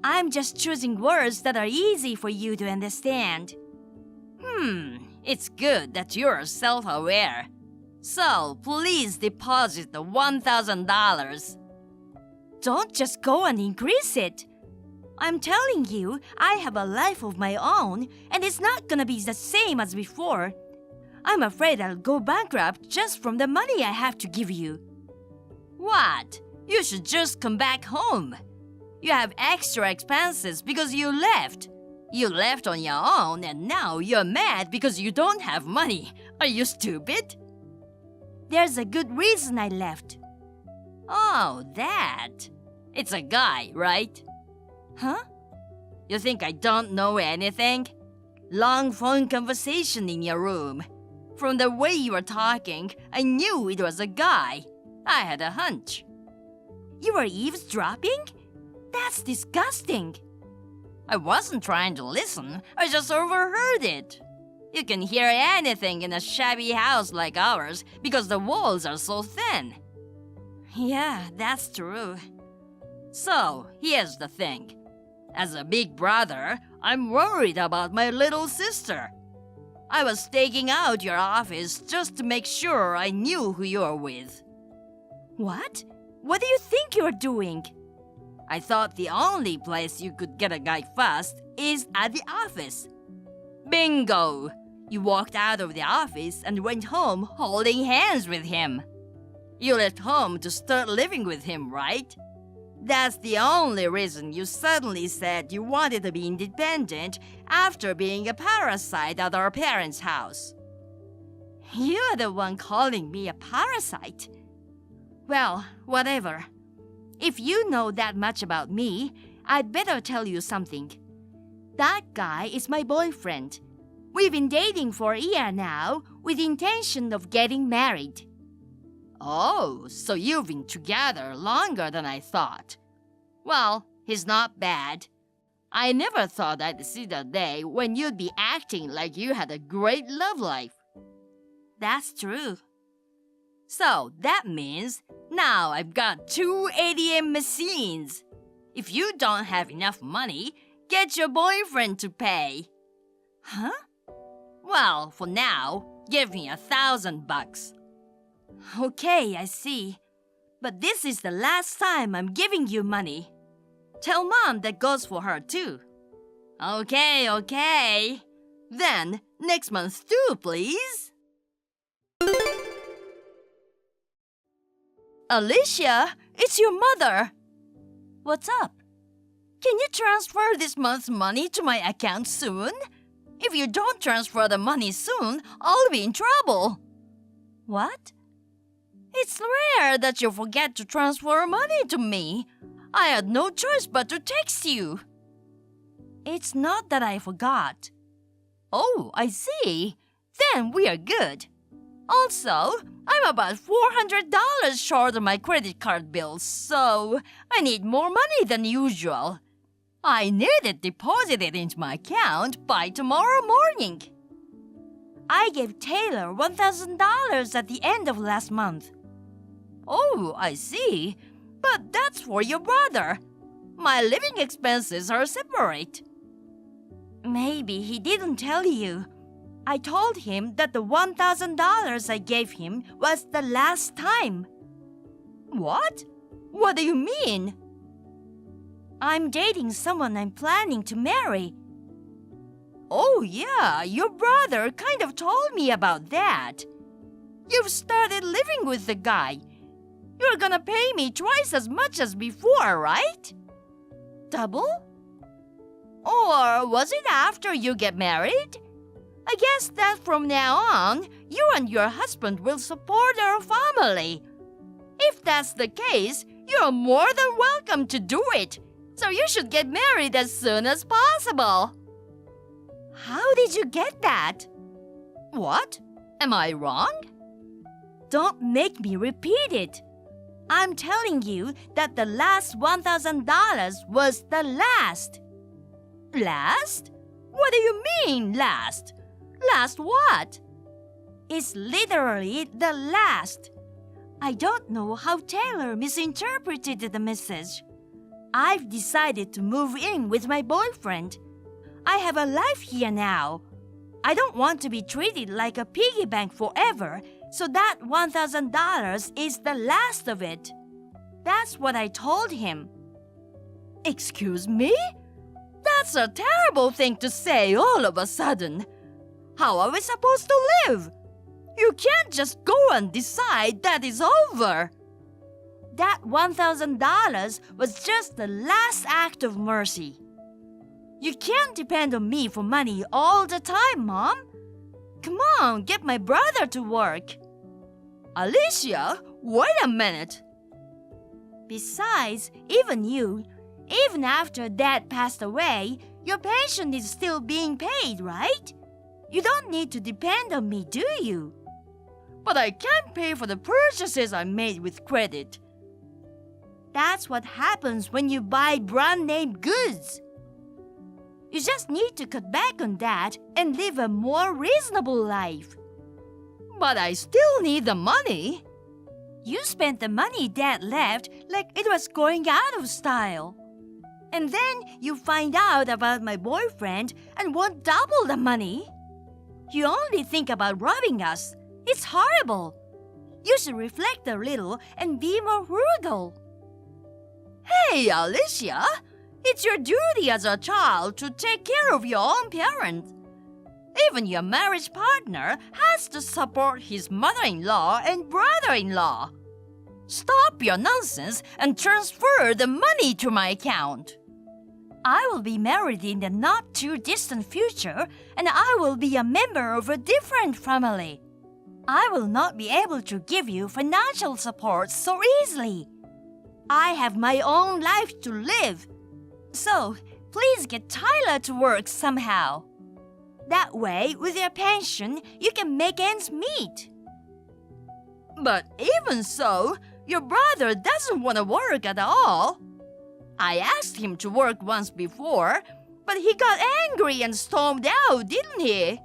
I'm just choosing words that are easy for you to understand. It's good that you're self-aware. So, please deposit the $1,000. Don't just go and increase it. I'm telling you, I have a life of my own, and it's not gonna be the same as before. I'm afraid I'll go bankrupt just from the money I have to give you. What? You should just come back home. You have extra expenses because you left. You left on your own and now you're mad because you don't have money. Are you stupid? There's a good reason I left. Oh, that. It's a guy, right? Huh? You think I don't know anything? Long phone conversation in your room. From the way you were talking, I knew it was a guy. I had a hunch. You were eavesdropping? That's disgusting. I wasn't trying to listen. I just overheard it. You can hear anything in a shabby house like ours because the walls are so thin. Yeah, that's true. So, here's the thing. As a big brother, I'm worried about my little sister. I was staking out your office just to make sure I knew who you're with. What? What do you think you're doing? I thought the only place you could get a guy fast is at the office. Bingo! You walked out of the office and went home holding hands with him. You left home to start living with him, right? That's the only reason you suddenly said you wanted to be independent after being a parasite at our parents' house. You're the one calling me a parasite. Well, whatever. If you know that much about me, I'd better tell you something. That guy is my boyfriend. We've been dating for a year now with the intention of getting married. Oh, so you've been together longer than I thought. Well, he's not bad. I never thought I'd see the day when you'd be acting like you had a great love life. That's true. So that means now I've got 2 ATM machines. If you don't have enough money, get your boyfriend to pay. Huh? Well, for now, give me $1,000. Okay, I see. But this is the last time I'm giving you money. Tell Mom that goes for her too. Okay. Then, next month too, please. Alicia, it's your mother. What's up? Can you transfer this month's money to my account soon? If you don't transfer the money soon, I'll be in trouble. What? It's rare that you forget to transfer money to me. I had no choice but to text you. It's not that I forgot. Oh, I see. Then we are good. Also, I'm about $400 short on my credit card bills, so I need more money than usual. I need it deposited into my account by tomorrow morning. I gave Taylor $1,000 at the end of last month. Oh, I see. But that's for your brother. My living expenses are separate. Maybe he didn't tell you. I told him that the $1,000 I gave him was the last time. What? What do you mean? I'm dating someone I'm planning to marry. Oh yeah, your brother kind of told me about that. You've started living with the guy. You're gonna pay me twice as much as before, right? Double? Or was it after you get married? I guess that from now on, you and your husband will support our family. If that's the case, you're more than welcome to do it. So you should get married as soon as possible. How did you get that? What? Am I wrong? Don't make me repeat it. I'm telling you that the last $1,000 was the last. Last? What do you mean, last? Last what? It's literally the last. I don't know how Taylor misinterpreted the message. I've decided to move in with my boyfriend. I have a life here now. I don't want to be treated like a piggy bank forever, so that $1,000 is the last of it. That's what I told him. Excuse me? That's a terrible thing to say all of a sudden. How are we supposed to live? You can't just go and decide that it's over. That $1,000 was just the last act of mercy. You can't depend on me for money all the time, Mom. Come on, get my brother to work. Alicia, wait a minute. Besides, even after Dad passed away, your pension is still being paid, right? You don't need to depend on me, do you? But I can't pay for the purchases I made with credit. That's what happens when you buy brand-name goods. You just need to cut back on that and live a more reasonable life. But I still need the money. You spent the money Dad left like it was going out of style. And then you find out about my boyfriend and want double the money. You only think about robbing us. It's horrible. You should reflect a little and be more frugal. Hey, Alicia, it's your duty as a child to take care of your own parents. Even your marriage partner has to support his mother-in-law and brother-in-law. Stop your nonsense and transfer the money to my account. I will be married in the not-too-distant future, and I will be a member of a different family. I will not be able to give you financial support so easily. I have my own life to live. So, please get Tyler to work somehow. That way, with your pension, you can make ends meet. But even so, your brother doesn't want to work at all. I asked him to work once before, but he got angry and stormed out, didn't he?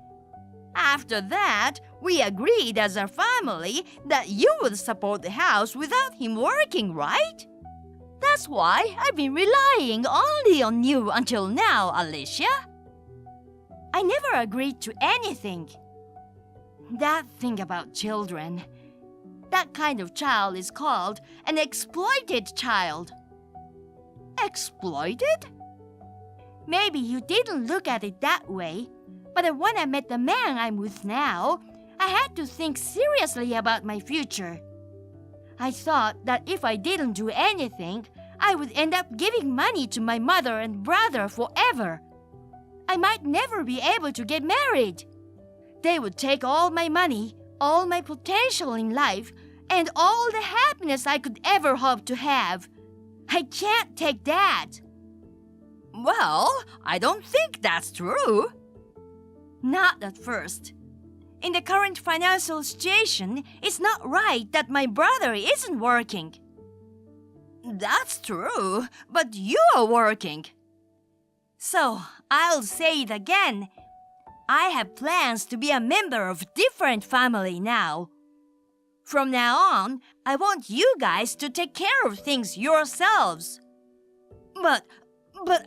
After that, we agreed as a family that you would support the house without him working, right? That's why I've been relying only on you until now, Alicia. I never agreed to anything. That thing about children. That kind of child is called an exploited child. Exploited? Maybe you didn't look at it that way, but when I met the man I'm with now, I had to think seriously about my future. I thought that if I didn't do anything, I would end up giving money to my mother and brother forever. I might never be able to get married. They would take all my money, all my potential in life, and all the happiness I could ever hope to have. I can't take that. Well, I don't think that's true. Not at first. In the current financial situation, it's not right that my brother isn't working. That's true, but you are working. So, I'll say it again. I have plans to be a member of a different family now. From now on, I want you guys to take care of things yourselves. But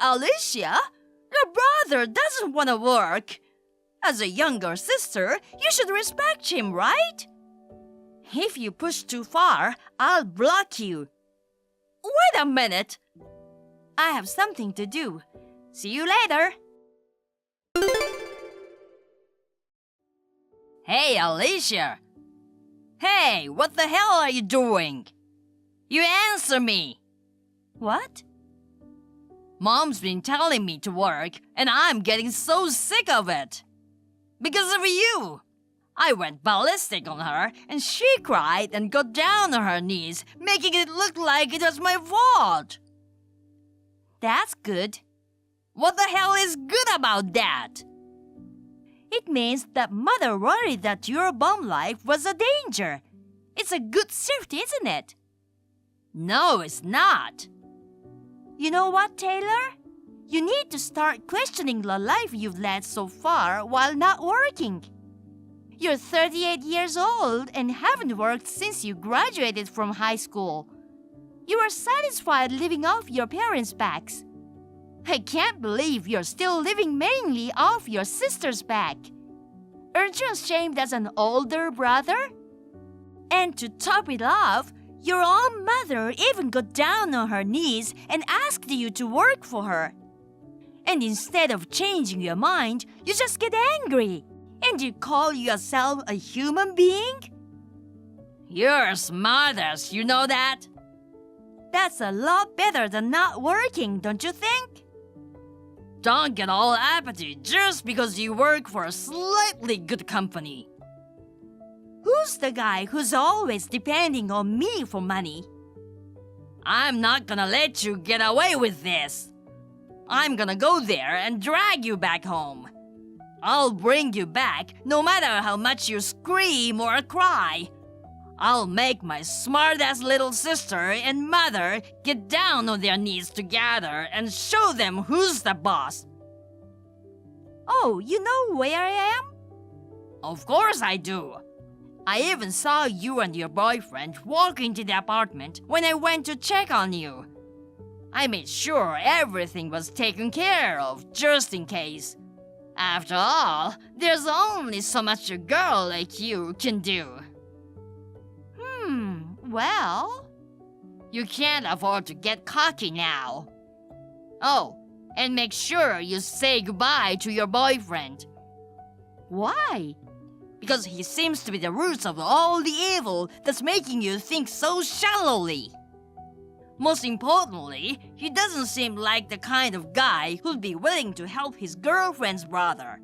Alicia, your brother doesn't want to work. As a younger sister, you should respect him, right? If you push too far, I'll block you. Wait a minute. I have something to do. See you later. Hey, Alicia. Hey, what the hell are you doing? You answer me. What? Mom's been telling me to work, and I'm getting so sick of it. Because of you. I went ballistic on her, and she cried and got down on her knees, making it look like it was my fault. That's good. What the hell is good about that? It means that Mother worried that your bum life was a danger. It's a good safety, isn't it? No, it's not. You know what, Taylor? You need to start questioning the life you've led so far while not working. You're 38 years old and haven't worked since you graduated from high school. You are satisfied living off your parents' backs. I can't believe you're still living mainly off your sister's back. Aren't you ashamed as an older brother? And to top it off, your own mother even got down on her knees and asked you to work for her. And instead of changing your mind, you just get angry. And you call yourself a human being? You're smartest, you know that? That's a lot better than not working, don't you think? Don't get all uppity just because you work for a slightly good company. Who's the guy who's always depending on me for money? I'm not gonna let you get away with this. I'm gonna go there and drag you back home. I'll bring you back no matter how much you scream or cry. I'll make my smart-ass little sister and mother get down on their knees together and show them who's the boss. Oh, you know where I am? Of course I do. I even saw you and your boyfriend walk into the apartment when I went to check on you. I made sure everything was taken care of just in case. After all, there's only so much a girl like you can do. Well, you can't afford to get cocky now. Oh, and make sure you say goodbye to your boyfriend. why? Because he seems to be the roots of all the evil that's making you think so shallowly. Most importantly, he doesn't seem like the kind of guy who'd be willing to help his girlfriend's brother.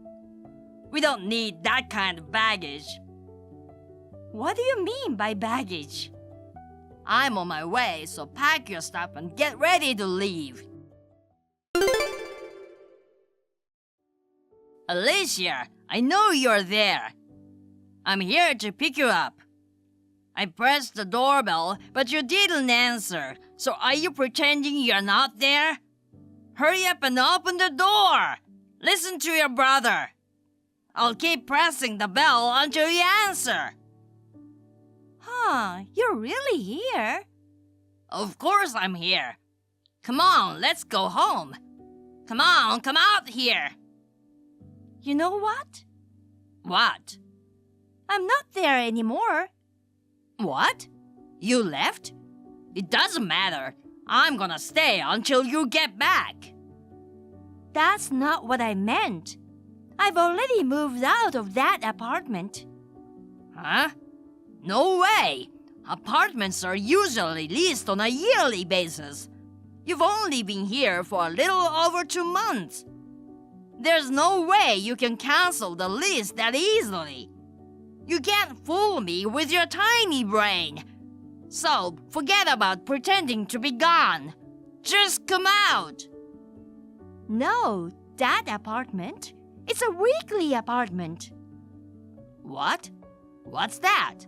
We don't need that kind of baggage. What do you mean by baggage? I'm on my way, so pack your stuff and get ready to leave. Alicia, I know you're there. I'm here to pick you up. I pressed the doorbell, but you didn't answer. So are you pretending you're not there? Hurry up and open the door. Listen to your brother. I'll keep pressing the bell until you answer. You're really here? Of course I'm here. Come on, let's go home. Come on, come out here. You know what? What? I'm not there anymore. What? You left? It doesn't matter. I'm gonna stay until you get back. That's not what I meant. I've already moved out of that apartment. Huh? No way! Apartments are usually leased on a yearly basis. You've only been here for a little over 2 months. There's no way you can cancel the lease that easily. You can't fool me with your tiny brain. So, forget about pretending to be gone. Just come out. No, that apartment. It's a weekly apartment. What? What's that?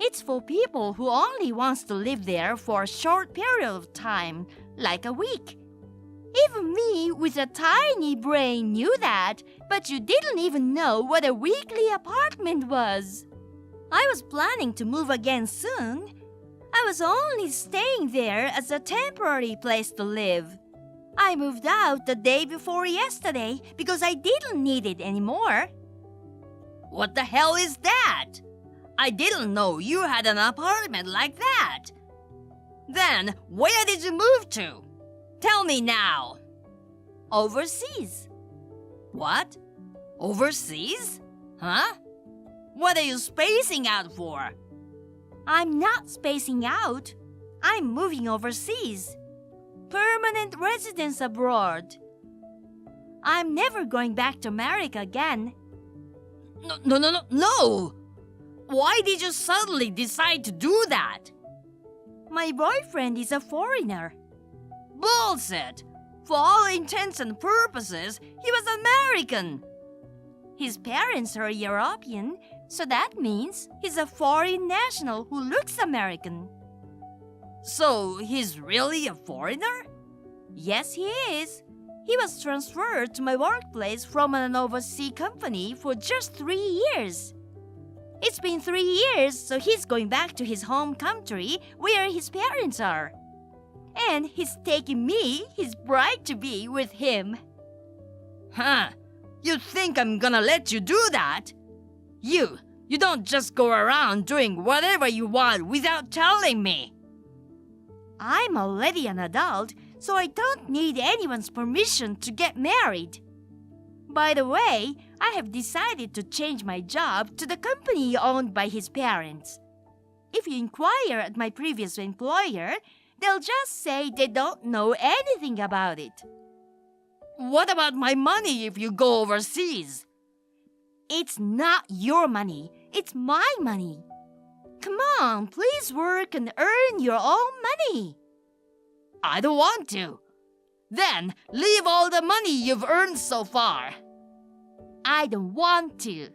It's for people who only wants to live there for a short period of time, like a week. Even me with a tiny brain knew that, but you didn't even know what a weekly apartment was. I was planning to move again soon. I was only staying there as a temporary place to live. I moved out the day before yesterday because I didn't need it anymore. What the hell is that? I didn't know you had an apartment like that. Then, where did you move to? Tell me now. Overseas. What? Overseas? Huh? What are you spacing out for? I'm not spacing out. I'm moving overseas. Permanent residence abroad. I'm never going back to America again. No! Why did you suddenly decide to do that? My boyfriend is a foreigner. Bullshit! For all intents and purposes, he was American. His parents are European, so that means he's a foreign national who looks American. So he's really a foreigner? Yes, he is. He was transferred to my workplace from an overseas company for just 3 years. It's been 3 years, so he's going back to his home country where his parents are. And he's taking me, his bride-to-be, with him. Huh? You think I'm gonna let you do that? You don't just go around doing whatever you want without telling me. I'm already an adult, so I don't need anyone's permission to get married. By the way, I have decided to change my job to the company owned by his parents. If you inquire at my previous employer, they'll just say they don't know anything about it. What about my money if you go overseas? It's not your money, it's my money. Come on, please work and earn your own money. I don't want to. Then leave all the money you've earned so far. I don't want to.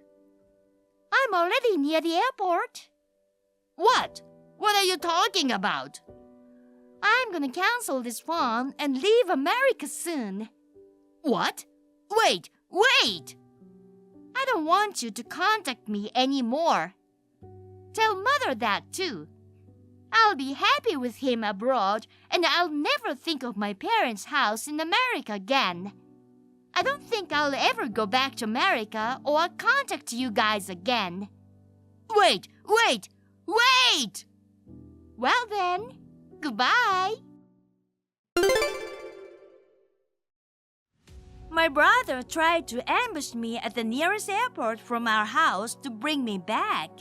I'm already near the airport. What? What are you talking about? I'm gonna cancel this one and leave America soon. What? Wait! I don't want you to contact me anymore. Tell Mother that too. I'll be happy with him abroad and I'll never think of my parents' house in America again. I don't think I'll ever go back to America or contact you guys again. Wait! Well then, goodbye. My brother tried to ambush me at the nearest airport from our house to bring me back.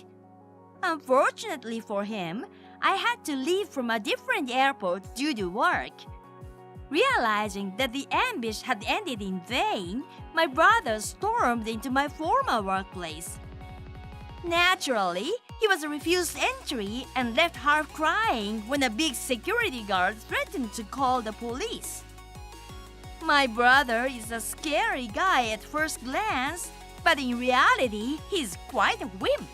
Unfortunately for him, I had to leave from a different airport due to work. Realizing that the ambush had ended in vain, my brother stormed into my former workplace. Naturally, he was refused entry and left half crying when a big security guard threatened to call the police. My brother is a scary guy at first glance, but in reality, he's quite a wimp.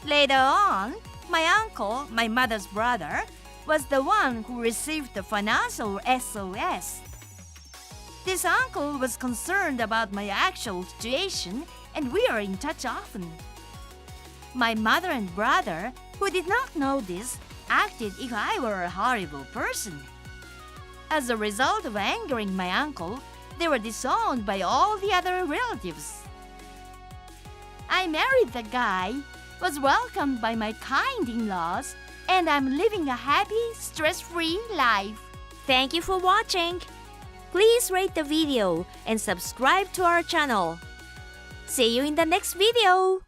Later on, my uncle, my mother's brother, was the one who received the financial SOS. This uncle was concerned about my actual situation, and we are in touch often. My mother and brother, who did not know this, acted if I were a horrible person. As a result of angering my uncle, they were disowned by all the other relatives. I married the guy, was welcomed by my kind in-laws, and I'm living a happy, stress-free life. Thank you for watching. Please rate the video and subscribe to our channel. See you in the next video.